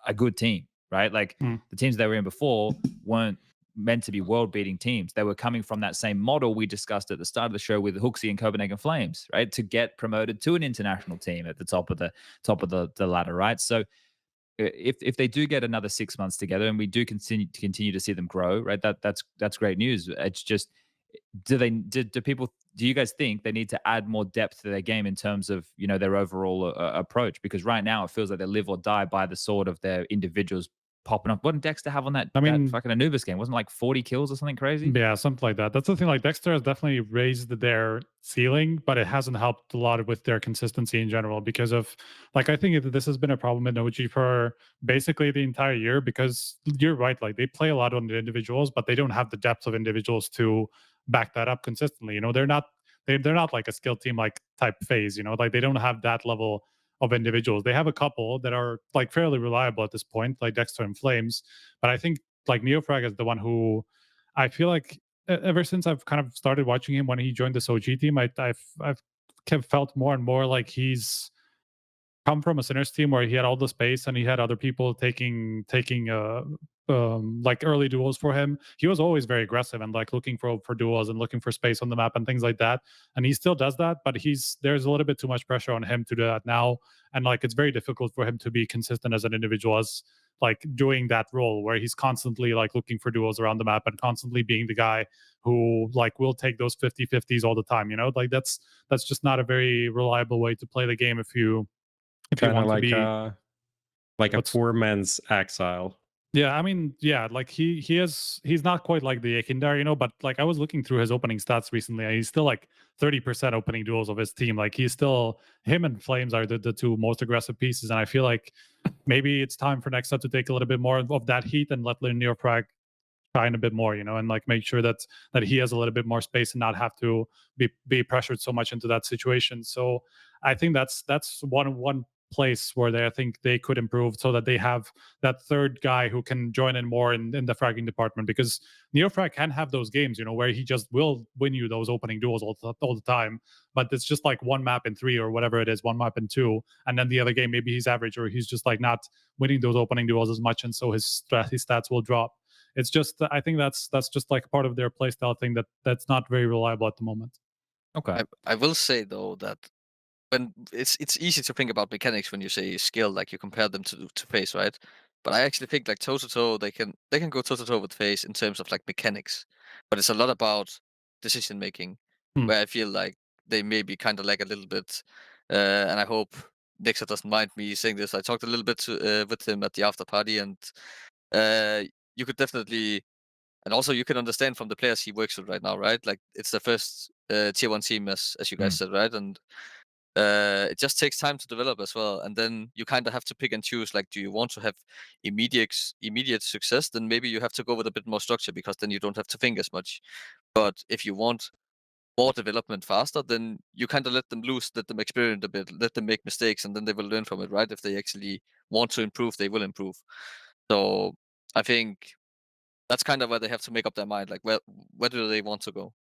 a good team, right? Like the teams they were in before weren't meant to be world-beating teams. They were coming from that same model we discussed at the start of the show with HooXi and Copenhagen Flames, right? To get promoted to an international team at the top of the ladder, right? So if they do get another 6 months together, and we do continue to see them grow, right? That's great news. It's just, do you guys think they need to add more depth to their game in terms of their overall approach? Because right now it feels like they live or die by the sword of their individuals popping up. What did Dexter have on that fucking Anubis game? Wasn't it like 40 kills or something crazy? Yeah, something like that. That's the thing. Like Dexter has definitely raised their ceiling, but it hasn't helped a lot with their consistency in general, because of like, I think this has been a problem in OG for basically the entire year, because you're right. Like they play a lot on the individuals, but they don't have the depth of individuals to back that up consistently. They're not like a skill team like type FaZe. Like they don't have that level of individuals. They have a couple that are like fairly reliable at this point, like Dexter and Flames. But I think like Neofrag is the one who I feel like ever since I've kind of started watching him when he joined this OG team, I've felt more and more like he's come from a Sinners team where he had all the space and he had other people taking like early duels for him. He was always very aggressive and like looking for duels and looking for space on the map and things like that. And he still does that, but there's a little bit too much pressure on him to do that now. And like it's very difficult for him to be consistent as an individual, as like doing that role where he's constantly like looking for duels around the map and constantly being the guy who like will take those 50-50s all the time. Like that's just not a very reliable way to play the game if you Kind of want like to be like a poor man's exile. Yeah, I mean, yeah, like he's not quite like the Akindar, but like I was looking through his opening stats recently, and he's still like 30% opening duels of his team. Like him and Flames are the two most aggressive pieces, and I feel like maybe it's time for Nexa to take a little bit more of that heat and let Neofrag shine a bit more, and like make sure that he has a little bit more space and not have to be pressured so much into that situation. So I think that's one place where I think they could improve, so that they have that third guy who can join in more in the fragging department, because Neofrag can have those games, where he just will win you those opening duels all the time, but it's just like one map in 3 or whatever it is, one map in 2, and then the other game maybe he's average, or he's just like not winning those opening duels as much, and so his stats will drop. It's just, I think that's just like part of their playstyle thing that's not very reliable at the moment. Okay. I will say though that when it's easy to think about mechanics when you say skill, like you compare them to FaZe, right? But I actually think like toe to toe, they can go toe to toe with FaZe in terms of like mechanics, but it's a lot about decision making, Hmm. where I feel like they maybe kind of lag a little bit. And I hope Nixa doesn't mind me saying this. I talked a little bit with him at the after party, and uh, you could definitely And also you can understand from the players he works with right now, right? Like it's the first tier 1 team as you guys said, right? And it just takes time to develop as well. And then you kind of have to pick and choose, like, do you want to have immediate success? Then maybe you have to go with a bit more structure, because then you don't have to think as much. But if you want more development faster, then you kind of let them loose, let them experiment a bit, let them make mistakes, and then they will learn from it, right? If they actually want to improve, they will improve. So I think that's kind of where they have to make up their mind, like where do they want to go?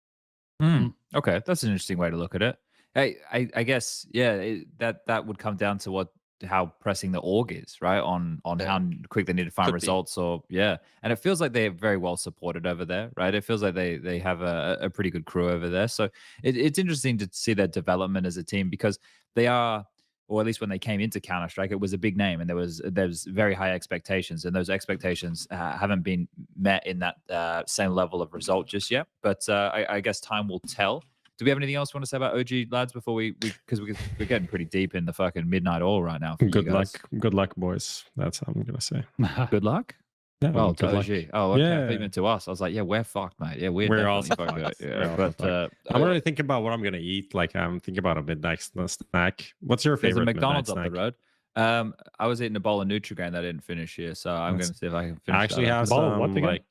Okay, that's an interesting way to look at it. I guess yeah, that would come down to how pressing the org is, right? On Yeah, how quick they need to find could be. results, or yeah. And it feels like they're very well supported over there, right? It feels like they have a pretty good crew over there. So it's interesting to see their development as a team, because they are, or at least when they came into Counter Strike, it was a big name, and there's very high expectations, and those expectations haven't been met in that same level of result just yet. But I guess time will tell. Do we have anything else you want to say about OG lads before because we're getting pretty deep in the fucking midnight oil right now for Good you guys. good luck, boys. That's what I'm gonna say. Good luck. Yeah, Well, to good luck. OG. Oh, okay. I thought you Yeah. meant to us. I was like, yeah, we're fucked, mate. Yeah, we're We're definitely also fucked. fucked. Yeah, We're also but fucked. I'm already thinking about what I'm gonna eat. Like I'm thinking about a midnight snack. What's your there's a favorite McDonald's up midnight the snack? road. I was eating a bowl of Nutrigrain that I didn't finish here, so I'm That's- going to see if I can I finish actually that. have Ball of what some again? like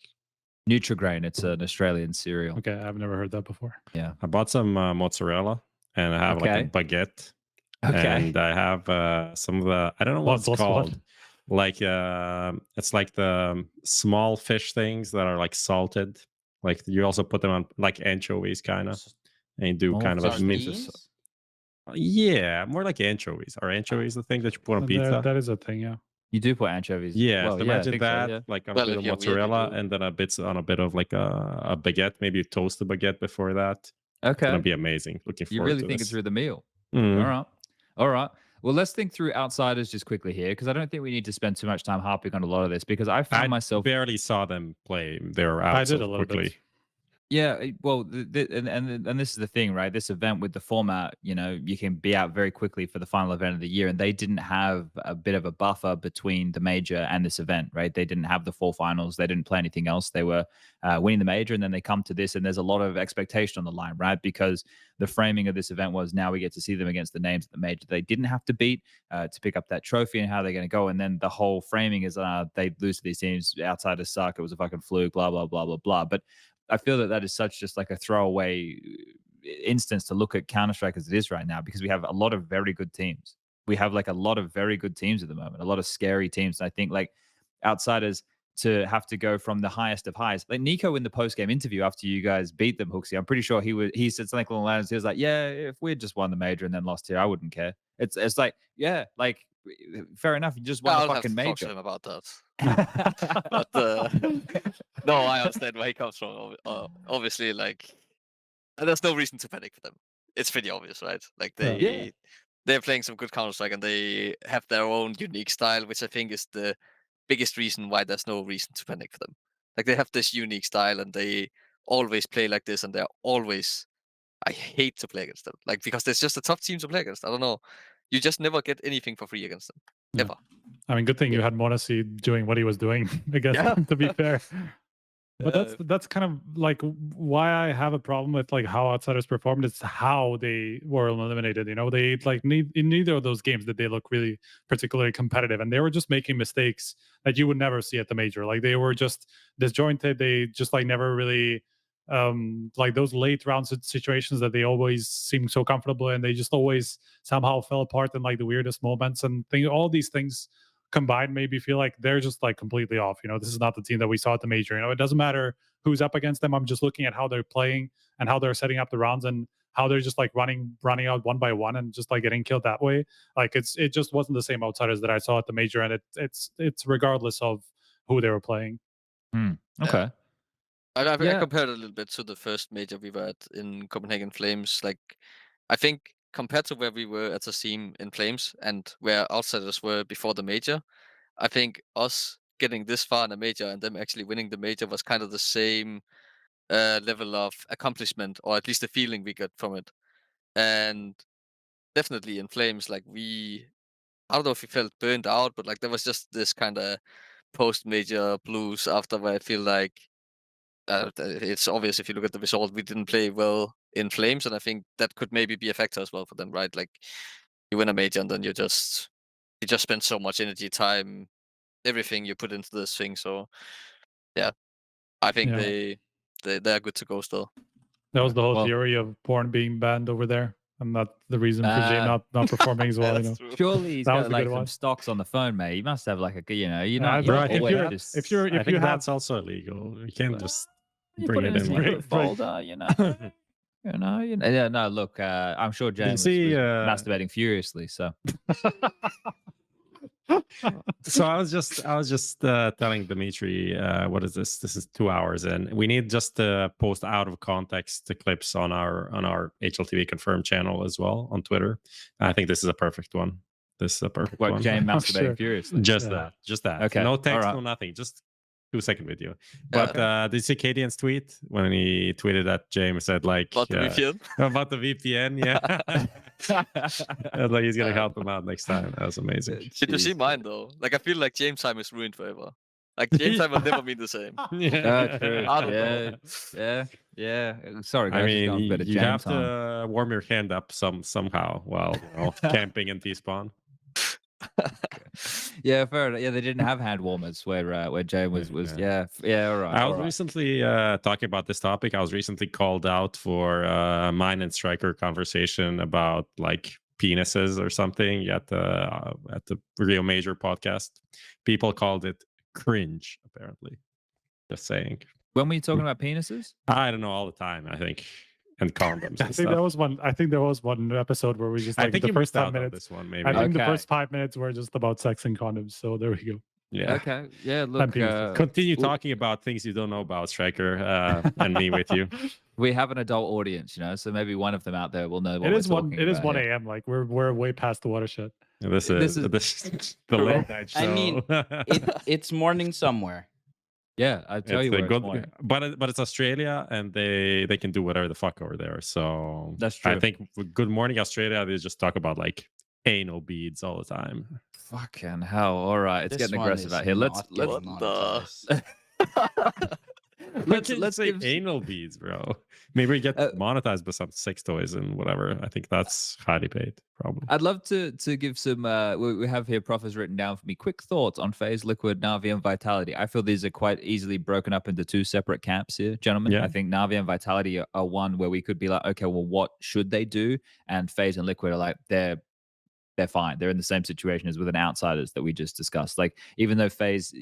Nutrigrain. It's an Australian cereal. Okay, I've never heard that before. Yeah. I bought some mozzarella, and I have like a Okay. baguette, Okay. and I have some of the, I don't know what it's What? called. Like it's like the small fish things that are like salted. Like you also put them on like anchovies, kind of, and you do Small kind of a fish mint. things. Sardines? Yeah, more like anchovies. Are anchovies the thing that you put on pizza? That is a thing, yeah. You do put anchovies. Yeah, Well, so yeah, I imagine think so, that, yeah. like on a Well, bit if of you're weird, you mozzarella, do. and then a bit of like a baguette. Maybe you toast the baguette before that. It's gonna Okay. be amazing. Looking You forward really to thinking this. through the meal. Mm. All right. All right. Well, let's think through outsiders just quickly here, because I don't think we need to spend too much time harping on a lot of this, because I found I myself. barely saw them play. They were I out did so a little quickly. bit. Yeah, well, and this is the thing, right? This event with the format, you can be out very quickly for the final event of the year, and they didn't have a bit of a buffer between the major and this event, right? They didn't have the four finals, they didn't play anything else. They were winning the major, and then they come to this, and there's a lot of expectation on the line, right? Because the framing of this event was, now we get to see them against the names at the major they didn't have to beat to pick up that trophy, and how they're going to go. And then the whole framing is they lose to these teams, outsiders suck, it was a fucking fluke, blah blah blah blah blah. But I feel that is such just like a throwaway instance to look at Counter-Strike as it is right now, because we have a lot of very good teams. We have like a lot of very good teams at the moment, a lot of scary teams. And I think like outsiders to have to go from the highest of highs. Like NiKo in the post-game interview after you guys beat them, HooXi, I'm pretty sure he said something along the lines. He was like, yeah, if we had just won the major and then lost here, I wouldn't care. It's like, yeah, like fair enough. You just won I'll the have fucking to talk to major. him about that. But no, I understand where he comes from. Obviously, like, there's no reason to panic for them. It's pretty obvious, right? Like Yeah. they're playing some good Counter Strike, and they have their own unique style, which I think is the biggest reason why there's no reason to panic for them. Like they have this unique style, and they always play like this, and they're always. I hate to play against them, like, because there's just a tough team to play against. I don't know. You just never get anything for free against them, Yeah. ever. I mean, good thing you had m0NESY doing what he was doing against Yeah. them, to be fair. But Yeah. that's kind of like why I have a problem with like how outsiders performed. It's how they were eliminated. They like in neither of those games did they look really particularly competitive, and they were just making mistakes that you would never see at the major. Like they were just disjointed. They just like never really like those late round situations that they always seem so comfortable in. They just always somehow fell apart in like the weirdest moments, and all these things combined maybe feel like they're just like completely off. This is not the team that we saw at the major. It doesn't matter who's up against them. I'm just looking at how they're playing and how they're setting up the rounds, and how they're just like running out one by one and just like getting killed that way. Like it just wasn't the same outsiders that I saw at the major, and it's regardless of who they were playing. Okay. I Yeah. compared it a little bit to the first major we were at in Copenhagen Flames. Like, I think compared to where we were as a team in Flames and where outsiders were before the major, I think us getting this far in a major and them actually winning the major was kind of the same level of accomplishment, or at least the feeling we got from it. And definitely in Flames, like I don't know if we felt burned out, but like there was just this kind of post major blues after, where I feel like it's obvious if you look at the result, we didn't play well in Flames, and I think that could maybe be a factor as well for them, right? Like you win a major and then you just spend so much energy, time, everything you put into this thing. So yeah, I think Yeah. they're good to go still. That was the whole Well- theory of porn being banned over there, and not the reason for Jay not performing as well. You know, That's true. Surely he's That was got a like good some one. stocks on the phone, mate. He must have like a, you know, you're Yeah, not, bro, you're if always you're- just, if you're- I think have- that's also illegal. You can't just you bring put it in a in. secret Right, right. folder, you know. Yeah, no, look, I'm sure James see, was masturbating furiously, so. So I was just telling Dimitri, what is this? This is 2 hours in. We need just to post out of context the clips on our HLTV Confirmed channel as well on Twitter. I think this is a perfect one. This is a perfect What, one. James masturbating Sure. furiously? Just Yeah. that. Okay, No text, alright. no nothing. Just 2-second video. But did you see Cadian's tweet when he tweeted that James said like About the VPN. about the VPN? Yeah. And, like he's gonna help him out next time. That was amazing. Did you see mine though? Like I feel like James time is ruined forever. Like James time will never be the same. True. I don't know. Yeah. Sorry, guys. I just going mean, for a bit of you James have time. to warm your hand up somehow while camping in T-spawn. Yeah, fair enough. Yeah, they didn't have hand warmers where Jay was. Yeah. All right. I all was right. recently talking about this topic. I was recently called out for mine and Striker conversation about like penises or something at the Real Major podcast. People called it cringe. Apparently, just saying. When were you talking about penises? I don't know, all the time. I think, and condoms. I And think stuff. there was one episode where we just I like think the you first missed out 5 on minutes. this one, maybe. I think the Okay. first 5 minutes were just about sex and condoms. So there we go. Yeah. Okay. Yeah. Look, penises. Continue well- talking about things you don't know about, Striker, and me with you. we have an adult audience, you know, so maybe one of them out there will know what It we're is one. talking It is about 1 here. a.m. Like we're way past the watershed. This This is the late night show. I mean, It's morning somewhere. Yeah, I tell It's you a where good, it's morning. but it's Australia, and they can do whatever the fuck over there. So That's I true. think with Good Morning Australia, they just talk about like anal beads all the time. Fucking hell! All right, it's This getting one aggressive is out here. Let's not getting What the- monetized. let's say give anal beads, bro. Maybe we get Uh, monetized by some sex toys and whatever. I think that's highly paid, probably. I'd love to give some. We have here. Prof has written down for me. Quick thoughts on FaZe, Liquid, Navi, and Vitality. I feel these are quite easily broken up into two separate camps here, gentlemen. Yeah. I think Navi and Vitality are one where we could be like, okay, well, what should they do? And FaZe and Liquid are like they're fine. They're in the same situation as with an outsiders that we just discussed. Like, even though FaZe,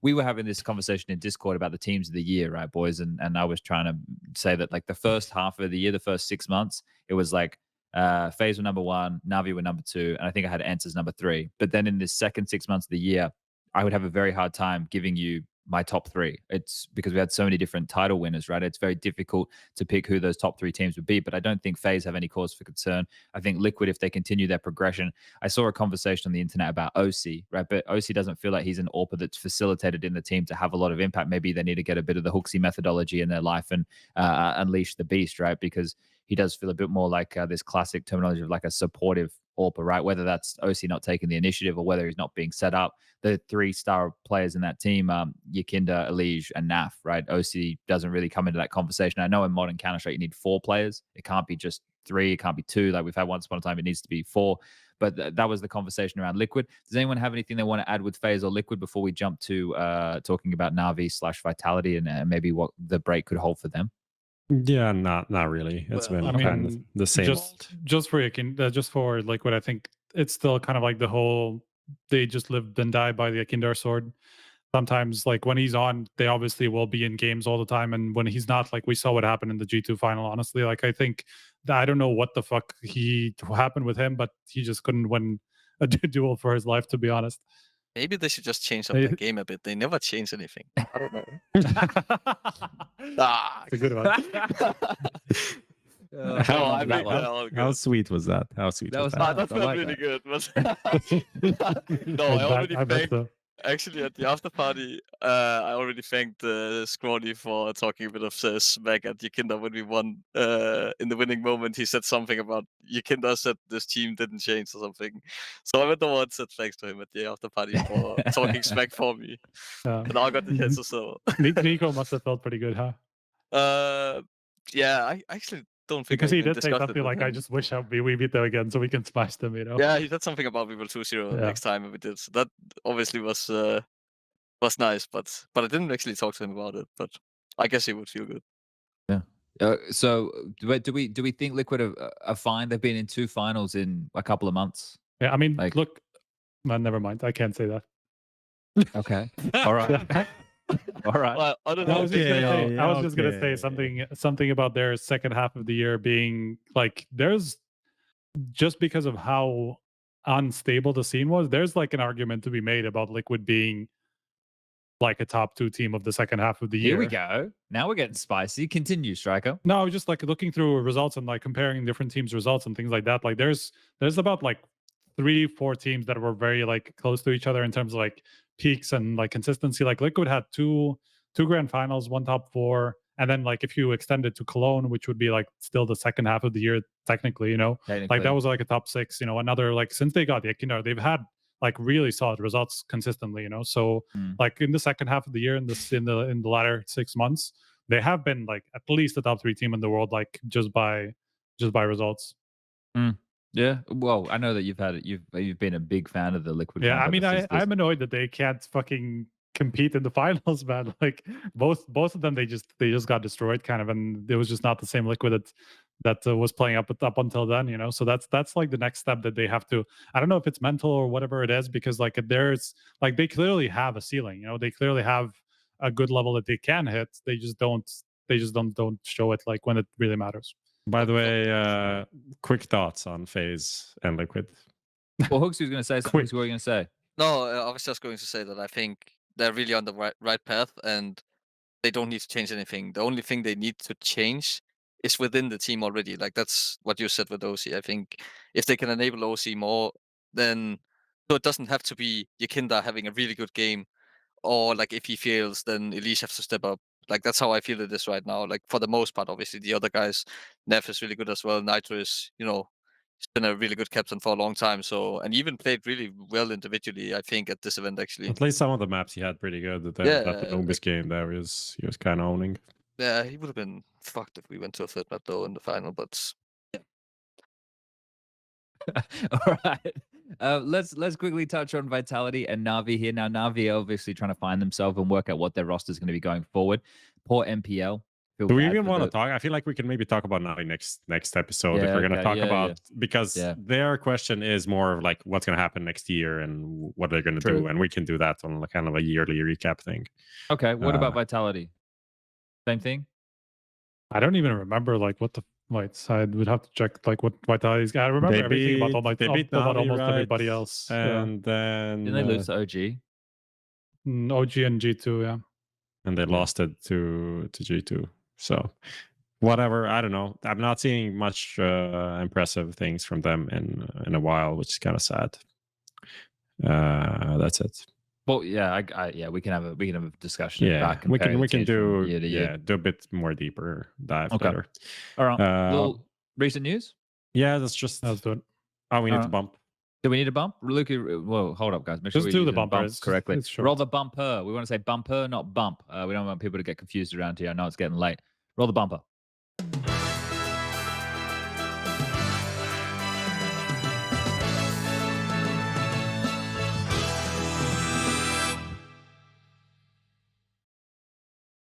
we were having this conversation in Discord about the teams of the year, right, boys? And I was trying to say that like the first half of the year, the first 6 months, it was like FaZe were number 1, Navi were number 2, and I think I had Answers number 3. But then in the second 6 months of the year, I would have a very hard time giving you my top 3. It's because we had so many different title winners, right? It's very difficult to pick who those top 3 teams would be, but I don't think FaZe have any cause for concern. I think Liquid, if they continue their progression, I saw a conversation on the internet about HooXi, right? But HooXi doesn't feel like he's an AWPer that's facilitated in the team to have a lot of impact. Maybe they need to get a bit of the HooXi methodology in their life and unleash the beast, right? Because he does feel a bit more like this classic terminology of like a supportive AWPer, right? Whether that's HooXi not taking the initiative or whether he's not being set up. The 3-star players in that team, Yakinda, Elige, and Naf, right? HooXi doesn't really come into that conversation. I know in modern Counter-Strike you need 4 players. It can't be just 3. It can't be 2. Like we've had once upon a time, it needs to be 4. But that was the conversation around Liquid. Does anyone have anything they want to add with FaZe or Liquid before we jump to talking about Navi/Vitality and maybe what the break could hold for them? Yeah, not really. It's Well, been I kind of mean, the same. just for Liquid, I think it's still kind of like the whole they just live and die by the Akindar sword. Sometimes, like when he's on, they obviously will be in games all the time, and when he's not, like we saw what happened in the G2 final. Honestly, like I think that I don't know what the fuck happened with him, but he just couldn't win a duel for his life. To be honest, Maybe they should just change up They- the game a bit. They never change anything. I don't know. it's a good one. No, I mean, all How good. sweet was that? How sweet That was was that? That I felt like really that. good. But no, I already I bet thanked so. Actually, at the after party, I already thanked Scrawny for talking a bit of smack at Yakinda when we won. In the winning moment, he said something about Yakinda said this team didn't change or something. So I went over and said thanks to him at the after party for talking smack for me. Yeah. And I got the chance as well. NiKo must have felt pretty good, huh? Yeah, I actually don't think Because I he even did say discussed it something with like, "I him. just wish we beat them again so we can smash them," you know? Yeah, he said something about we will 2-0 Yeah. next time if we did. So that obviously was nice, but I didn't actually talk to him about it. But I guess he would feel good. Yeah. So do we think Liquid are fine? They've been in 2 finals in a couple of months. Yeah, I mean, Like- look, man, never mind. I can't say that. Okay. All right. All right. Well, I don't I know. was just gonna say, Okay, I was just gonna say okay. something about their second half of the year being like there's just because of how unstable the scene was, there's like an argument to be made about Liquid being like a top 2 team of the second half of the year. Here we go. Now we're getting spicy. Continue, Striker. No, I was just like looking through results and like comparing different teams' results and things like that. Like there's about like 3-4 teams that were very like close to each other in terms of like peaks and like consistency. Like Liquid had two grand finals, 1 top 4, and then like if you extend it to Cologne, which would be like still the second half of the year technically, you know, like that was like a top 6. You know, another like since they got the Ekinar, they've had like really solid results consistently. You know, so like in the second half of the year, in the latter 6 months, they have been like at least a top 3 team in the world, like just by results. Yeah. Well, I know that you've been a big fan of the Liquid. Yeah, I comp mean, ever since this. I'm annoyed that they can't fucking compete in the finals, man. Like both of them, they just got destroyed, kind of, and it was just not the same Liquid that was playing up until then, you know. So that's like the next step that they have to. I don't know if it's mental or whatever it is, because like there's like they clearly have a ceiling, you know. They clearly have a good level that they can hit. They just don't show it like when it really matters. By the way, quick thoughts on FaZe and Liquid. Well, HooXi was going to say something. Quick. What were you going to say? No, I was just going to say that I think they're really on the right path, and they don't need to change anything. The only thing they need to change is within the team already. Like that's what you said with OC. I think if they can enable OC more, then so it doesn't have to be Yakinda having a really good game, or like if he fails, then Elise has to step up. Like that's how I feel it is right now. Like for the most part, obviously the other guys, Neff is really good as well. Nitro is, you know, he's been a really good captain for a long time. So and even played really well individually. I think at this event actually. At least some of the maps he had pretty good. That Anubis game there he was kind of owning. Yeah, he would have been fucked if we went to a third map though in the final. But All right. Let's quickly touch on Vitality and Na'Vi here. Now, Na'Vi are obviously trying to find themselves and work out what their roster is going to be going forward. Poor MPL. Do we even want to talk? I feel like we can maybe talk about Na'Vi next episode if we're going to talk about because their question is more of like what's going to happen next year and what they're going to do, and we can do that on kind of a yearly recap thing. Okay. What about Vitality? Same thing. I don't even remember like what the lights. I would have to check like what Vitality's got. I remember everything about all my about almost everybody else. And then didn't they lose to OG? OG and G2, yeah. And they lost it to G2. So whatever, I don't know. I'm not seeing much impressive things from them in a while, which is kind of sad. That's it. Well, yeah, we can have a discussion. Yeah, we can do do a bit more deeper dive later. All right. Little recent news. Yeah, let's do it. Oh, we need to bump. Do we need a bump? Look, whoa, hold up, guys. Make sure we do the bumps correctly. Roll the bumper. We want to say bumper, not bump. We don't want people to get confused around here. I know it's getting late. Roll the bumper.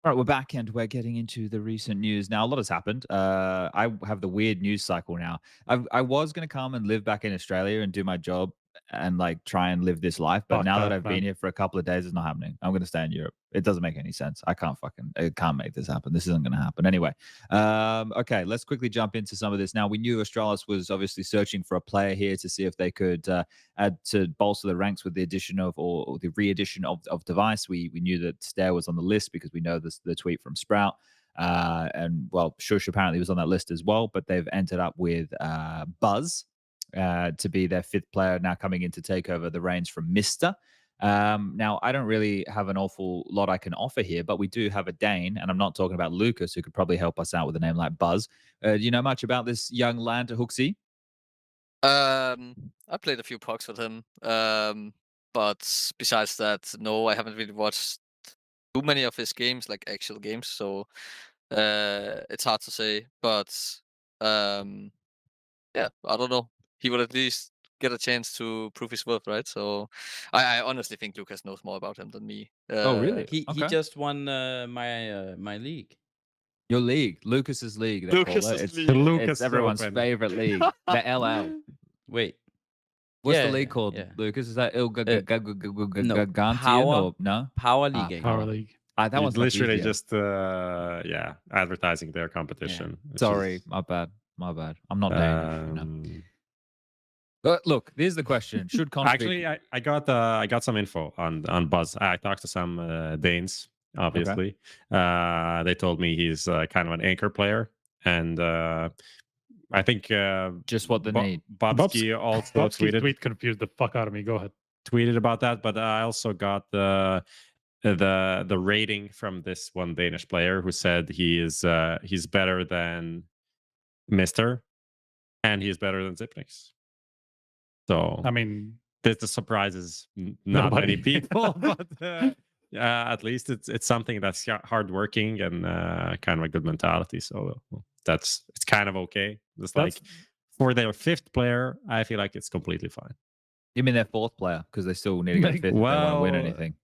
All right, we're back and we're getting into the recent news. Now, a lot has happened. I have the weird news cycle now. I was going to come and live back in Australia and do my job and like try and live this life. But now that I've been here for a couple of days, it's not happening. I'm going to stay in Europe. It doesn't make any sense. I can't make this happen. This isn't going to happen. Anyway, okay, let's quickly jump into some of this. Now, we knew Astralis was obviously searching for a player here to see if they could add to bolster the ranks with the addition of or the re-addition of Device. We knew that Staehr was on the list because we know the tweet from Sprout. And well, sjuush apparently was on that list as well, but they've ended up with Buzz to be their 5th player now coming in to take over the reins from Mr. Now, I don't really have an awful lot I can offer here, but we do have a Dane, and I'm not talking about Lucas, who could probably help us out with a name like Buzz. Do you know much about this young lad, HooXi? I played a few pucks with him. But besides that, no, I haven't really watched too many of his games, like actual games. So it's hard to say. But um, yeah, I don't know. He would at least get a chance to prove his worth, right? So I honestly think Lucas knows more about him than me. Oh, really? He Okay. just won my league. Your league, Lucas's league, they call it. Lucas's It's, league. The it's Lucas everyone's Open. favorite league, the LL. Wait. What's Yeah, the league yeah, called, yeah. Lucas? Is that No, Ilgantian Power- or no? Power League. Okay. Power League. That It's one's much literally easier. just advertising their competition. which Sorry, is, my bad. I'm not Danish. You know. um, But look, here's the question: should config Actually, I got some info on Buzz. I talked to some Danes. Obviously, they told me he's kind of an anchor player, and I think just what they need? Bobsky also Bobsky's tweeted tweet confused the fuck out of me. Go ahead. about that. But I also got the rating from this one Danish player who said he's better than Mister, and he's better than Zipnix. So I mean, this surprises not Nobody. many people, but at least it's something that's hardworking and kind of a good mentality. So it's kind of okay. It's like that's for their fifth player, I feel like it's completely fine. You mean their fourth player because they still need to get Like, fifth if they want to win well, anything?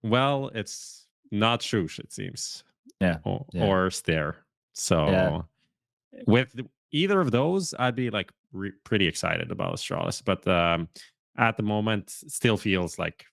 Well, it's not sjuush, it seems. Yeah. Or Staehr. So with either of those, I'd be like pretty excited about Astralis. But at the moment, it still feels like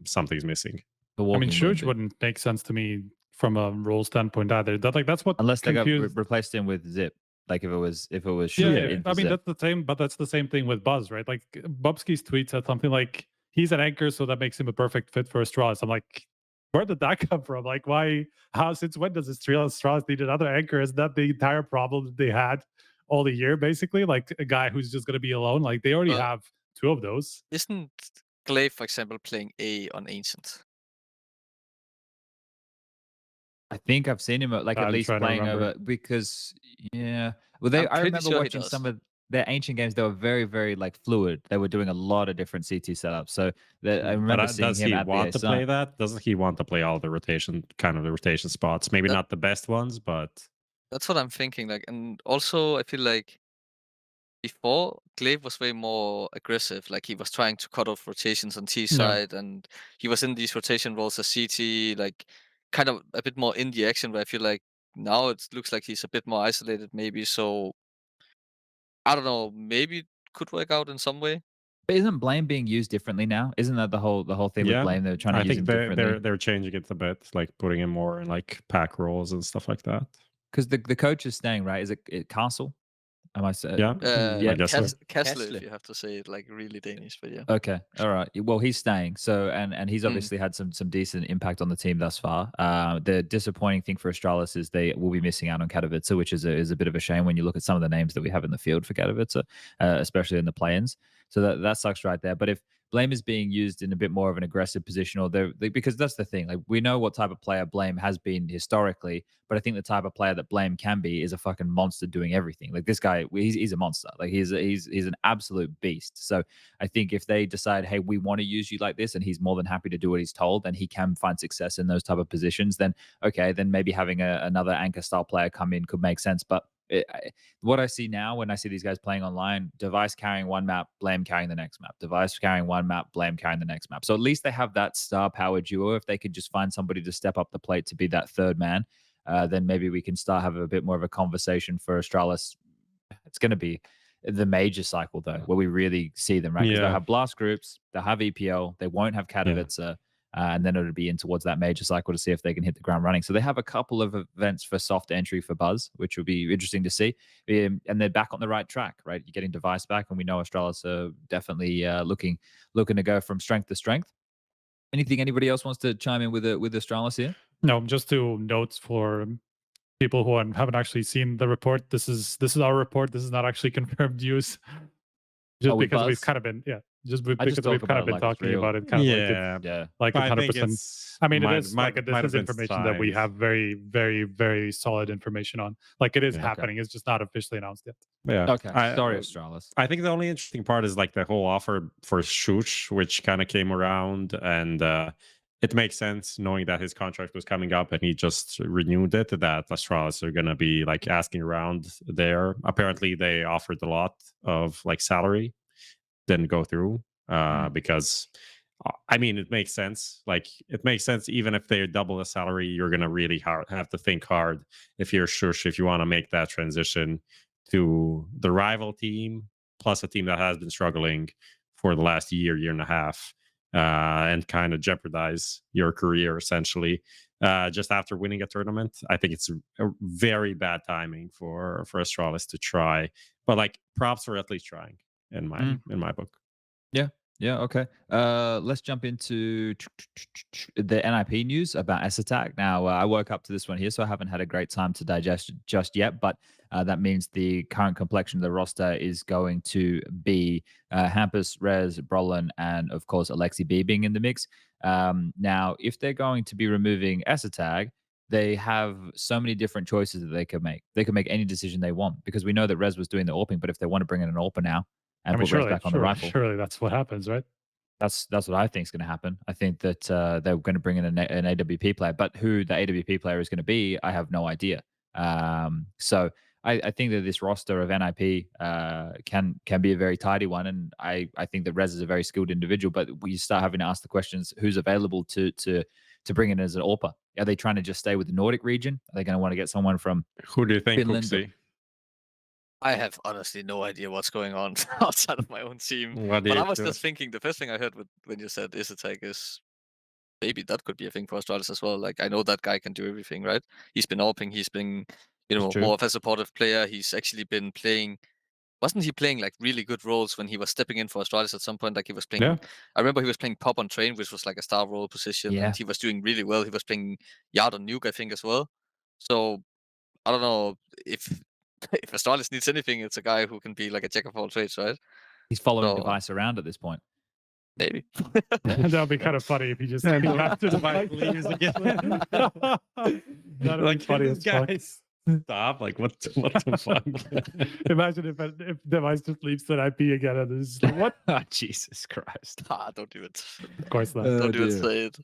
something's missing. I mean, sjuush wouldn't make sense to me from a role standpoint either. That's what unless they got confused. replaced him with Zip. Like if it was sjuush. Yeah, into I mean Zip. that's the same, but that's the same thing with Buzz, right? Like Bobsky's tweet said something like he's an anchor, so that makes him a perfect fit for Astralis. I'm like, where did that come from? Like, why? How? Since when does Astralis need another anchor? Is that the entire problem that they had all the year, basically? Like a guy who's just going to be alone. Like they already have two of those. Isn't Glaive, for example, playing A on Ancient? I think I've seen him like at I'm least trying to playing remember. over because well I'm I pretty remember sure he watching does. some of their ancient games. They were very very like fluid. They were doing a lot of different CT setups. So I remember seeing does him he at want the to play that? Doesn't he want to play all the rotation spots? Maybe not the best ones, but That's what I'm thinking. Like, and also I feel like before Glaive was way more aggressive. Like he was trying to cut off rotations on T side, and he was in these rotation roles as CT, like kind of a bit more in the action. Where I feel like now it looks like he's a bit more isolated, maybe. So I don't know. Maybe it could work out in some way. But isn't Blame being used differently now? Isn't that the whole thing with Blame? They're trying to use him differently. they're changing it a bit, like putting him more in like pack roles and stuff like that. Because the coach is staying, right? Is it Castle? Am I saying? Yeah, I guess so. Kessler, Kessler. if you have to say it like really Danish, but yeah. Okay, all right. Well, he's staying. So and he's obviously had some decent impact on the team thus far. The disappointing thing for Astralis is they will be missing out on Katowice, which is a bit of a shame when you look at some of the names that we have in the field for Katowice, especially in the play-ins. So that sucks right there. But if Blame is being used in a bit more of an aggressive position, or because that's the thing. Like we know what type of player Blame has been historically, but I think the type of player that Blame can be is a fucking monster doing everything. Like this guy, he's a monster. Like he's an absolute beast. So I think if they decide, hey, we want to use you like this, and he's more than happy to do what he's told, and he can find success in those type of positions, then okay, then maybe having another anchor style player come in could make sense. But what I see now when I see these guys playing online, Device carrying one map, Blame carrying the next map, Device carrying one map, Blame carrying the next map. So at least they have that star power duo. If they could just find somebody to step up the plate to be that third man, then maybe we can start having a bit more of a conversation for Astralis. It's going to be the major cycle though, where we really see them, right? Because they'll have blast groups, they'll have EPL, they won't have Katowice. And then it'll be in towards that major cycle to see if they can hit the ground running. So they have a couple of events for soft entry for Buzz, which will be interesting to see. And they're back on the right track, right? You're getting Device back, and we know Astralis are definitely looking to go from strength to strength. Anything anybody else wants to chime in with Astralis here? No, just two notes for people who haven't actually seen the report. This is our report. This is not actually confirmed news. Just because we've kind of been just I because just we've talk kind about of been it like it's talking real. about it, kind of Yeah, like but it's I think 100%. it's I mean, it might is like might this might is have been information that we signed. have very, very, very solid information on. Like it is Yeah. happening. It's just not officially announced yet. Yeah. Okay, sorry, Astralis. I think the only interesting part is like the whole offer for sjuush, which kind of came around, and it makes sense knowing that his contract was coming up and he just renewed it. That Astralis are gonna be like asking around there. Apparently, they offered a lot of like salary, didn't go through because. I mean, it makes sense. Like, it makes sense even if they double the salary, you're gonna really have to think hard if you're sjuush, if you want to make that transition to the rival team, plus a team that has been struggling for the last year and a half, and kind of jeopardize your career essentially just after winning a tournament. I think it's a very bad timing for Astralis to try, but like props for at least trying in my book. Yeah, okay. Let's jump into the NIP news about S Attack. Now, I woke up to this one here, so I haven't had a great time to digest just yet, but that means the current complexion of the roster is going to be Hampus, Rez, Brolin, and of course, Alexi B being in the mix. Now, if they're going to be removing S Attack, they have so many different choices that they could make. They could make any decision they want because we know that Rez was doing the AWPing, but if they want to bring in an AWPer now, and I mean, put Rez back on the rifle. Surely that's what happens, right? That's what I think is going to happen. I think that they're going to bring in an AWP player, but who the AWP player is going to be, I have no idea. So I think that this roster of NIP can be a very tidy one, and I think that Rez is a very skilled individual. But we start having to ask the questions: who's available to bring in as an AWPer? Are they trying to just stay with the Nordic region? Are they going to want to get someone from Who do you think, Finland? HooXi? I have honestly no idea what's going on outside of my own team. What do But I you was do? just thinking, the first thing I heard when you said is attack is maybe that could be a thing for Astralis as well. Like, I know that guy can do everything, right? He's been AWPing, he's been, That's true. more of a supportive player. He's actually been playing. Wasn't he playing like really good roles when he was stepping in for Astralis at some point? Like he was playing. Yeah. I remember he was playing pop on train, which was like a star role position, Yeah. and he was doing really well. He was playing yard on nuke, I think, as well. So I don't know if if Astralis needs anything, it's a guy who can be like a jack of all trades, right? He's following So Device around at this point. maybe. That would be kind of funny if he just came after the Device fight. leaves again. That would Like, be funny can as this fuck. guy stop? Like, what the fuck? Imagine if Device just leaves the IP again and is like, what? Oh, Jesus Christ. Don't do it. Of course not. Don't do it. dear. Say it.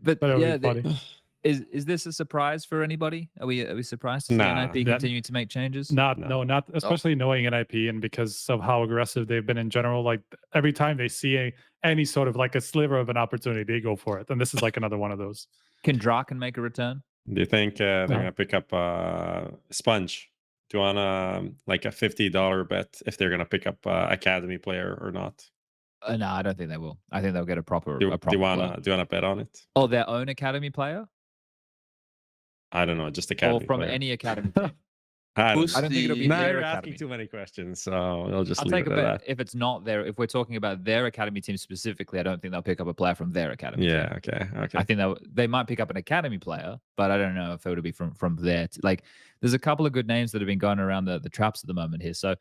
But That would yeah, be funny. is this a surprise for anybody? Are we surprised to see Nah. NIP continue to make changes? Not No. especially knowing NIP and because of how aggressive they've been in general. Like every time they see any sort of like a sliver of an opportunity, they go for it. And this is like another one of those. Can Draken make a return? Do you think they're gonna pick up SPUNJ? Do you wanna like a $50 bet if they're gonna pick up academy player or not? No, I don't think they will. I think they'll get a proper. Do proper you player. wanna bet on it? Oh, their own academy player, I don't know, just or academy from player. any academy team? I don't Who's know. I don't think it'll be Now their you're academy. asking too many questions, so I'll just I'll leave take a it bet at that. if it's not their. If we're talking about their academy team specifically, I don't think they'll pick up a player from their academy. team. Yeah, okay. I think they might pick up an academy player, but I don't know if it would be from there. Like, there's a couple of good names that have been going around the traps at the moment here. So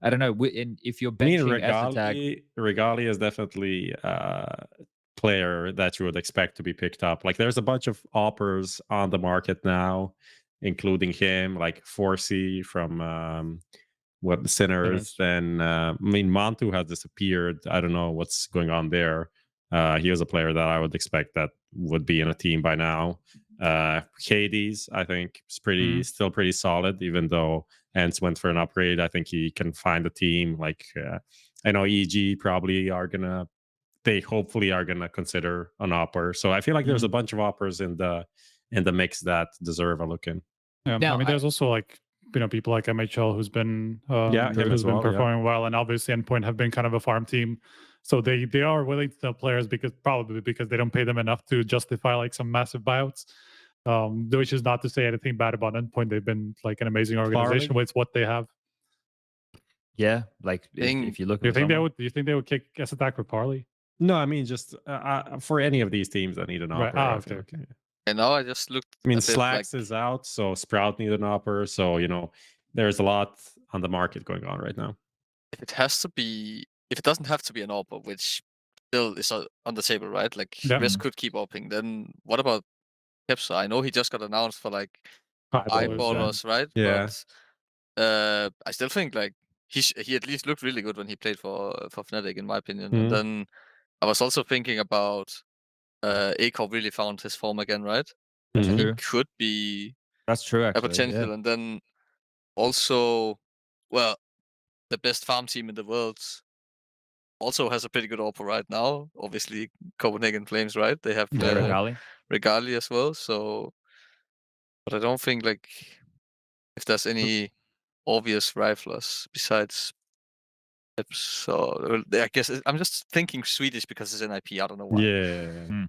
I don't know. If you're I mean, benching S Attack, Regali is definitely a player that you would expect to be picked up. Like, there's a bunch of offers on the market now, including him, like FaZe from what Sinners. Then I mean, Montu has disappeared. I don't know what's going on there. He was a player that I would expect that would be in a team by now. Hades, I think, is still pretty solid, even though Ents went for an upgrade. I think he can find a team. Like, I know EG probably they hopefully are gonna consider an offer. So I feel like there's a bunch of offers in the mix that deserve a look in. Yeah, Now, I mean, there's also like people like MHL who's been him as well, yeah. performing well, and obviously Endpoint have been kind of a farm team, so they are willing to sell players because they don't pay them enough to justify like some massive buyouts. Which is not to say anything bad about Endpoint. They've been like an amazing organization with what they have. yeah, like if you look, Do at you think they would kick S Attack for Parley? No, I mean just for any of these teams that need an Right. offer. Okay. And now I just looked. I mean, a bit Slacks like, is out, so Sprout need an offer. So there's a lot on the market going on right now. if it has to be if it doesn't have to be an AWP, which still is on the table, right? Like Yeah. Risk could keep AWPing. Then what about HooXi? I know he just got announced for like Eyeballers, eyeballers, right? Yeah. But I still think like he at least looked really good when he played for Fnatic, in my opinion. And Mhm. then I was also thinking about Acorp really found his form again, right? That's And he true. could be That's true, a actually. potential. Yeah. And then also, well, the best farm team in the world also has a pretty good AWP right now. Obviously, Copenhagen Flames, right? They have Yeah, Regali. Regali as well. So, but I don't think like if there's any obvious riflers besides. So I guess I'm just thinking Swedish because it's NIP. I don't know why. Yeah.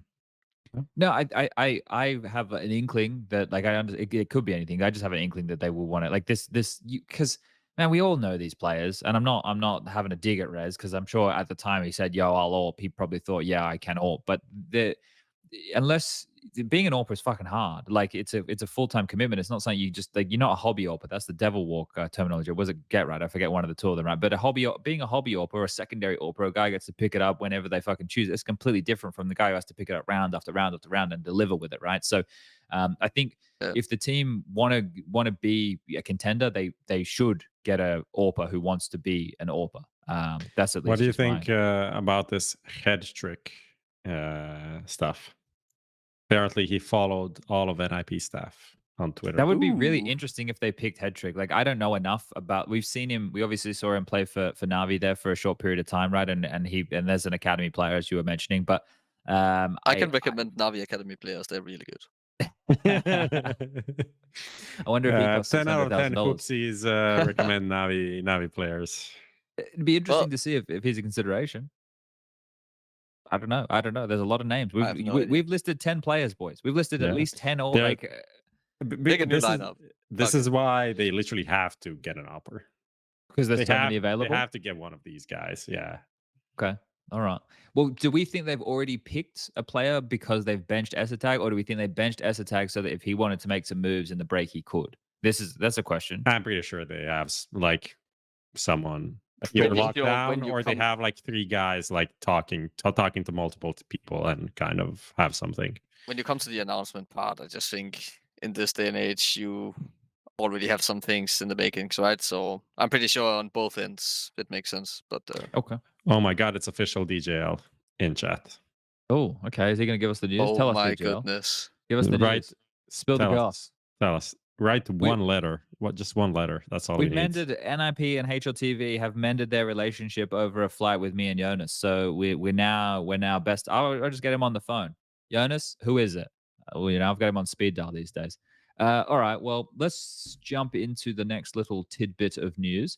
No, I have an inkling that like it could be anything. I just have an inkling that they will want it like this because man, we all know these players, and I'm not having a dig at Rez because I'm sure at the time he said, "Yo, I'll AWP." He probably thought, "Yeah, I can AWP," but unless being an AWPer is fucking hard. Like it's a full-time commitment. It's not something you just like. You're not a hobby AWPer. That's the devil walk terminology. Or was it get right? I forget one of the two of them, right? But being a hobby AWPer or a secondary AWPer, a guy gets to pick it up whenever they fucking choose. It's completely different from the guy who has to pick it up round after round after round and deliver with it, right? So, I think if the team want to be a contender, they should get a AWPer who wants to be an AWPer. That's at least. What do you just mine. think about this hedge trick stuff? Apparently, he followed all of NIP staff on Twitter. That would be really Ooh. interesting if they picked Headtrick. Like, I don't know enough about. We've seen him. We obviously saw him play for Navi there for a short period of time, right? And there's an academy player as you were mentioning. But I can recommend Navi Academy players. They're really good. I wonder if he costs 10 out of 10 $600,000. HooXi's recommend Navi players. It'd be interesting Well, to see if he's a consideration. I don't know. There's a lot of names. I have no idea. We've listed 10 players, boys. We've listed at Yeah. least 10 or They're- like. Make a new lineup. This is why they literally have to get an AWPer. Because there's They so have, many available. They have to get one of these guys. Yeah. Okay. All right. Well, do we think they've already picked a player because they've benched Esatag, or do we think they benched Esatag so that if he wanted to make some moves in the break, he could? That's a question. I'm pretty sure they have like someone When either you- locked when down you or they come- have like 3 guys like talking to multiple people and kind of have something. When you come to the announcement part, I just think in this day and age, you already have some things in the makings, right? So I'm pretty sure on both ends it makes sense. But Okay. Oh my god, it's official DJL in chat. Oh, okay. Is he going to give us the news? oh Tell us, my DJL. goodness, Give us the Right. news. Spill the Tell goss. us. Write one letter. What? Just one letter. That's all we We've need. mended NIP and HLTV have mended their relationship over a flight with me and Jonas. So we're now best. I'll just get him on the phone. Jonas, who is it? Well, I've got him on speed dial these days. All right. Well, let's jump into the next little tidbit of news.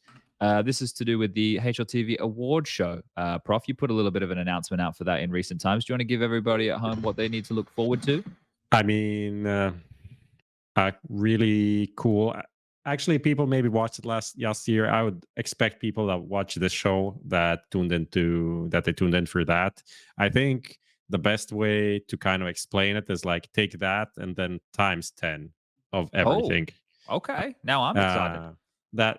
This is to do with the HLTV Award show. Prof, you put a little bit of an announcement out for that in recent times. Do you want to give everybody at home what they need to look forward to? I mean, really cool. Actually, people maybe watched it last year. I would expect people that watch this show that they tuned in for that. I think the best way to kind of explain it is like take that and then times 10 of everything. Okay. Now I'm excited.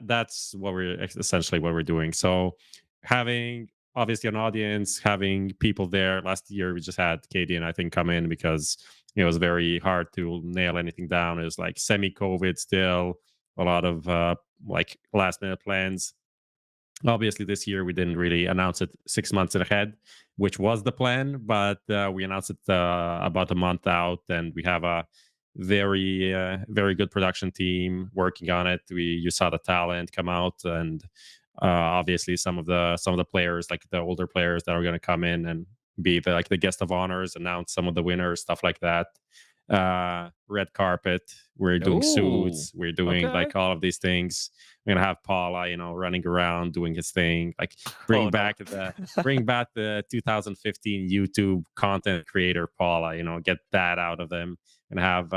That's what we're essentially what we're doing. So having obviously an audience, having people there. Last year we just had Katie and I think come in because it was very hard to nail anything down. It was like semi-COVID still, a lot of like last minute plans. Obviously this year we didn't really announce it 6 months ahead, which was the plan, but we announced it about a month out, and we have a very good production team working on it. You saw the talent come out, and obviously some of the players, like the older players that are going to come in and be the guest of honors, announce some of the winners, stuff like that. Red carpet, we're doing suits, we're doing like all of these things. We're gonna have Paula, running around doing his thing, like bring back the 2015 YouTube content creator Paula, get that out of them, and have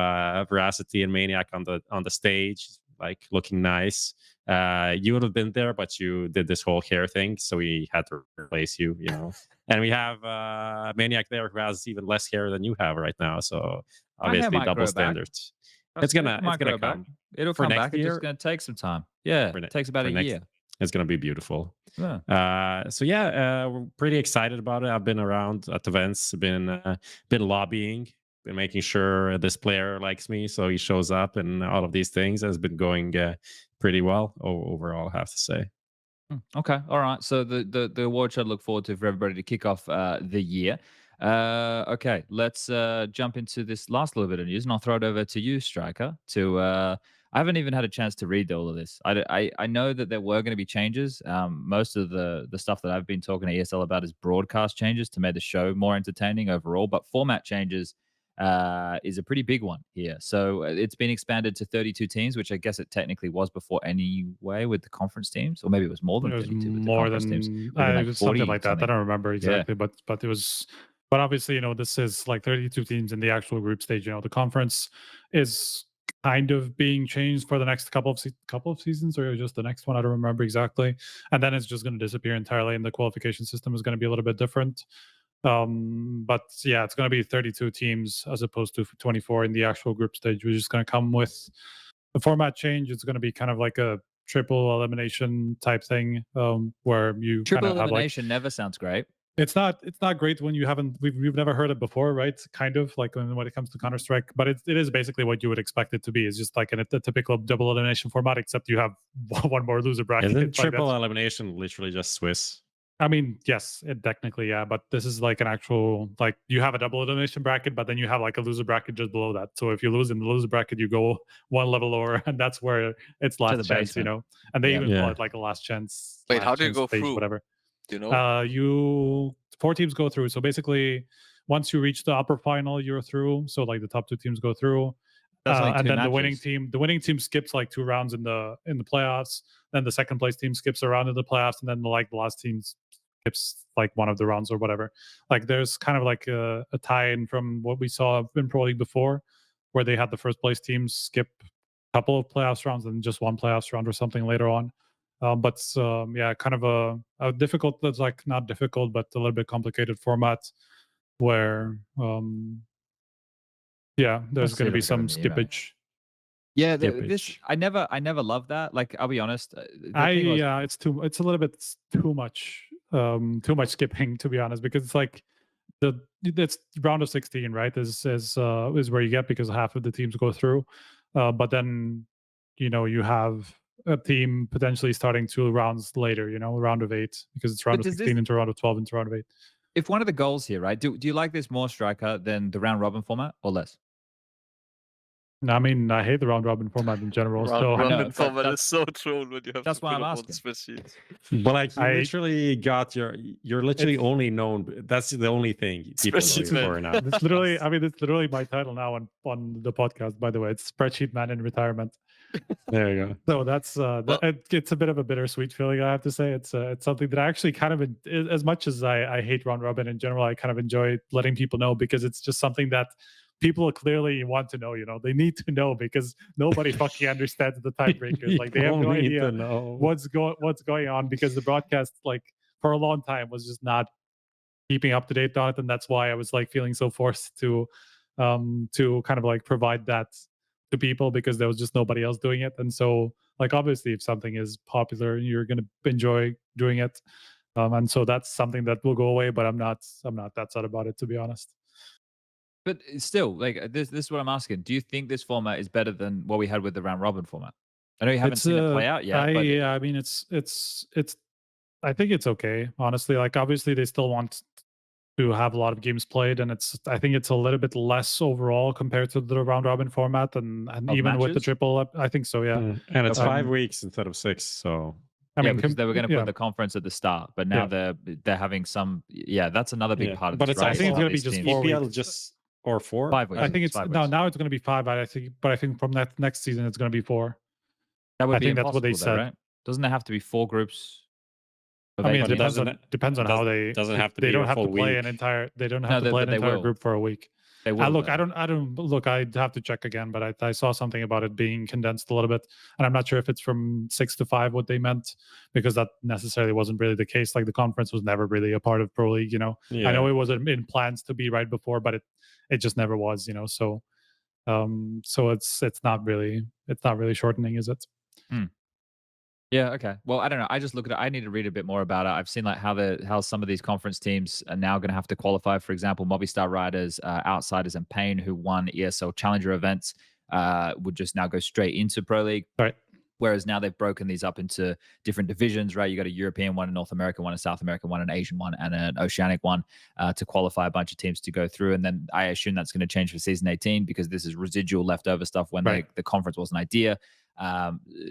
Veracity and Maniac on the stage, like looking nice. You would have been there, but you did this whole hair thing, so we had to replace you, And we have Maniac there who has even less hair than you have right now, so obviously double standards. It's gonna come. It'll for come next back. It's year, just gonna take some time. Yeah, it takes about a year. It's gonna be beautiful. Yeah. So yeah, we're pretty excited about it. I've been around at events, been lobbying, been making sure this player likes me, so he shows up, and all of these things has been going pretty well overall, I have to say. Okay. All right. So the award show to look forward to for everybody to kick off the year. Okay. Let's jump into this last little bit of news, and I'll throw it over to you, Striker. I haven't even had a chance to read all of this. I know that there were going to be changes. Most of the stuff that I've been talking to ESL about is broadcast changes to make the show more entertaining overall, but format changes is a pretty big one here. So it's been expanded to 32 teams, which I guess it technically was before anyway with the conference teams, or maybe it was more than It was 32 with the more conference teams. than Maybe like it was something 40 like that. I something. don't remember exactly, but it was. But obviously, you know, this is like 32 teams in the actual group stage. You know, the conference is kind of being changed for the next couple of seasons, or just the next one. I don't remember exactly. And then it's just going to disappear entirely, and the qualification system is going to be a little bit different. But yeah, it's going to be 32 teams as opposed to 24 in the actual group stage, which is going to come with the format change. It's going to be kind of like a triple elimination type thing, where you Triple kind of have like, elimination never sounds great. it's not great when you haven't we've never heard it before, right? Kind of like when it comes to Counter-Strike, but it is basically what you would expect it to be. It's just like a typical double elimination format, except you have one more loser bracket. Isn't Like triple elimination literally just Swiss? I mean, yes, it technically, yeah, but this is like an actual, like, you have a double elimination bracket, but then you have like a loser bracket just below that. So if you lose in the loser bracket, you go one level lower, and that's where it's last the chance, you basement. know. And they Yeah. even call Yeah. it like a last chance. Wait, last how do you chance go stage, through? Whatever. Do you know? You 4 teams go through. So basically, once you reach the upper final, you're through. So like the top 2 teams go through. That's only And 2 then matches. the winning team skips like 2 rounds in the playoffs. Then the second place team skips a round in the playoffs, and then the last team skips like one of the rounds or whatever. Like there's kind of like a tie-in from what we saw in Pro League before, where they had the first place teams skip a couple of playoffs rounds and just one playoffs round or something later on. But yeah, kind of a difficult, that's like not difficult, but a little bit complicated format where yeah, there's see going to it be if I some go in the email. skippage. Yeah, Skippage. this I never loved that. Like I'll be honest, the thing was, Yeah, it's a little bit too much skipping, to be honest, because it's like it's round of 16, right? Is where you get, because half of the teams go through, but then you know you have a team potentially starting 2 rounds later, you know, round of 8, because it's round But of does 16 this- into round of 12 into round of 8. if one of the goals here, right? Do you like this more, Striker, than the round robin format or less? I mean, I hate the round robin format in general. Round So know, robin but format that's- is so troll when you have that's to why put I'm up on asking. spreadsheets. But like you I- literally got you're literally only known. That's the only thing people know Spreadsheet you man. for now. it's literally, I mean, it's literally my title now on the podcast. By the way, it's spreadsheet man in retirement. There you go. So that's it's a bit of a bittersweet feeling, I have to say. It's something that I actually kind of, as much as I hate round robin in general, I kind of enjoy letting people know, because it's just something that people clearly want to know. You know, they need to know, because nobody fucking understands the tiebreakers. Like they have no idea what's going on, because the broadcast, like, for a long time was just not keeping up to date on it, and that's why I was like feeling so forced to kind of like provide that to people, because there was just nobody else doing it. And so, like, obviously if something is popular, you're going to enjoy doing it, and so that's something that will go away, but I'm not that sad about it, to be honest. But still, like this is what I'm asking. Do you think this format is better than what we had with the round robin format? I know you haven't seen it play out yet. But Yeah, I mean, it's I think it's okay, honestly. Like, obviously they still want to have a lot of games played, and I think it's a little bit less overall compared to the round robin format, and Of even with the matches? triple, I think so, yeah. And it's Um, 5 weeks instead of 6. So I yeah, mean, because they were going to yeah. put the conference at the start, but now Yeah. they're having some. Yeah, that's another big yeah. part of But this. it's right? I think it's All gonna be these just teams. 4 EPL weeks. just or 4. 5 weeks. I think it's 5 no, weeks. now it's going to be 5. But I think from that next season it's going to be 4. That would I be think that's what they impossible, though, said. right? Doesn't there have to be 4 groups? of I mean, eight it teams? depends on how they doesn't have to they be don't a have to full play week. an entire they don't No, have to play but an they entire will. group for a week. They will. Look, though. I don't look. I'd have to check again, but I saw something about it being condensed a little bit, and I'm not sure if it's from 6 to 5 what they meant, because that necessarily wasn't really the case. Like, the conference was never really a part of Pro League, you know. I know it was in plans to be right before, but it just never was, you know. So so it's not really shortening, is it? Yeah, okay. Well, I don't know. I just look at it. I need to read a bit more about it. I've seen like how some of these conference teams are now going to have to qualify. For example, Movistar Riders, Outsiders, and Pain, who won ESL Challenger events, would just now go straight into Pro League. Right. Whereas now they've broken these up into different divisions, right? You got a European one, a North American one, a South American one, an Asian one, and an Oceanic one to qualify a bunch of teams to go through. And then I assume that's going to change for season 18 because this is residual leftover stuff when the conference was an idea.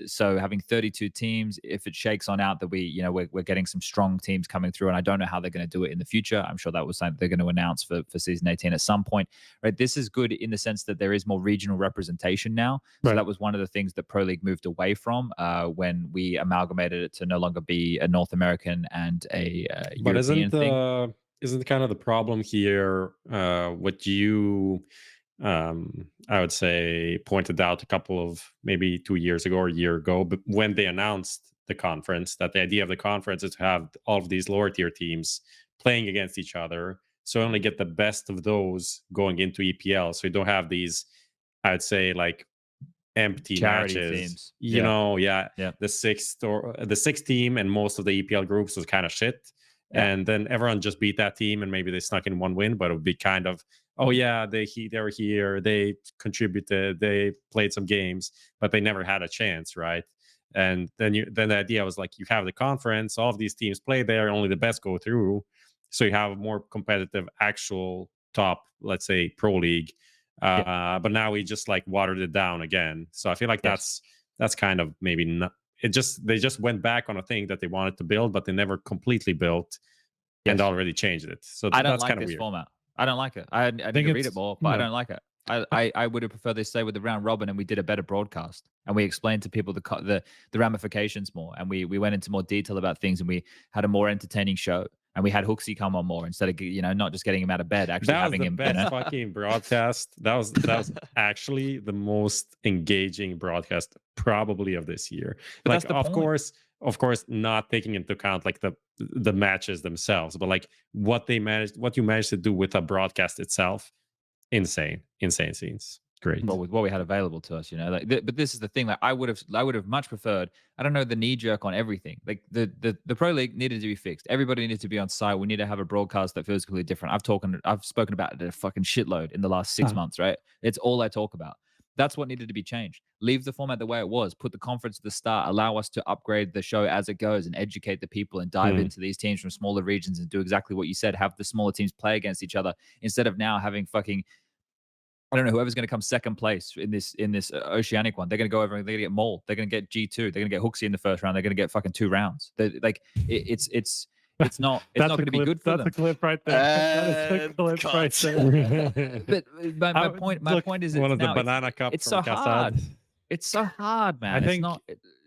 So having 32 teams, if it shakes on out that we're getting some strong teams coming through, and I don't know how they're going to do it in the future. I'm sure that was something they're going to announce for season 18 at some point, right? This is good in the sense that there is more regional representation now. So that was one of the things that Pro League moved away from when we amalgamated it to no longer be a North American and a European thing. Isn't kind of the problem here what you I would say pointed out a couple of maybe 2 years ago or a year ago, but when they announced the conference, that the idea of the conference is to have all of these lower tier teams playing against each other, so only get the best of those going into EPL, so you don't have these, I would say, like empty Charity matches. teams. You know, the sixth team and most of the EPL groups was kind of shit. And then everyone just beat that team, and maybe they snuck in one win, but it would be kind of, oh yeah, they were here, they contributed, they played some games, but they never had a chance, right? And then the idea was like, you have the conference, all of these teams play there, only the best go through, so you have a more competitive actual top, let's say, pro league. But now we just like watered it down again. So I feel like that's kind of maybe not. They just went back on a thing that they wanted to build, but they never completely built and already changed it. So I don't that's like kind of this weird. format. I don't like it. I need to read it more, but I don't like it. I would have preferred they stay with the round robin and we did a better broadcast and we explained to people the ramifications more, and we went into more detail about things, and we had a more entertaining show, and we had HooXi come on more instead of not just getting him out of bed, actually having him. That was the best fucking broadcast. That was actually the most engaging broadcast probably of this year. But like, that's the of course, not taking into account like the matches themselves, but like what you managed to do with a broadcast itself, insane scenes. Great. Well, with what we had available to us, but this is the thing. Like, I would have much preferred. I don't know, the knee jerk on everything. Like the Pro League needed to be fixed. Everybody needed to be on site. We need to have a broadcast that feels completely different. I've spoken about it a fucking shitload in the last 6 months. Right? It's all I talk about. That's what needed to be changed. Leave the format the way it was. Put the conference at the start. Allow us to upgrade the show as it goes and educate the people and dive into these teams from smaller regions and do exactly what you said. Have the smaller teams play against each other instead of now having fucking, I don't know, whoever's going to come second place in this Oceanic one. They're going to go over and they're going to get mauled. They're going to get G2. They're going to get HooXi in the first round. They're going to get fucking 2 rounds. It's not going to be good for them. That's a clip right there. That is a clip right there. But my point is, one of the banana cups. It's so hard. It's so hard, man. I think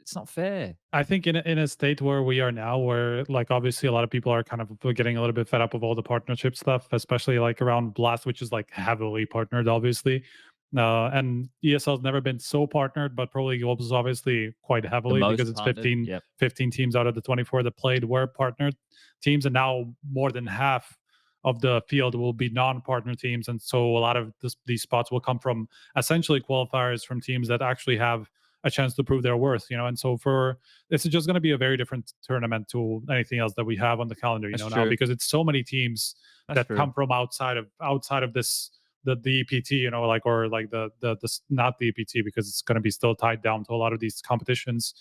it's not fair. I think in a state where we are now, where like obviously a lot of people are kind of getting a little bit fed up of all the partnership stuff, especially like around Blast, which is like heavily partnered, obviously. And ESL has never been so partnered, but Pro League was obviously quite heavily because it's 15 teams out of the 24 that played were partnered teams, and now more than half of the field will be non-partner teams, and so a lot of these spots will come from essentially qualifiers from teams that actually have a chance to prove their worth, and so it's just going to be a very different tournament to anything else that we have on the calendar, now, because it's so many teams that come from outside of this the EPT, or the not the EPT, because it's going to be still tied down to a lot of these competitions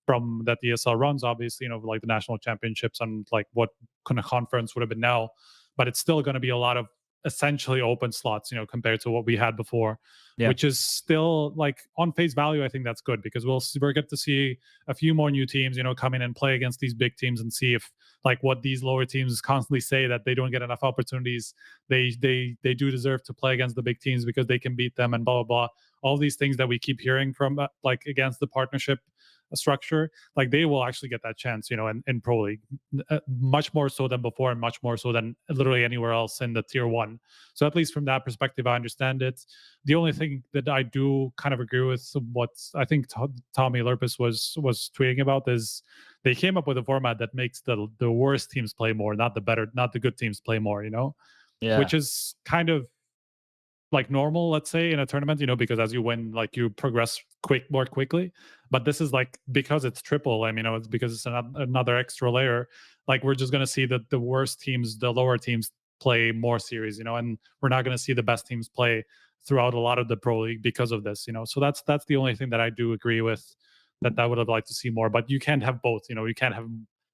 from that the ESL runs, obviously, like the national championships and like what kind of conference would have been now, but it's still going to be a lot of essentially open slots, compared to what we had before, which is still like on face value. I think that's good because we'll get to see a few more new teams, come in and play against these big teams and see if like what these lower teams constantly say that they don't get enough opportunities. They do deserve to play against the big teams because they can beat them and blah, blah, blah. All these things that we keep hearing from like against the partnership structure, like they will actually get that chance, in Pro League, much more so than before and much more so than literally anywhere else in the tier 1. So at least from that perspective, I understand it. The only thing that I do kind of agree with what I think Tommy Lurpus was tweeting about is they came up with a format that makes the worst teams play more, not the good teams play more, which is kind of like normal, let's say, in a tournament, because as you win, like you progress more quickly. But this is like, because it's triple, I mean, it's because it's another extra layer. Like, we're just gonna see that the worst teams, the lower teams, play more series, and we're not gonna see the best teams play throughout a lot of the pro league because of this. So that's the only thing that I do agree with, that I would have liked to see more. But you can't have both. You can't have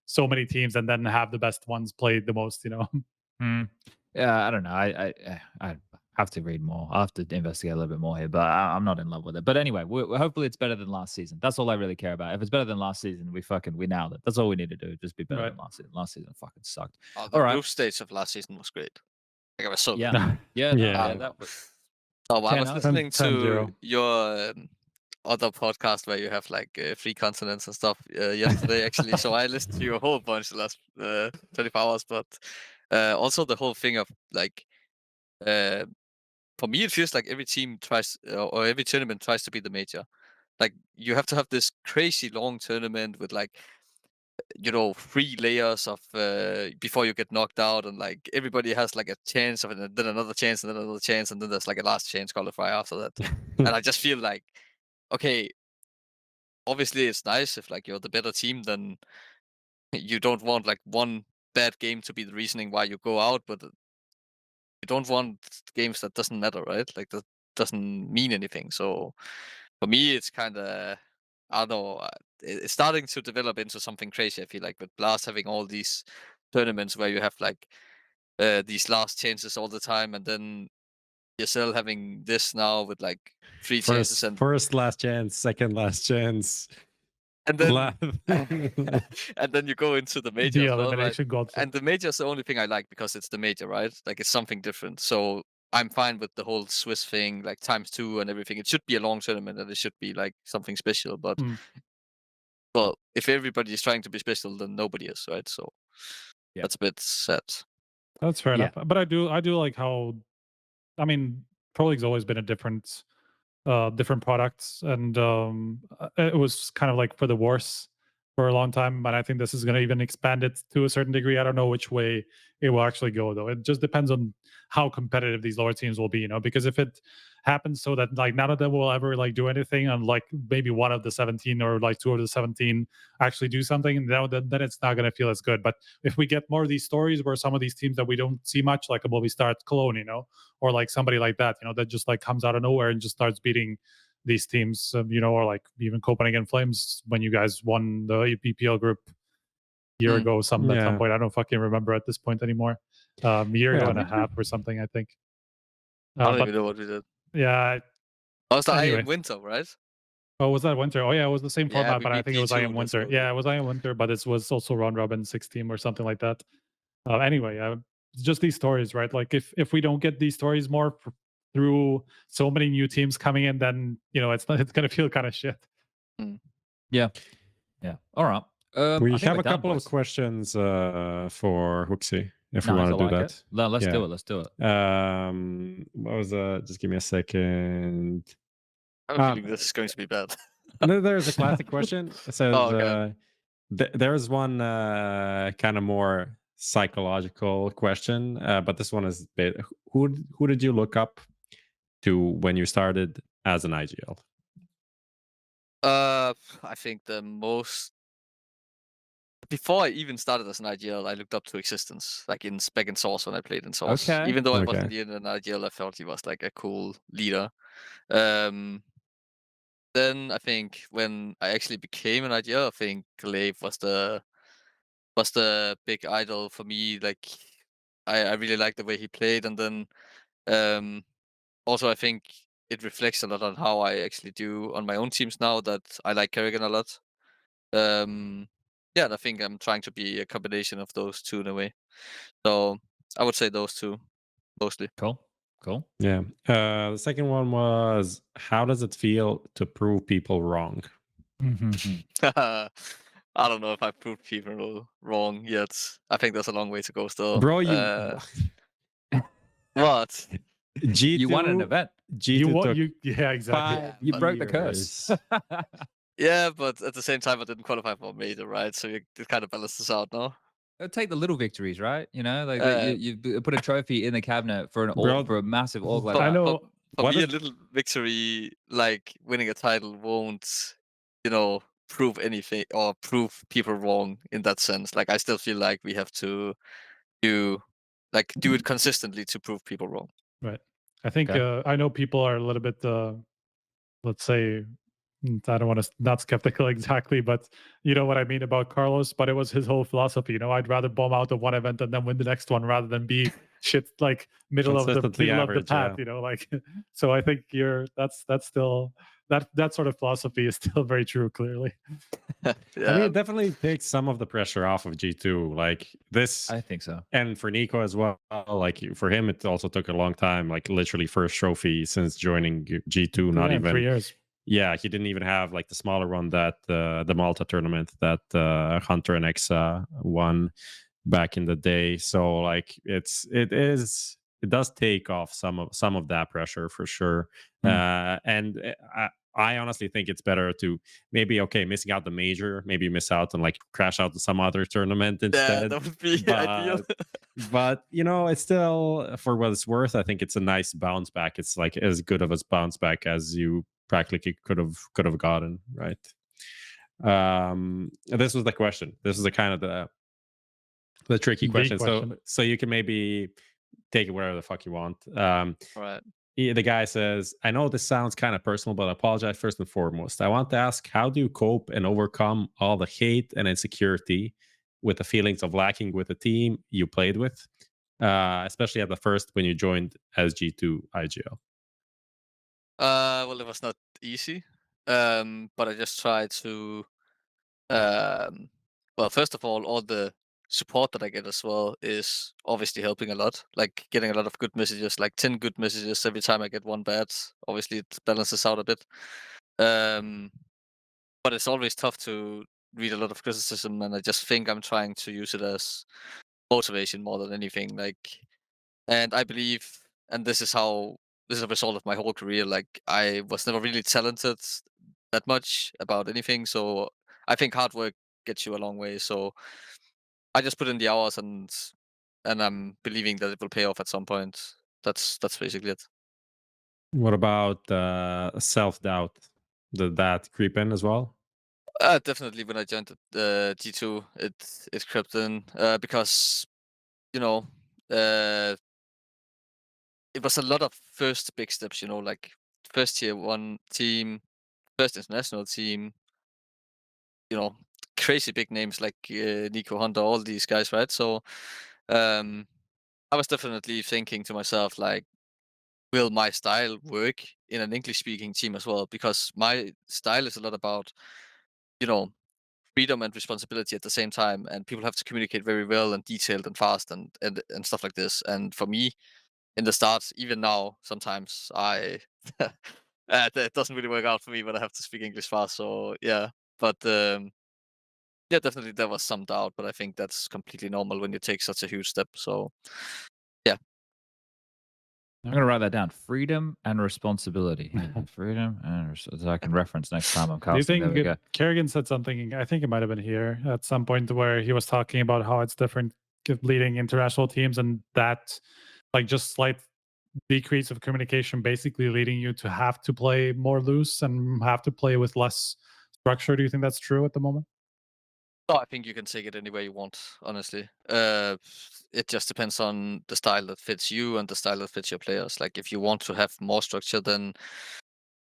so many teams and then have the best ones play the most. Yeah, I don't know. I have to read more. I have to investigate a little bit more here, but I'm not in love with it. But anyway, hopefully it's better than last season. That's all I really care about. If it's better than last season, we nailed it. That's all we need to do. Just be better than last season. Last season fucking sucked. Oh, the group stage of last season was great. Like, it was so good. Yeah, that was. Oh, I was 10 listening to 10-0. your other podcast where you have like 3 continents and stuff yesterday, actually. So I listened to you a whole bunch the last 24 hours. But also the whole thing of like, for me, it feels like every team tries or every tournament tries to be the major. Like, you have to have this crazy long tournament with like, 3 layers of before you get knocked out, and like everybody has like a chance of it, and then another chance, and then another chance, and then there's like a last chance qualifier after that. And I just feel like, okay, obviously it's nice if like you're the better team, then you don't want like one bad game to be the reasoning why you go out, but you don't want games that doesn't matter, right? Like, that doesn't mean anything. So for me, it's kind of, I don't know, it's starting to develop into something crazy. I feel like with Blast having all these tournaments where you have like these last chances all the time, and then yourself having this now with like 3 chances, and First last chance, second last chance. and then and then you go into the major The as well, right? elimination gods. And the major is the only thing I like because it's the major, right? Like, it's something different. So I'm fine with the whole Swiss thing, like ×2 and everything. It should be a long tournament, and it should be like something special. But well, if everybody is trying to be special, then nobody is, right? So that's a bit sad. That's fair enough. But I do like how, I mean, Pro League's always been a different products, and it was kind of like for the worse for a long time. But I think this is going to even expand it to a certain degree. I don't know which way it will actually go, though. It just depends on how competitive these lower teams will be, because if it happens so that like none of them will ever like do anything, and like maybe one of the 17 or like 2 of the 17 actually do something, then it's not going to feel as good. But if we get more of these stories where some of these teams that we don't see much, like a Movistar Cologne, or like somebody like that, that just like comes out of nowhere and just starts beating these teams, or like even Copenhagen Flames when you guys won the EPPL group a year ago, at some point. I don't fucking remember at this point anymore. Year ago and a half or something, I think. I don't even know what we did. Yeah. Oh, it's the Anyway. IM Winter, right? Oh, was that Winter? Oh, yeah, it was the same Yeah, format, we but I beat think it was G2 IM Winter. this Yeah, it was IM Winter, but it was also round robin 6 team or something like that. Anyway, it's just these stories, right? Like, if we don't get these stories more through so many new teams coming in, then it's gonna feel kind of shit. Yeah. All right. We I think have we're a done, couple of boys. questions for HooXi, if we Nice, want to I do like that. it. No, let's Yeah. do it. Let's do it. What was just give me a second. I have a feeling this is going to be bad. There's a classic question. It says okay. there's one kind of more psychological question, but this one is who did you look up to when you started as an IGL? I think the most, before I even started as an IGL, I looked up to Existence, like back in Source when I played in Source. Okay. Even though I Okay. wasn't in an IGL, I felt he was like a cool leader. Then I think when I actually became an IGL, I think Glaive was the big idol for me. Like, I really liked the way he played, and then also I think it reflects a lot on how I actually do on my own teams now, that I like Kerrigan a lot. Yeah, and I think I'm trying to be a combination of those two in a way. So I would say those two mostly. Cool. Yeah. The second one was, how does it feel to prove people wrong? I don't know if I've proved people wrong yet. I think there's a long way to go still. Bro, you What? G2, You won an event. G2 took Yeah, exactly. Yeah, You but broke the curse. Yeah, but at the same time, I didn't qualify for a major, right? So it kind of balances out now. Take the little victories, right? Like Uh, you put a trophy in the cabinet for Bro, for a massive org like I that. know. For What me, a is little victory, like winning a title, won't, prove anything or prove people wrong in that sense. Like, I still feel like we have to do, do it consistently to prove people wrong. Right. I think Okay. I know people are a little bit, let's say, I don't want to not skeptical exactly, but you know what I mean about Carlos. But it was his whole philosophy. I'd rather bomb out of one event and then win the next one rather than be shit like consistently middle of the average? path. Yeah. Like so. I think that's still that sort of philosophy is still very true. Clearly, I mean, Yeah. it definitely takes some of the pressure off of G2. Like this, I think so. and for NiKo as well. Like for him, it also took a long time. Like literally first trophy since joining G2. Not yeah, in 3 even. years. Yeah, he didn't even have like the smaller one that the Malta tournament that Hunter and Exa won back in the day. So like it does take off some of that pressure for sure. And I honestly think it's better to maybe missing out the major, maybe miss out and like crash out to some other tournament Yeah, instead. that would be ideal. But it's still, for what it's worth, I think it's a nice bounce back. It's like as good of a bounce back as you practically could have gotten, right? This was the question. This is the kind of the tricky question. question. So you can maybe take it wherever the fuck you want. Right. The guy says, I know this sounds kind of personal, but I apologize first and foremost. I want to ask, how do you cope and overcome all the hate and insecurity with the feelings of lacking with the team you played with, especially at the first when you joined as G2 IGL? Well, it was not easy. But I just tried to, well, first of all the support that I get as well is obviously helping a lot. Like getting a lot of good messages, like 10 good messages every time I get one bad. Obviously, it balances out a bit. But it's always tough to read a lot of criticism, and I just think I'm trying to use it as motivation more than anything. And I believe, and this is a result of my whole career. Like I was never really talented that much about anything, so I think hard work gets you a long way. So I just put in the hours, and I'm believing that it will pay off at some point. That's basically it. What about self-doubt? Did that creep in as well? Definitely when I joined the G2, it crept in because you know uh, it was a lot of first big steps. Like first tier one team, first international team. You know, crazy big names like NiKo, Honda, all these guys, right? So um, I was definitely thinking to myself like, will my style work in an English speaking team as well? Because my style is a lot about you know freedom and responsibility at the same time, and people have to communicate very well and detailed and fast and stuff like this. And for me, in the start, even now, sometimes that doesn't really work out for me when I have to speak English fast. So yeah, but yeah, definitely there was some doubt, but I think that's completely normal when you take such a huge step. So yeah. I'm gonna write that down. Freedom and responsibility. Freedom and so I can reference next time I'm Do you casting. There we think go. Kerrigan said something? I think it might have been here at some point where he was talking about how it's different leading international teams, and that like just slight decrease of communication basically leading you to have to play more loose and have to play with less structure. Do you think that's true at the moment? No, I think you can take it any way you want, honestly. It just depends on the style that fits you and the style that fits your players. Like if you want to have more structure, then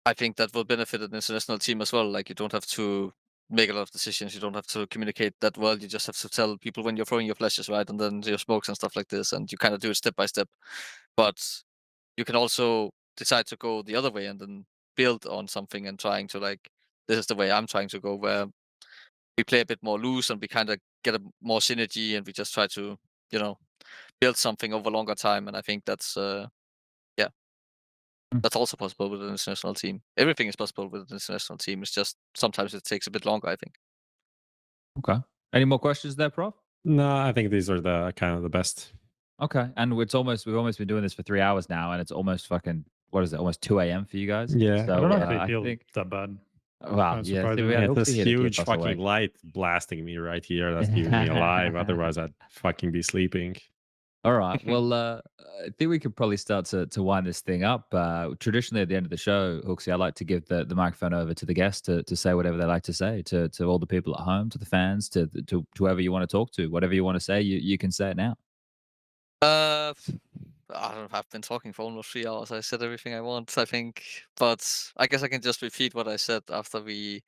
I think that will benefit an international team as well. Like you don't have to make a lot of decisions. You don't have to communicate that well. You just have to tell people when you're throwing your flashes, right? And then your smokes and stuff like this. And you kind of do it step by step. But you can also decide to go the other way and then build on something and trying to like, this is the way I'm trying to go, where we play a bit more loose and we kind of get a more synergy and we just try to, you know, build something over a longer time. And I think that's, yeah, Mm. that's also possible with an international team. Everything is possible with an international team. It's just sometimes it takes a bit longer, I think. Okay. Any more questions there, Prof? No, I think these are the kind of the best. Okay. And we've almost been doing this for 3 hours now, and it's almost fucking what is it? Almost 2 a.m. for you guys. Yeah. I So don't actually I feel think that bad. wow, Kinda yeah. surprising. See, we had It's this HooXi here to keep huge us fucking awake. light blasting me right here that's keeping me alive. Otherwise, I'd fucking be sleeping. All right. Well, I think we could probably start to wind this thing up. Traditionally, at the end of the show, HooXi, I like to give the microphone over to the guests to say whatever they like to say to all the people at home, to the fans, to whoever you want to talk to. Whatever you want to say, you can say it now. Uh, I don't know. I've been talking for almost 3 hours. I said everything I want, I think, but I guess I can just repeat what I said after we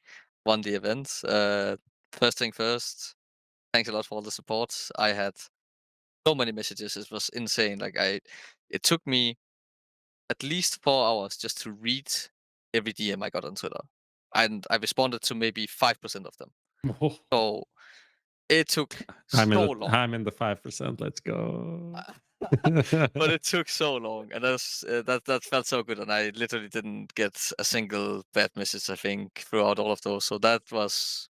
won the event. First thing first, thanks a lot for all the support. I had so many messages. It was insane. It took me at least 4 hours just to read every DM I got on Twitter, and I responded to maybe 5% of them. So it took so long. I'm in the 5%. Let's go. But it took so long, and that felt so good. And I literally didn't get a single bad message, I think, throughout all of those. So that was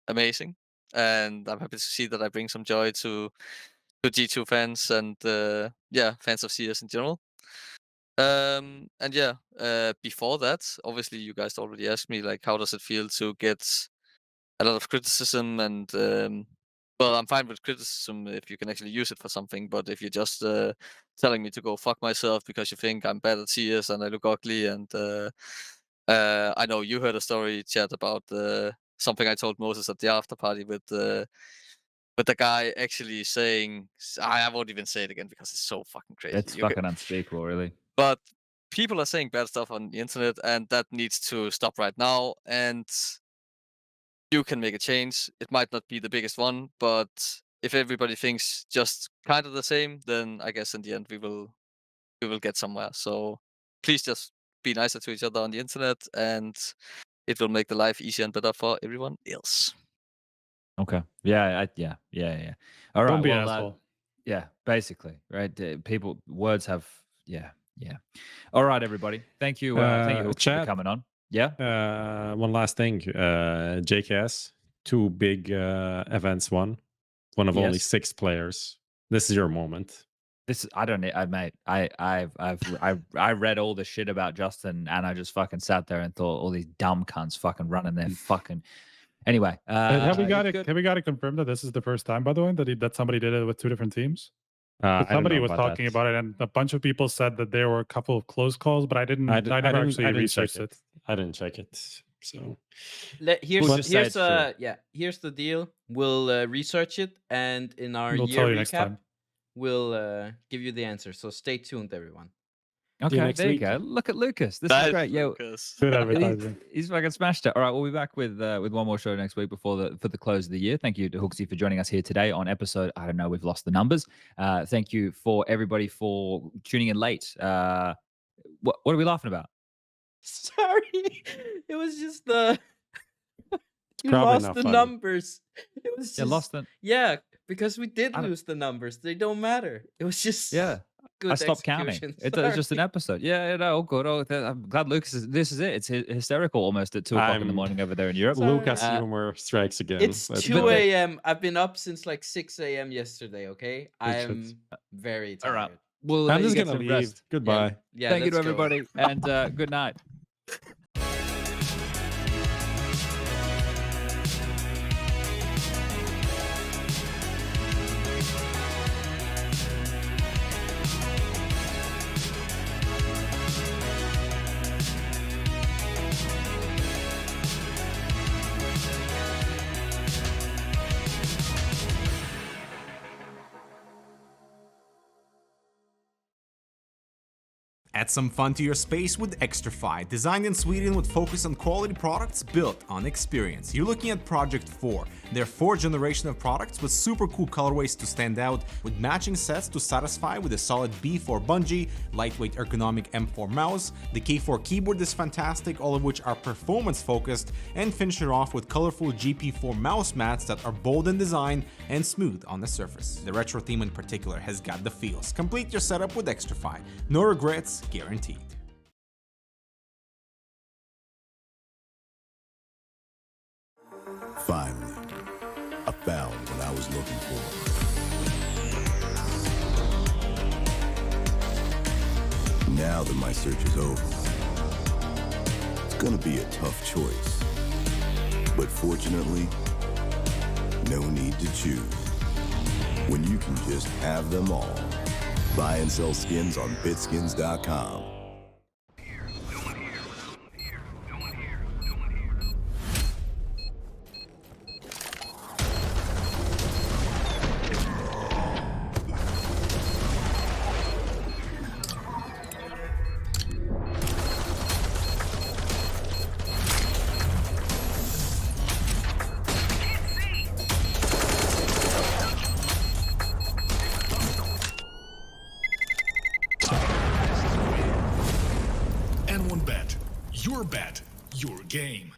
amazing, and I'm happy to see that I bring some joy to G2 fans and yeah, fans of CS in general. And yeah, before that, obviously, you guys already asked me like, how does it feel to get a lot of criticism? And well, I'm fine with criticism if you can actually use it for something. But if you're just telling me to go fuck myself because you think I'm bad at CS and I look ugly, and I know you heard a story, chat, about something I told Moses at the after party with the guy actually saying, I won't even say it again because it's so fucking crazy. It's fucking unspeakable, really. But people are saying bad stuff on the internet, and that needs to stop right now. And you can make a change. It might not be the biggest one, but if everybody thinks just kind of the same, then I guess in the end we will get somewhere. So please just be nicer to each other on the internet, and it will make the life easier and better for everyone else. Okay. Yeah. All right. Don't be an well, asshole. yeah. Basically, right? Words have. Yeah. All right, everybody. Thank you. Thank you, HooXi, for coming on. Yeah. One last thing. JKS, 2 big events won. One of only 6 players. This is your moment. Mate. I read all the shit about Justin, and I just fucking sat there and thought, all these dumb cunts fucking running their fucking. Anyway, have we got it confirmed that this is the first time, by the way, that somebody did it with 2 different teams? Somebody was talking about it, and a bunch of people said that there were a couple of close calls, but I never actually researched it. I didn't check it. So here's the deal. We'll research it, and in our year recap, we'll give you the answer. So stay tuned, everyone. Okay, there you go. Look at Lucas. This is great. Good advertising. He's fucking smashed it. All right, we'll be back with one more show next week for the close of the year. Thank you to HooXi for joining us here today on episode, I don't know, we've lost the numbers. Thank you for everybody for tuning in late. What are we laughing about? Sorry, it was just the you lost the numbers. It was just lost them. Yeah, because we did lose the numbers. They don't matter. It was just good. I stopped counting. It's just an episode. All good. I'm glad Lucas this is it. It's hysterical almost at 2 o'clock in the morning over there in Europe. Lucas humor strikes again. It's 2 a.m. I've been up since like 6 a.m. yesterday. Okay, I am very tired. All right. Well, I'm just gonna leave. Rest. Goodbye. Yeah. Thank you to everybody, and good night. Add some fun to your space with Xtrfy, designed in Sweden with focus on quality products built on experience. You're looking at Project 4, their 4th generation of products with super cool colorways to stand out, with matching sets to satisfy with a solid B4 bungee, lightweight ergonomic M4 mouse, the K4 keyboard is fantastic, all of which are performance focused, and finish it off with colorful GP4 mouse mats that are bold in design and smooth on the surface. The retro theme in particular has got the feels. Complete your setup with Xtrfy. No regrets, guaranteed. Finally, I found what I was looking for. Now that my search is over, it's gonna be a tough choice. But fortunately, no need to choose. when you can just have them all. Buy and sell skins on BitSkins.com. N1Bet, your bet, your game.